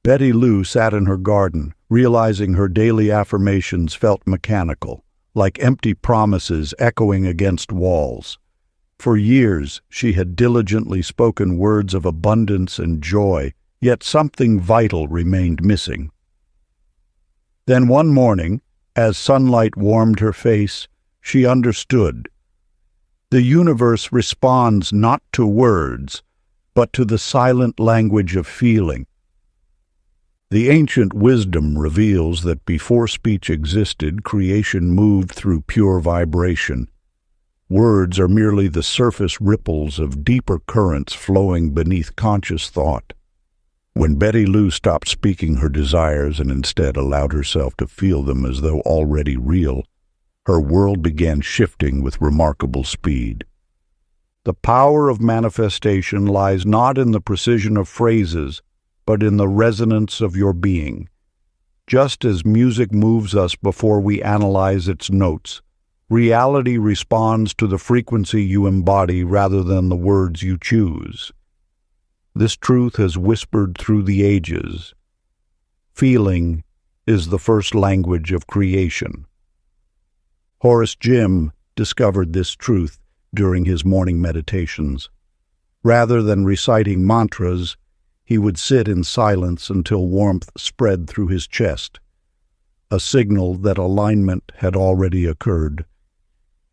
Betty Lou sat in her garden, realizing her daily affirmations felt mechanical, like empty promises echoing against walls. For years, she had diligently spoken words of abundance and joy, yet something vital remained missing. Then one morning, as sunlight warmed her face, she understood. The universe responds not to words, but to the silent language of feeling. The ancient wisdom reveals that before speech existed, creation moved through pure vibration. Words are merely the surface ripples of deeper currents flowing beneath conscious thought. When Betty Lou stopped speaking her desires and instead allowed herself to feel them as though already real, her world began shifting with remarkable speed. The power of manifestation lies not in the precision of phrases, but in the resonance of your being. Just as music moves us before we analyze its notes, reality responds to the frequency you embody rather than the words you choose. This truth has whispered through the ages. Feeling is the first language of creation. Horace Jim discovered this truth during his morning meditations. Rather than reciting mantras, he would sit in silence until warmth spread through his chest, a signal that alignment had already occurred.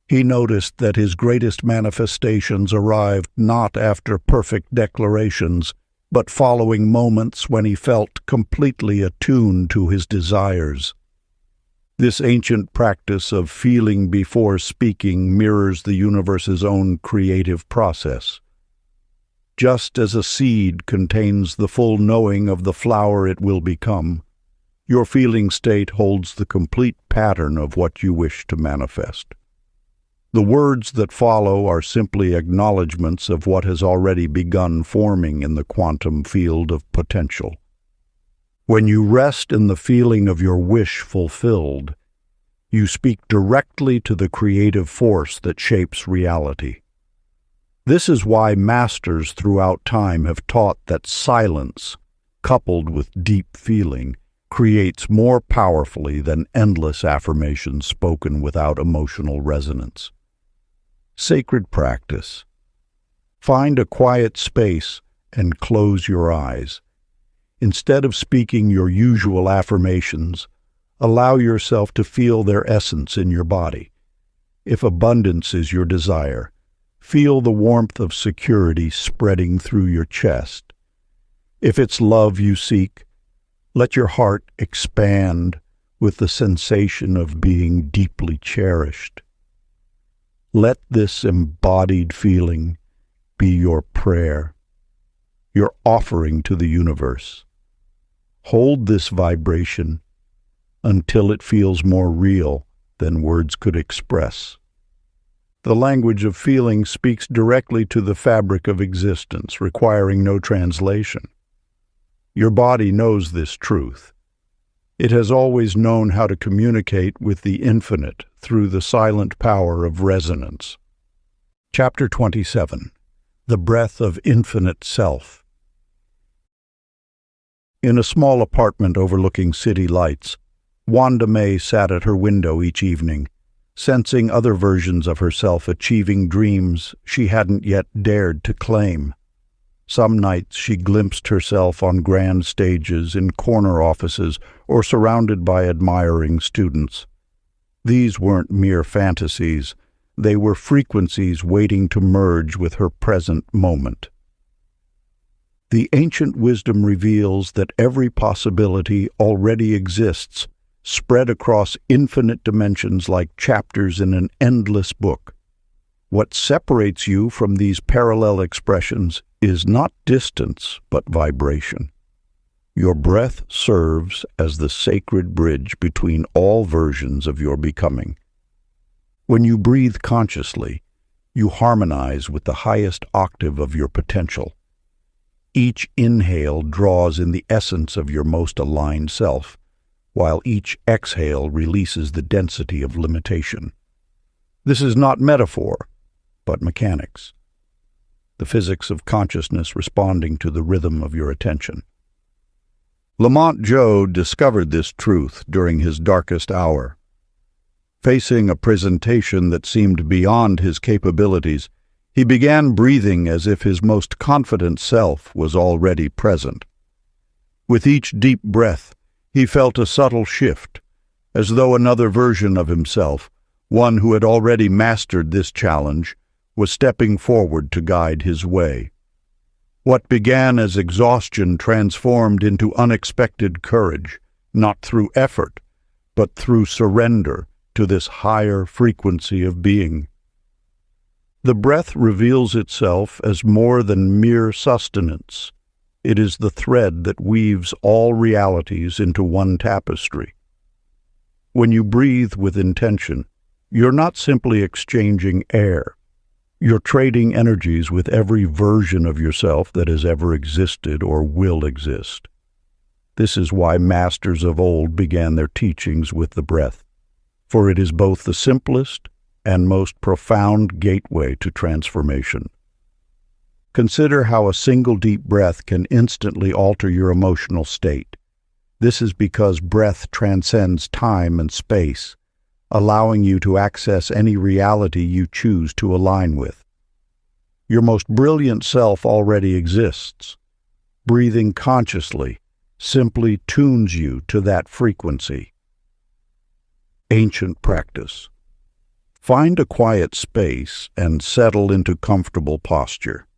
He noticed that his greatest manifestations arrived not after perfect declarations, but following moments when he felt completely attuned to his desires. This ancient practice of feeling before speaking mirrors the universe's own creative process. Just as a seed contains the full knowing of the flower it will become, your feeling state holds the complete pattern of what you wish to manifest. The words that follow are simply acknowledgments of what has already begun forming in the quantum field of potential. When you rest in the feeling of your wish fulfilled, you speak directly to the creative force that shapes reality. This is why masters throughout time have taught that silence, coupled with deep feeling, creates more powerfully than endless affirmations spoken without emotional resonance. Sacred practice. Find a quiet space and close your eyes. Instead of speaking your usual affirmations, allow yourself to feel their essence in your body. If abundance is your desire, feel the warmth of security spreading through your chest. If it's love you seek, let your heart expand with the sensation of being deeply cherished. Let this embodied feeling be your prayer, your offering to the universe. Hold this vibration until it feels more real than words could express. The language of feeling speaks directly to the fabric of existence, requiring no translation. Your body knows this truth. It has always known how to communicate with the infinite through the silent power of resonance. Chapter 27. The Breath of Infinite Self. In a small apartment overlooking city lights, Wanda May sat at her window each evening, sensing other versions of herself achieving dreams she hadn't yet dared to claim. Some nights she glimpsed herself on grand stages, in corner offices, or surrounded by admiring students. These weren't mere fantasies. They were frequencies waiting to merge with her present moment. The ancient wisdom reveals that every possibility already exists, spread across infinite dimensions like chapters in an endless book. What separates you from these parallel expressions is not distance, but vibration. Your breath serves as the sacred bridge between all versions of your becoming. When you breathe consciously, you harmonize with the highest octave of your potential. Each inhale draws in the essence of your most aligned self, while each exhale releases the density of limitation. This is not metaphor, but mechanics. The physics of consciousness responding to the rhythm of your attention. Lamont Joe discovered this truth during his darkest hour. Facing a presentation that seemed beyond his capabilities, he began breathing as if his most confident self was already present. With each deep breath, he felt a subtle shift, as though another version of himself, one who had already mastered this challenge, was stepping forward to guide his way. What began as exhaustion transformed into unexpected courage, not through effort, but through surrender to this higher frequency of being. The breath reveals itself as more than mere sustenance. It is the thread that weaves all realities into one tapestry. When you breathe with intention, you're not simply exchanging air. You're trading energies with every version of yourself that has ever existed or will exist. This is why masters of old began their teachings with the breath, for it is both the simplest and most profound gateway to transformation. Consider how a single deep breath can instantly alter your emotional state. This is because breath transcends time and space, allowing you to access any reality you choose to align with. Your most brilliant self already exists. Breathing consciously simply tunes you to that frequency. Ancient practice. Find a quiet space and settle into comfortable posture.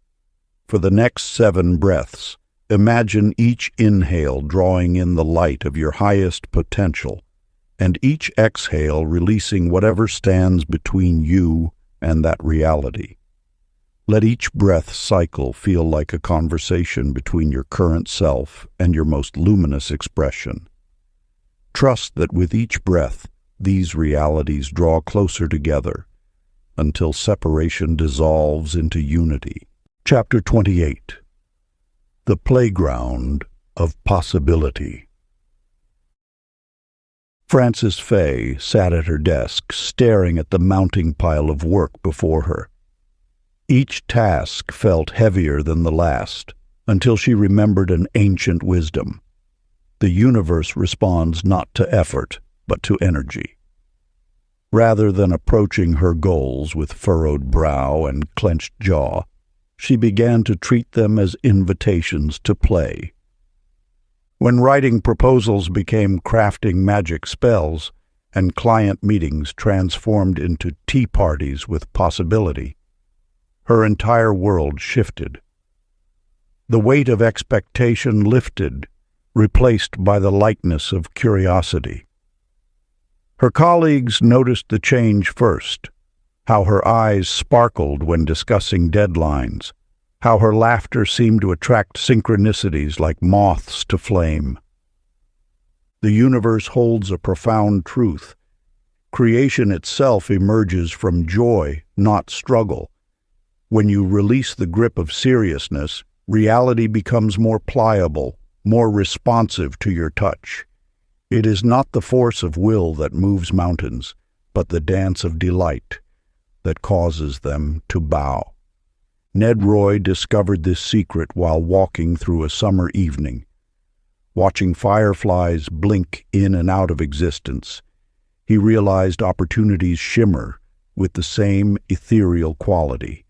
For the next 7 breaths, imagine each inhale drawing in the light of your highest potential, and each exhale releasing whatever stands between you and that reality. Let each breath cycle feel like a conversation between your current self and your most luminous expression. Trust that with each breath, these realities draw closer together until separation dissolves into unity. Chapter 28. The Playground of Possibility. Frances Fay sat at her desk, staring at the mounting pile of work before her. Each task felt heavier than the last, until she remembered an ancient wisdom. The universe responds not to effort, but to energy. Rather than approaching her goals with furrowed brow and clenched jaw, she began to treat them as invitations to play. When writing proposals became crafting magic spells, and client meetings transformed into tea parties with possibility, her entire world shifted. The weight of expectation lifted, replaced by the lightness of curiosity. Her colleagues noticed the change first, how her eyes sparkled when discussing deadlines, how her laughter seemed to attract synchronicities like moths to flame. The universe holds a profound truth. Creation itself emerges from joy, not struggle. When you release the grip of seriousness, reality becomes more pliable, more responsive to your touch. It is not the force of will that moves mountains, but the dance of delight that causes them to bow. Ned Roy discovered this secret while walking through a summer evening. Watching fireflies blink in and out of existence, he realized opportunities shimmer with the same ethereal quality.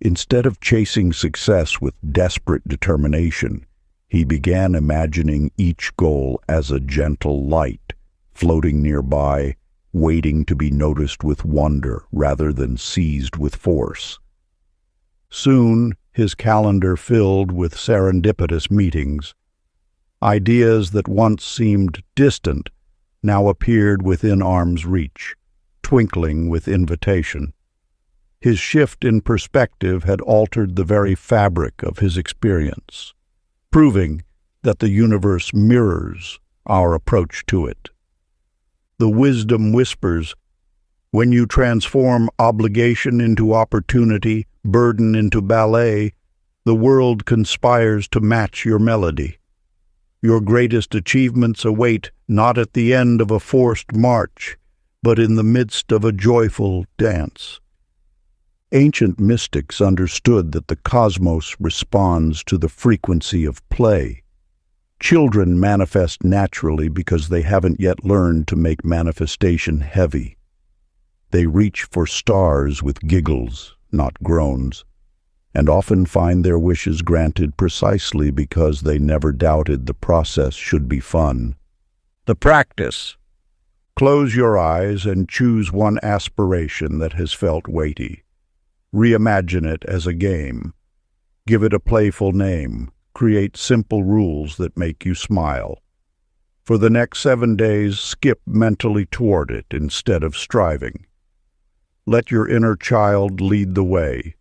Instead of chasing success with desperate determination, he began imagining each goal as a gentle light, floating nearby, waiting to be noticed with wonder rather than seized with force. Soon, his calendar filled with serendipitous meetings. Ideas that once seemed distant now appeared within arm's reach, twinkling with invitation. His shift in perspective had altered the very fabric of his experience, proving that the universe mirrors our approach to it. The wisdom whispers, when you transform obligation into opportunity, burden into ballet, the world conspires to match your melody. Your greatest achievements await not at the end of a forced march, but in the midst of a joyful dance. Ancient mystics understood that the cosmos responds to the frequency of play. Children manifest naturally because they haven't yet learned to make manifestation heavy. They reach for stars with giggles, not groans, and often find their wishes granted precisely because they never doubted the process should be fun. The practice. Close your eyes and choose one aspiration that has felt weighty. Reimagine it as a game. Give it a playful name. Create simple rules that make you smile. For the next 7 days, skip mentally toward it instead of striving. Let your inner child lead the way,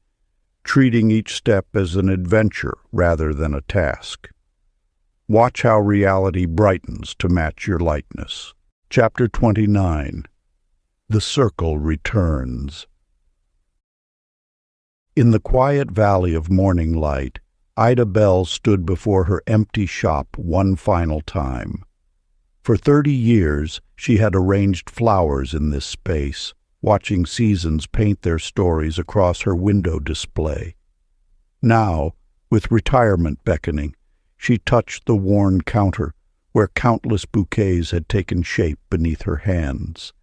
treating each step as an adventure rather than a task. Watch how reality brightens to match your lightness. Chapter 29. The Circle Returns. In the quiet valley of morning light, Ida Bell stood before her empty shop one final time. For 30 years, she had arranged flowers in this space, watching seasons paint their stories across her window display. Now, with retirement beckoning, she touched the worn counter, where countless bouquets had taken shape beneath her hands.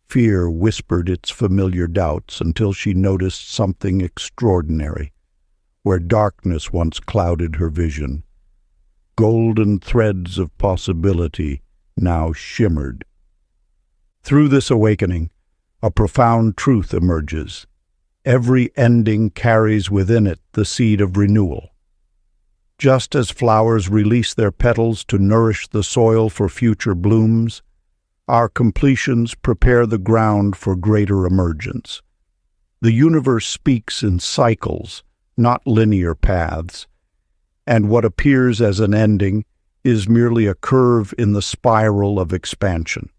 Fear whispered its familiar doubts until she noticed something extraordinary, where darkness once clouded her vision. Golden threads of possibility now shimmered. Through this awakening, a profound truth emerges. Every ending carries within it the seed of renewal. Just as flowers release their petals to nourish the soil for future blooms, our completions prepare the ground for greater emergence. The universe speaks in cycles, not linear paths, and what appears as an ending is merely a curve in the spiral of expansion.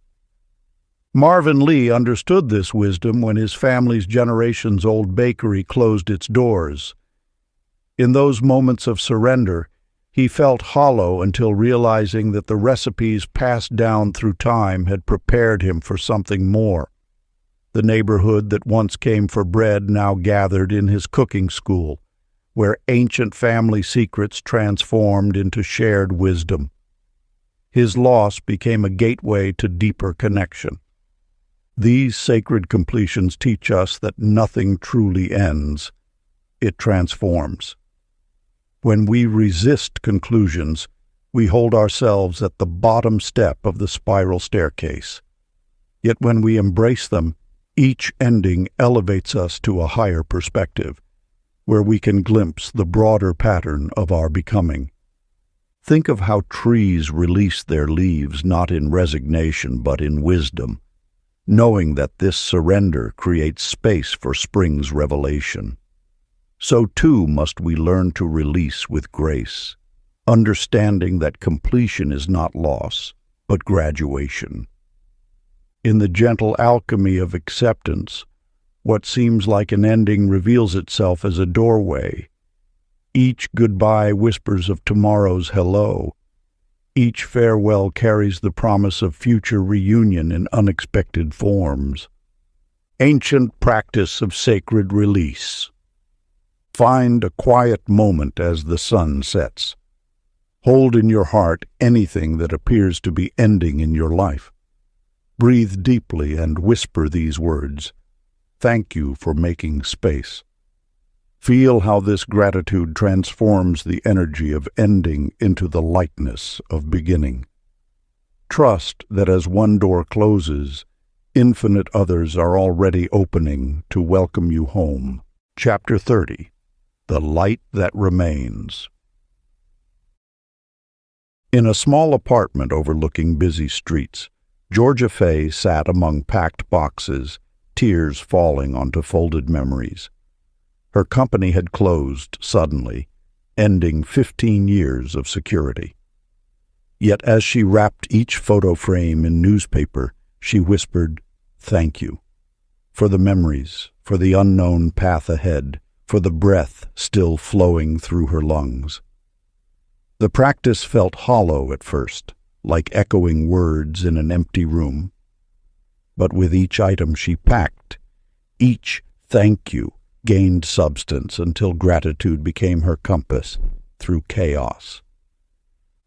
Marvin Lee understood this wisdom when his family's generations-old bakery closed its doors. In those moments of surrender, he felt hollow until realizing that the recipes passed down through time had prepared him for something more. The neighborhood that once came for bread now gathered in his cooking school, where ancient family secrets transformed into shared wisdom. His loss became a gateway to deeper connection. These sacred completions teach us that nothing truly ends. It transforms. When we resist conclusions, we hold ourselves at the bottom step of the spiral staircase. Yet when we embrace them, each ending elevates us to a higher perspective. where we can glimpse the broader pattern of our becoming. Think of how trees release their leaves not in resignation but in wisdom, knowing that this surrender creates space for spring's revelation. So too must we learn to release with grace, understanding that completion is not loss, but graduation. In the gentle alchemy of acceptance, what seems like an ending reveals itself as a doorway. Each goodbye whispers of tomorrow's hello. Each farewell carries the promise of future reunion in unexpected forms. Ancient practice of sacred release. Find a quiet moment as the sun sets. Hold in your heart anything that appears to be ending in your life. Breathe deeply and whisper these words. Thank you for making space. Feel how this gratitude transforms the energy of ending into the lightness of beginning. Trust that as one door closes, infinite others are already opening to welcome you home. Chapter 30. The Light That Remains. In a small apartment overlooking busy streets, Georgia Fay sat among packed boxes, tears falling onto folded memories. Her company had closed suddenly, ending 15 years of security. Yet as she wrapped each photo frame in newspaper, she whispered, "Thank you," for the memories, for the unknown path ahead, for the breath still flowing through her lungs. The practice felt hollow at first, like echoing words in an empty room. But with each item she packed, each thank you gained substance until gratitude became her compass through chaos.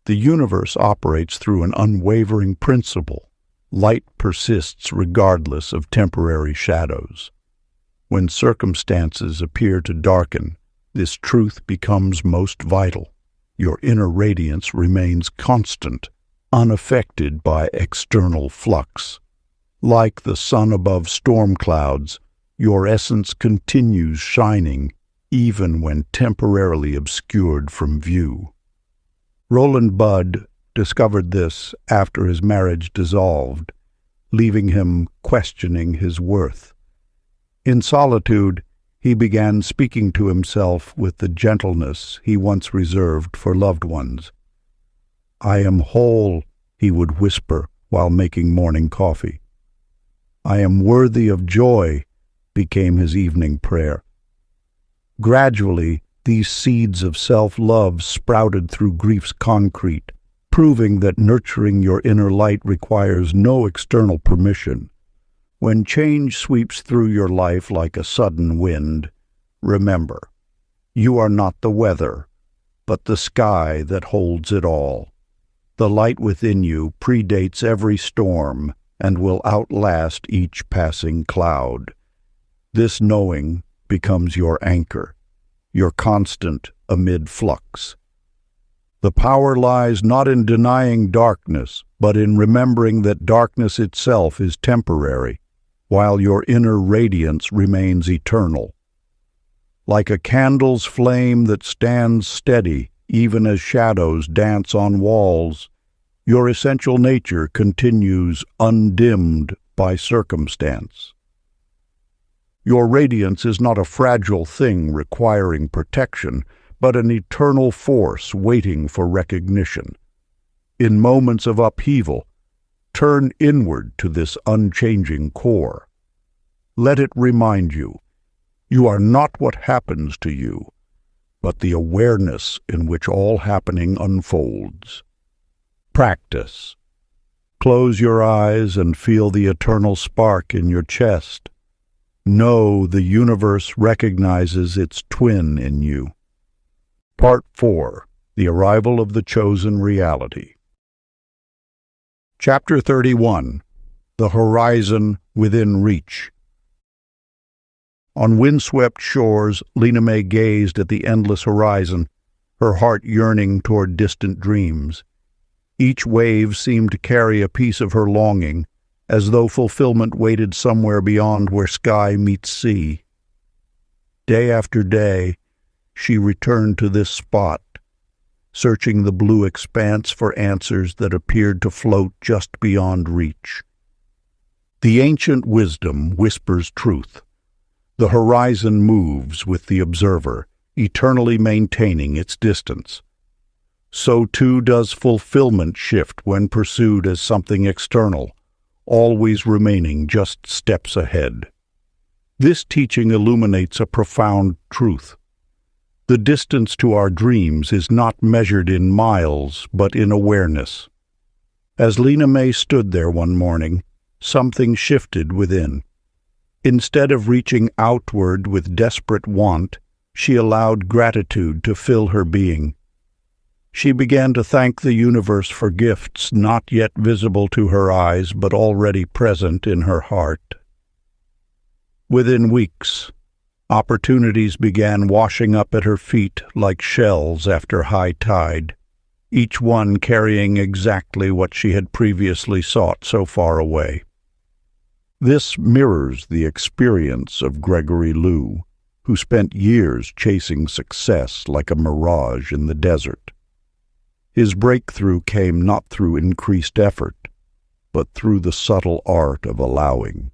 The universe operates through an unwavering principle. Light persists regardless of temporary shadows. When circumstances appear to darken, this truth becomes most vital. Your inner radiance remains constant, unaffected by external flux. Like the sun above storm clouds, your essence continues shining even when temporarily obscured from view. Roland Budd discovered this after his marriage dissolved, leaving him questioning his worth. In solitude, he began speaking to himself with the gentleness he once reserved for loved ones. "I am whole," he would whisper while making morning coffee. "I am worthy of joy," became his evening prayer. Gradually, these seeds of self-love sprouted through grief's concrete, proving that nurturing your inner light requires no external permission. When change sweeps through your life like a sudden wind, remember, you are not the weather, but the sky that holds it all. The light within you predates every storm and will outlast each passing cloud. This knowing becomes your anchor, your constant amid flux. The power lies not in denying darkness, but in remembering that darkness itself is temporary, while your inner radiance remains eternal. Like a candle's flame that stands steady even as shadows dance on walls, your essential nature continues undimmed by circumstance. Your radiance is not a fragile thing requiring protection, but an eternal force waiting for recognition. In moments of upheaval, turn inward to this unchanging core. Let it remind you, you are not what happens to you, but the awareness in which all happening unfolds. Practice. Close your eyes and feel the eternal spark in your chest. Know the universe recognizes its twin in you. Part 4. The Arrival of the Chosen Reality. Chapter 31. The Horizon Within Reach. On windswept shores, Lena May gazed at the endless horizon, her heart yearning toward distant dreams. Each wave seemed to carry a piece of her longing, as though fulfillment waited somewhere beyond where sky meets sea. Day after day, she returned to this spot, searching the blue expanse for answers that appeared to float just beyond reach. The ancient wisdom whispers truth. The horizon moves with the observer, eternally maintaining its distance. So too does fulfillment shift when pursued as something external, always remaining just steps ahead. This teaching illuminates a profound truth. The distance to our dreams is not measured in miles, but in awareness. As Lena May stood there one morning, something shifted within. Instead of reaching outward with desperate want, she allowed gratitude to fill her being. She began to thank the universe for gifts not yet visible to her eyes but already present in her heart. Within weeks, opportunities began washing up at her feet like shells after high tide, each one carrying exactly what she had previously sought so far away. This mirrors the experience of Gregory Liu, who spent years chasing success like a mirage in the desert. His breakthrough came not through increased effort, but through the subtle art of allowing.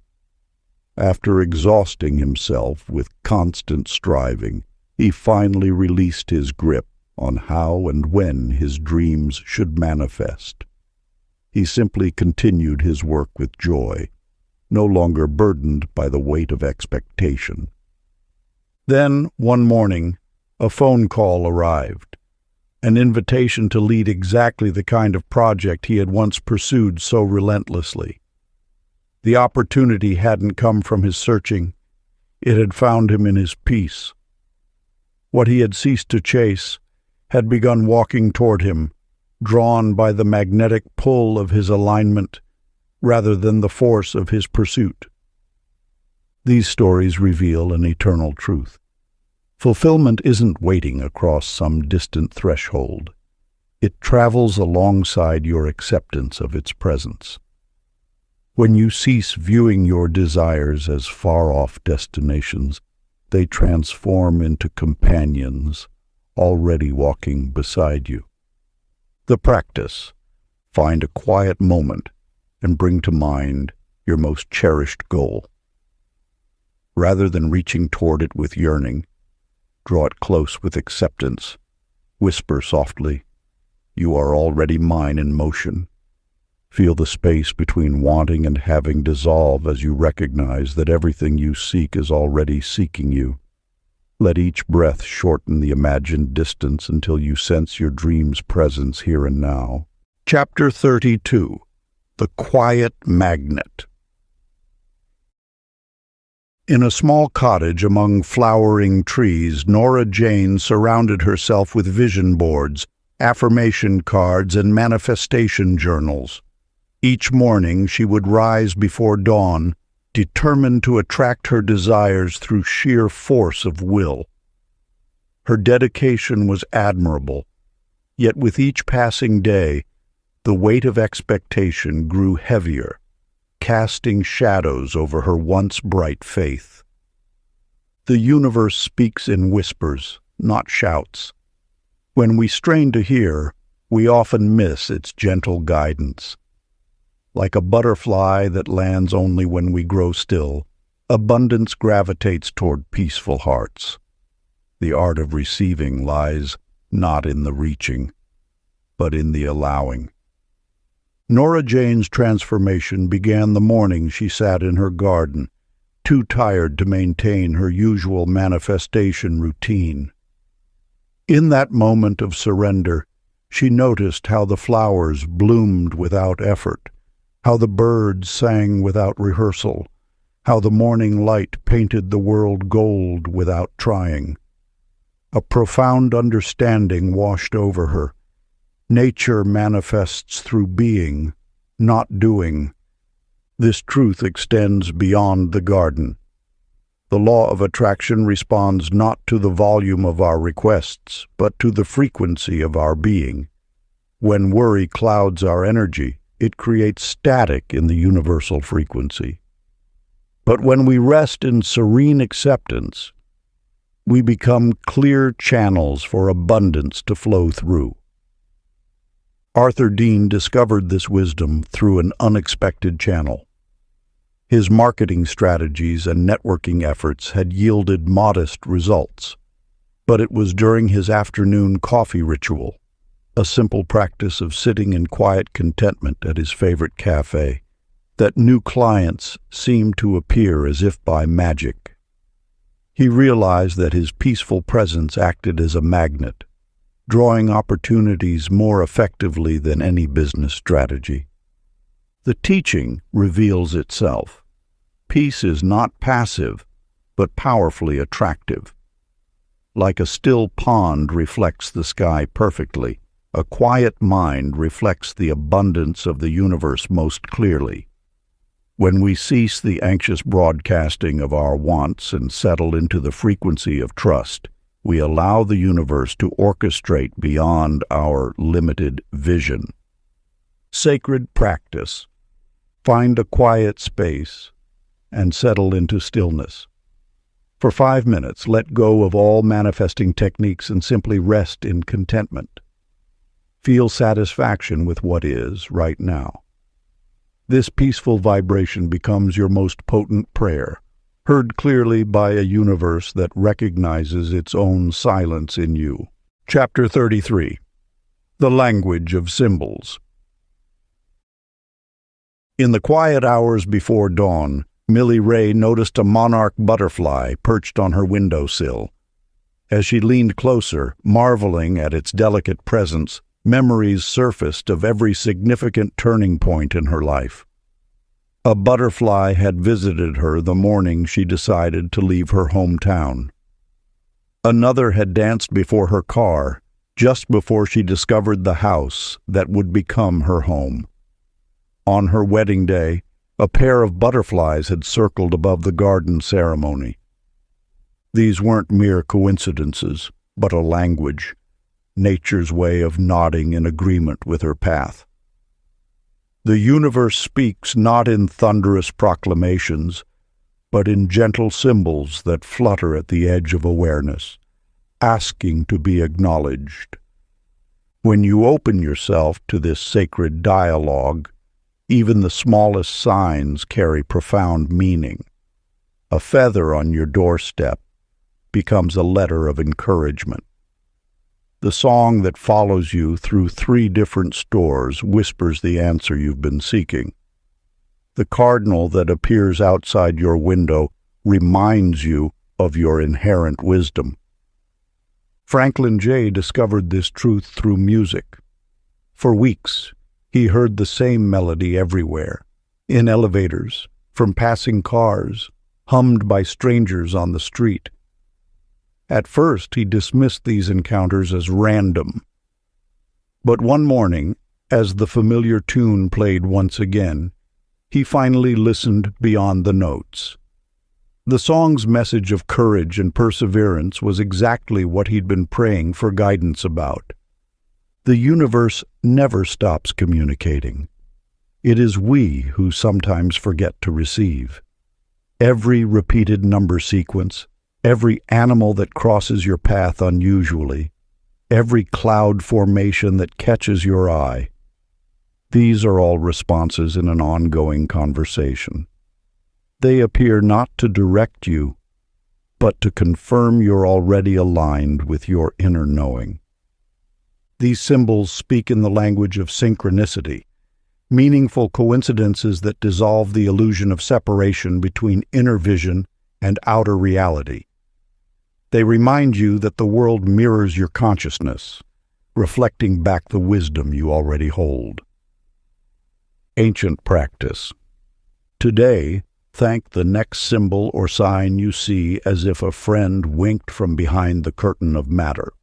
After exhausting himself with constant striving, he finally released his grip on how and when his dreams should manifest. He simply continued his work with joy, no longer burdened by the weight of expectation. Then, one morning, a phone call arrived, an invitation to lead exactly the kind of project he had once pursued so relentlessly. The opportunity hadn't come from his searching, it had found him in his peace. What he had ceased to chase had begun walking toward him, drawn by the magnetic pull of his alignment rather than the force of his pursuit. These stories reveal an eternal truth. Fulfillment isn't waiting across some distant threshold. It travels alongside your acceptance of its presence. When you cease viewing your desires as far-off destinations, they transform into companions already walking beside you. The practice: find a quiet moment and bring to mind your most cherished goal. Rather than reaching toward it with yearning, draw it close with acceptance. Whisper softly, "You are already mine in motion." Feel the space between wanting and having dissolve as you recognize that everything you seek is already seeking you. Let each breath shorten the imagined distance until you sense your dream's presence here and now. Chapter 32. The Quiet Magnet. In a small cottage among flowering trees, Nora Jane surrounded herself with vision boards, affirmation cards, and manifestation journals. Each morning she would rise before dawn, determined to attract her desires through sheer force of will. Her dedication was admirable, yet with each passing day, the weight of expectation grew heavier, casting shadows over her once bright faith. The universe speaks in whispers, not shouts. When we strain to hear, we often miss its gentle guidance. Like a butterfly that lands only when we grow still, abundance gravitates toward peaceful hearts. The art of receiving lies not in the reaching, but in the allowing. Nora Jane's transformation began the morning she sat in her garden, too tired to maintain her usual manifestation routine. In that moment of surrender, she noticed how the flowers bloomed without effort, how the birds sang without rehearsal, how the morning light painted the world gold without trying. A profound understanding washed over her. Nature manifests through being, not doing. This truth extends beyond the garden. The law of attraction responds not to the volume of our requests, but to the frequency of our being. When worry clouds our energy, it creates static in the universal frequency. But when we rest in serene acceptance, We become clear channels for abundance to flow through. Arthur Dean discovered this wisdom through an unexpected channel. His marketing strategies and networking efforts had yielded modest results, but it was during his afternoon coffee ritual, a simple practice of sitting in quiet contentment at his favorite cafe, that new clients seemed to appear as if by magic. He realized that his peaceful presence acted as a magnet, drawing opportunities more effectively than any business strategy. The teaching reveals itself. Peace is not passive, but powerfully attractive. Like a still pond reflects the sky perfectly, a quiet mind reflects the abundance of the universe most clearly. When we cease the anxious broadcasting of our wants and settle into the frequency of trust, we allow the universe to orchestrate beyond our limited vision. Sacred practice. Find a quiet space and settle into stillness. For 5 minutes, let go of all manifesting techniques and simply rest in contentment. Feel satisfaction with what is right now. This peaceful vibration becomes your most potent prayer, heard clearly by a universe that recognizes its own silence in you. Chapter 33. The Language of Symbols. In the quiet hours before dawn, Millie Ray noticed a monarch butterfly perched on her windowsill. As she leaned closer, marveling at its delicate presence, memories surfaced of every significant turning point in her life. A butterfly had visited her the morning she decided to leave her hometown. Another had danced before her car just before she discovered the house that would become her home. On her wedding day, a pair of butterflies had circled above the garden ceremony. These weren't mere coincidences, but a language, nature's way of nodding in agreement with her path. The universe speaks not in thunderous proclamations, but in gentle symbols that flutter at the edge of awareness, asking to be acknowledged. When you open yourself to this sacred dialogue, even the smallest signs carry profound meaning. A feather on your doorstep becomes a letter of encouragement. The song that follows you through 3 different stores whispers the answer you've been seeking. The cardinal that appears outside your window reminds you of your inherent wisdom. Franklin J. discovered this truth through music. For weeks, he heard the same melody everywhere, in elevators, from passing cars, hummed by strangers on the street. At first, he dismissed these encounters as random. But one morning, as the familiar tune played once again, he finally listened beyond the notes. The song's message of courage and perseverance was exactly what he'd been praying for guidance about. The universe never stops communicating. It is we who sometimes forget to receive. Every repeated number sequence, every animal that crosses your path unusually, every cloud formation that catches your eye, these are all responses in an ongoing conversation. They appear not to direct you, but to confirm you're already aligned with your inner knowing. These symbols speak in the language of synchronicity, meaningful coincidences that dissolve the illusion of separation between inner vision and outer reality. They remind you that the world mirrors your consciousness, reflecting back the wisdom you already hold. Ancient practice. Today, thank the next symbol or sign you see as if a friend winked from behind the curtain of matter.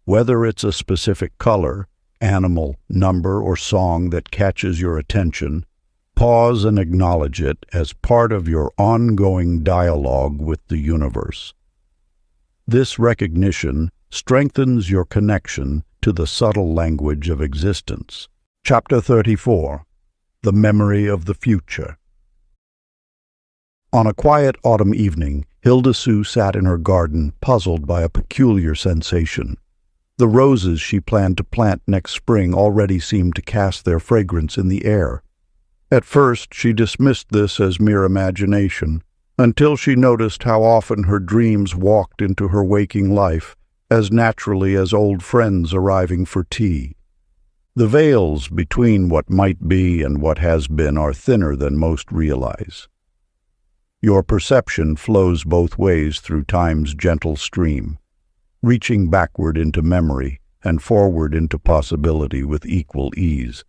Whether it's a specific color, animal, number, or song that catches your attention, pause and acknowledge it as part of your ongoing dialogue with the universe. This recognition strengthens your connection to the subtle language of existence. Chapter 34. The Memory of the Future. On a quiet autumn evening, Hilda Sue sat in her garden, puzzled by a peculiar sensation. The roses she planned to plant next spring already seemed to cast their fragrance in the air. At first she dismissed this as mere imagination, until she noticed how often her dreams walked into her waking life, as naturally as old friends arriving for tea. The veils between what might be and what has been are thinner than most realize. Your perception flows both ways through time's gentle stream, reaching backward into memory and forward into possibility with equal ease.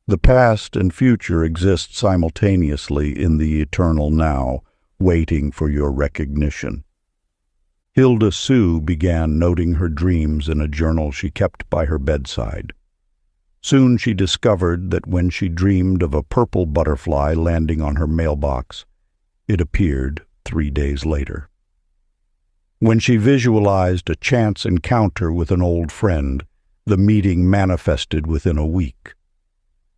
The past and future exist simultaneously in the eternal now, waiting for your recognition. Hilda Sue began noting her dreams in a journal she kept by her bedside. Soon she discovered that when she dreamed of a purple butterfly landing on her mailbox, it appeared 3 days later. When she visualized a chance encounter with an old friend, the meeting manifested within a week.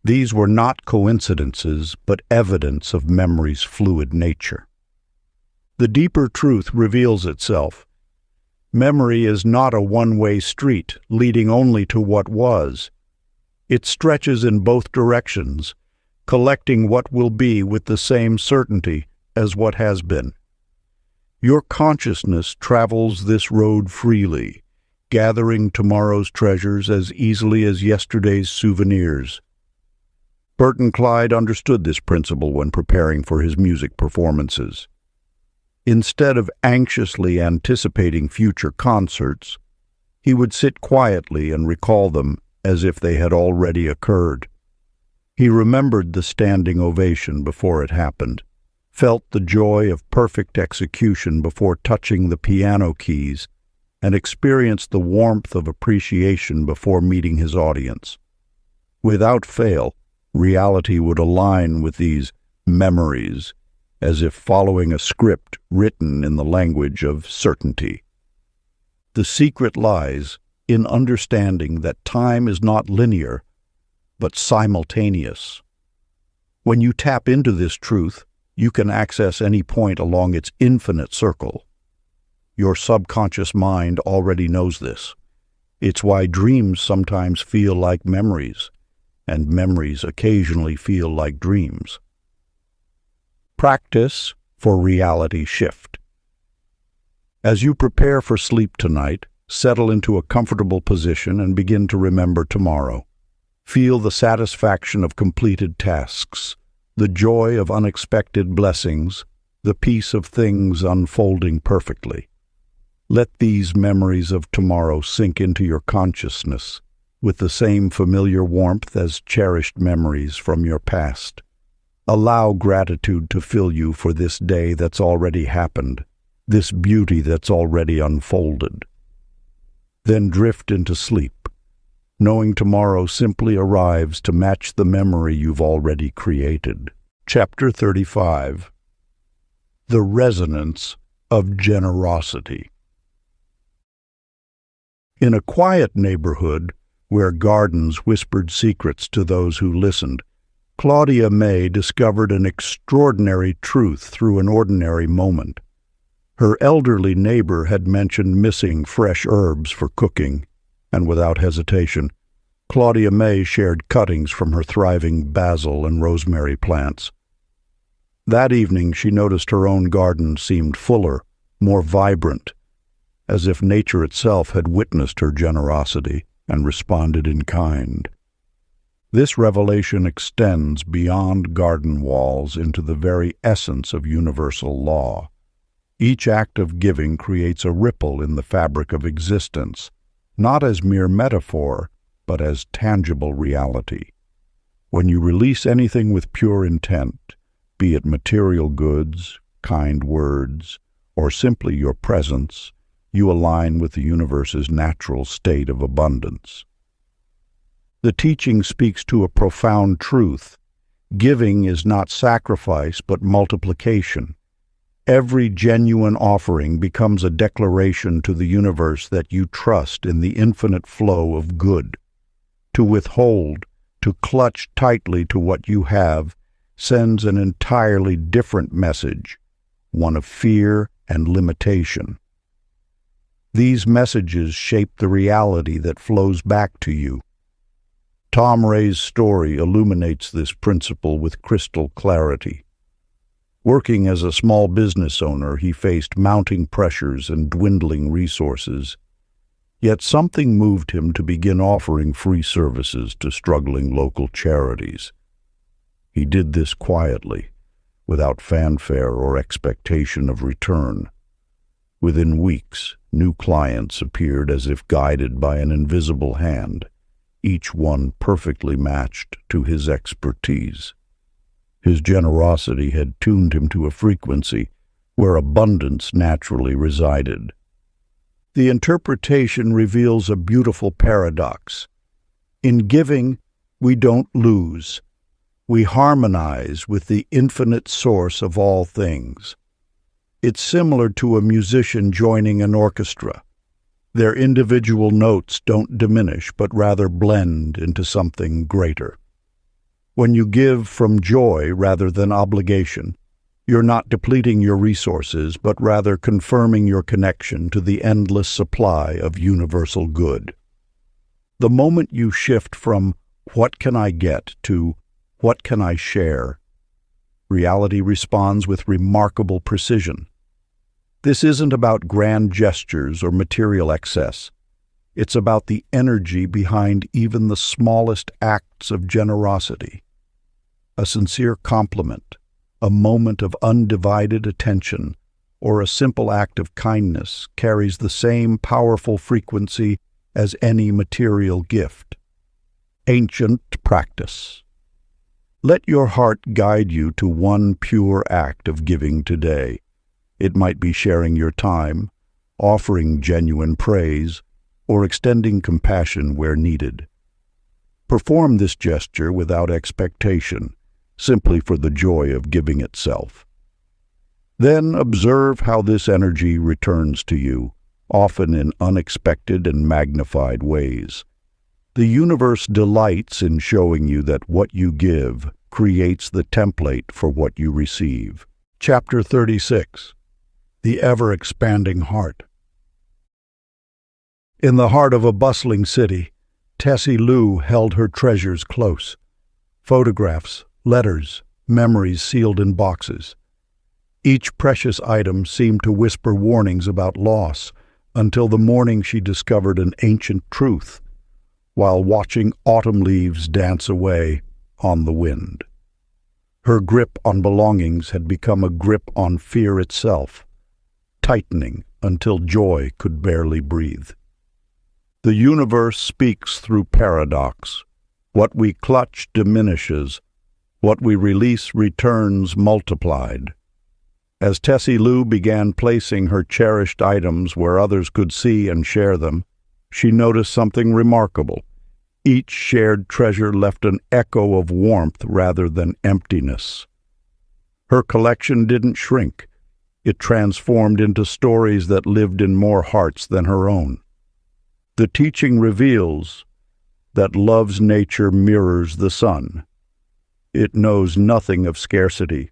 These were not coincidences, but evidence of memory's fluid nature. The deeper truth reveals itself. Memory is not a one-way street leading only to what was. It stretches in both directions, collecting what will be with the same certainty as what has been. Your consciousness travels this road freely, gathering tomorrow's treasures as easily as yesterday's souvenirs. Burton Clyde understood this principle when preparing for his music performances. Instead of anxiously anticipating future concerts, he would sit quietly and recall them as if they had already occurred. He remembered the standing ovation before it happened, felt the joy of perfect execution before touching the piano keys, and experienced the warmth of appreciation before meeting his audience. Without fail, reality would align with these memories, as if following a script written in the language of certainty. The secret lies in understanding that time is not linear, but simultaneous. When you tap into this truth, you can access any point along its infinite circle. Your subconscious mind already knows this. It's why dreams sometimes feel like memories, and memories occasionally feel like dreams. Practice for reality shift. As you prepare for sleep tonight, settle into a comfortable position and begin to remember tomorrow. Feel the satisfaction of completed tasks, the joy of unexpected blessings, the peace of things unfolding perfectly. Let these memories of tomorrow sink into your consciousness with the same familiar warmth as cherished memories from your past. Allow gratitude to fill you for this day that's already happened, this beauty that's already unfolded. Then drift into sleep, knowing tomorrow simply arrives to match the memory you've already created. Chapter 35. The Resonance of Generosity. In a quiet neighborhood, where gardens whispered secrets to those who listened, Claudia May discovered an extraordinary truth through an ordinary moment. Her elderly neighbor had mentioned missing fresh herbs for cooking, and without hesitation, Claudia May shared cuttings from her thriving basil and rosemary plants. That evening she noticed her own garden seemed fuller, more vibrant, as if nature itself had witnessed her generosity and responded in kind. This revelation extends beyond garden walls into the very essence of universal law. Each act of giving creates a ripple in the fabric of existence, not as mere metaphor, but as tangible reality. When you release anything with pure intent, be it material goods, kind words, or simply your presence, you align with the universe's natural state of abundance. The teaching speaks to a profound truth. Giving is not sacrifice, but multiplication. Every genuine offering becomes a declaration to the universe that you trust in the infinite flow of good. To withhold, to clutch tightly to what you have, sends an entirely different message, one of fear and limitation. These messages shape the reality that flows back to you. Tom Ray's story illuminates this principle with crystal clarity. Working as a small business owner, he faced mounting pressures and dwindling resources. Yet something moved him to begin offering free services to struggling local charities. He did this quietly, without fanfare or expectation of return. Within weeks, new clients appeared as if guided by an invisible hand, each one perfectly matched to his expertise. His generosity had tuned him to a frequency where abundance naturally resided. The interpretation reveals a beautiful paradox. In giving, we don't lose. We harmonize with the infinite source of all things. It's similar to a musician joining an orchestra. Their individual notes don't diminish, but rather blend into something greater. When you give from joy rather than obligation, you're not depleting your resources, but rather confirming your connection to the endless supply of universal good. The moment you shift from "what can I get" to "what can I share," reality responds with remarkable precision. This isn't about grand gestures or material excess. It's about the energy behind even the smallest acts of generosity. A sincere compliment, a moment of undivided attention, or a simple act of kindness carries the same powerful frequency as any material gift. Ancient practice. Let your heart guide you to one pure act of giving today. It might be sharing your time, offering genuine praise, or extending compassion where needed. Perform this gesture without expectation, simply for the joy of giving itself. Then observe how this energy returns to you, often in unexpected and magnified ways. The universe delights in showing you that what you give creates the template for what you receive. Chapter 36. The Ever-Expanding Heart. In the heart of a bustling city, Tessie Lou held her treasures close. Photographs, letters, memories sealed in boxes. Each precious item seemed to whisper warnings about loss, until the morning she discovered an ancient truth, while watching autumn leaves dance away on the wind. Her grip on belongings had become a grip on fear itself, tightening until joy could barely breathe. The universe speaks through paradox. What we clutch diminishes. What we release returns multiplied. As Tessie Lou began placing her cherished items where others could see and share them, she noticed something remarkable. Each shared treasure left an echo of warmth rather than emptiness. Her collection didn't shrink. It transformed into stories that lived in more hearts than her own. The teaching reveals that love's nature mirrors the sun. It knows nothing of scarcity,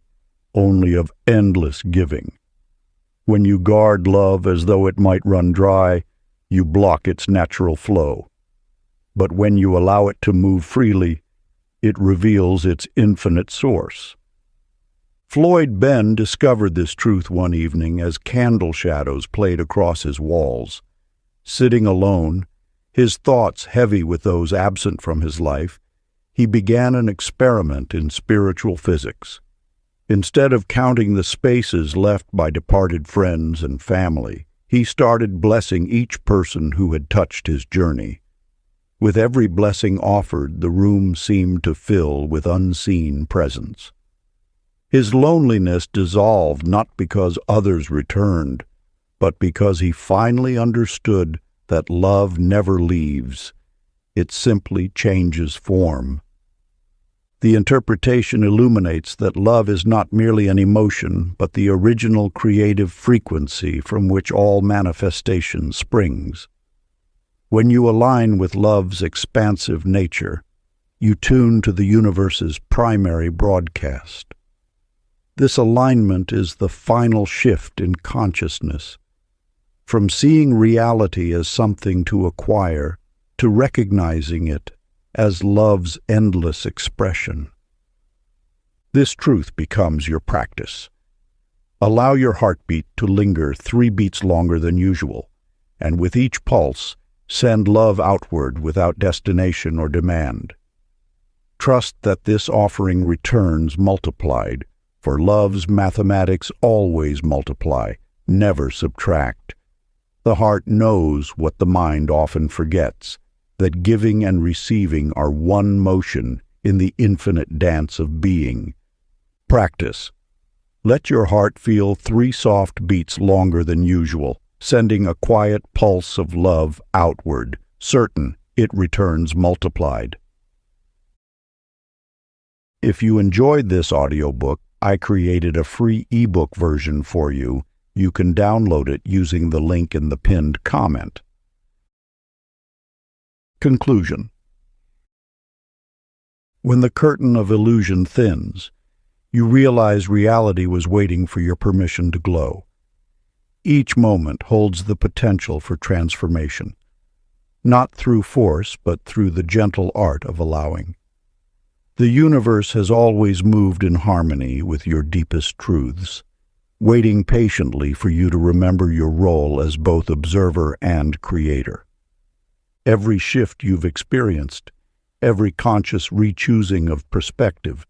only of endless giving. When you guard love as though it might run dry, you block its natural flow. But when you allow it to move freely, it reveals its infinite source. Floyd Ben discovered this truth one evening as candle shadows played across his walls. Sitting alone, his thoughts heavy with those absent from his life, he began an experiment in spiritual physics. Instead of counting the spaces left by departed friends and family, he started blessing each person who had touched his journey. With every blessing offered, the room seemed to fill with unseen presence. His loneliness dissolved not because others returned, but because he finally understood that love never leaves. It simply changes form. The interpretation illuminates that love is not merely an emotion, but the original creative frequency from which all manifestation springs. When you align with love's expansive nature, you tune to the universe's primary broadcast. This alignment is the final shift in consciousness, from seeing reality as something to acquire to recognizing it as love's endless expression. This truth becomes your practice. Allow your heartbeat to linger 3 beats longer than usual, and with each pulse, send love outward without destination or demand. Trust that this offering returns multiplied, for love's mathematics always multiply, never subtract. The heart knows what the mind often forgets, that giving and receiving are one motion in the infinite dance of being. Practice. Let your heart feel 3 soft beats longer than usual, sending a quiet pulse of love outward, certain it returns multiplied. If you enjoyed this audiobook, I created a free ebook version for you. You can download it using the link in the pinned comment. Conclusion. When the curtain of illusion thins, you realize reality was waiting for your permission to glow. Each moment holds the potential for transformation, not through force, but through the gentle art of allowing. The universe has always moved in harmony with your deepest truths, waiting patiently for you to remember your role as both observer and creator. Every shift you've experienced, every conscious rechoosing of perspective,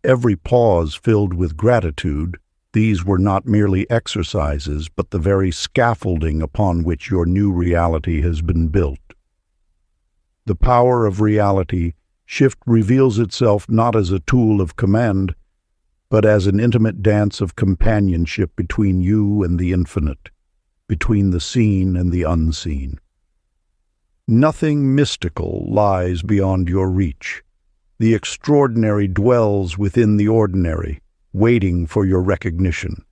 every pause filled with gratitude, these were not merely exercises, but the very scaffolding upon which your new reality has been built. The power of reality shift reveals itself not as a tool of command, but as an intimate dance of companionship between you and the infinite, between the seen and the unseen. Nothing mystical lies beyond your reach. The extraordinary dwells within the ordinary, waiting for your recognition.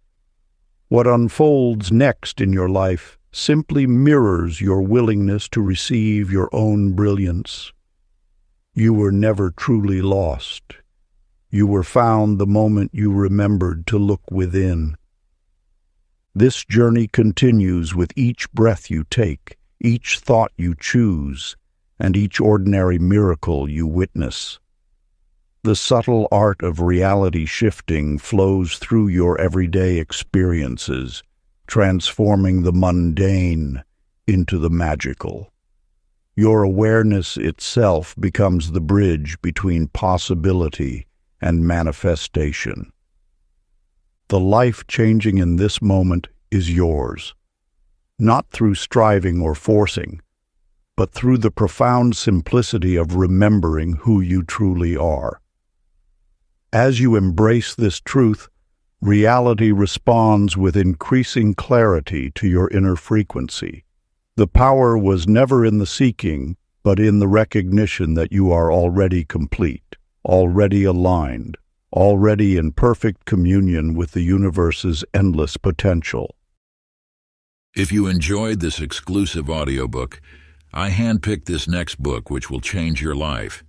What unfolds next in your life simply mirrors your willingness to receive your own brilliance. You were never truly lost. You were found the moment you remembered to look within. This journey continues with each breath you take, each thought you choose, and each ordinary miracle you witness. The subtle art of reality shifting flows through your everyday experiences, transforming the mundane into the magical. Your awareness itself becomes the bridge between possibility and manifestation. The life changing in this moment is yours, not through striving or forcing, but through the profound simplicity of remembering who you truly are. As you embrace this truth, reality responds with increasing clarity to your inner frequency. The power was never in the seeking, but in the recognition that you are already complete, already aligned, already in perfect communion with the universe's endless potential. If you enjoyed this exclusive audiobook, I handpicked this next book which will change your life.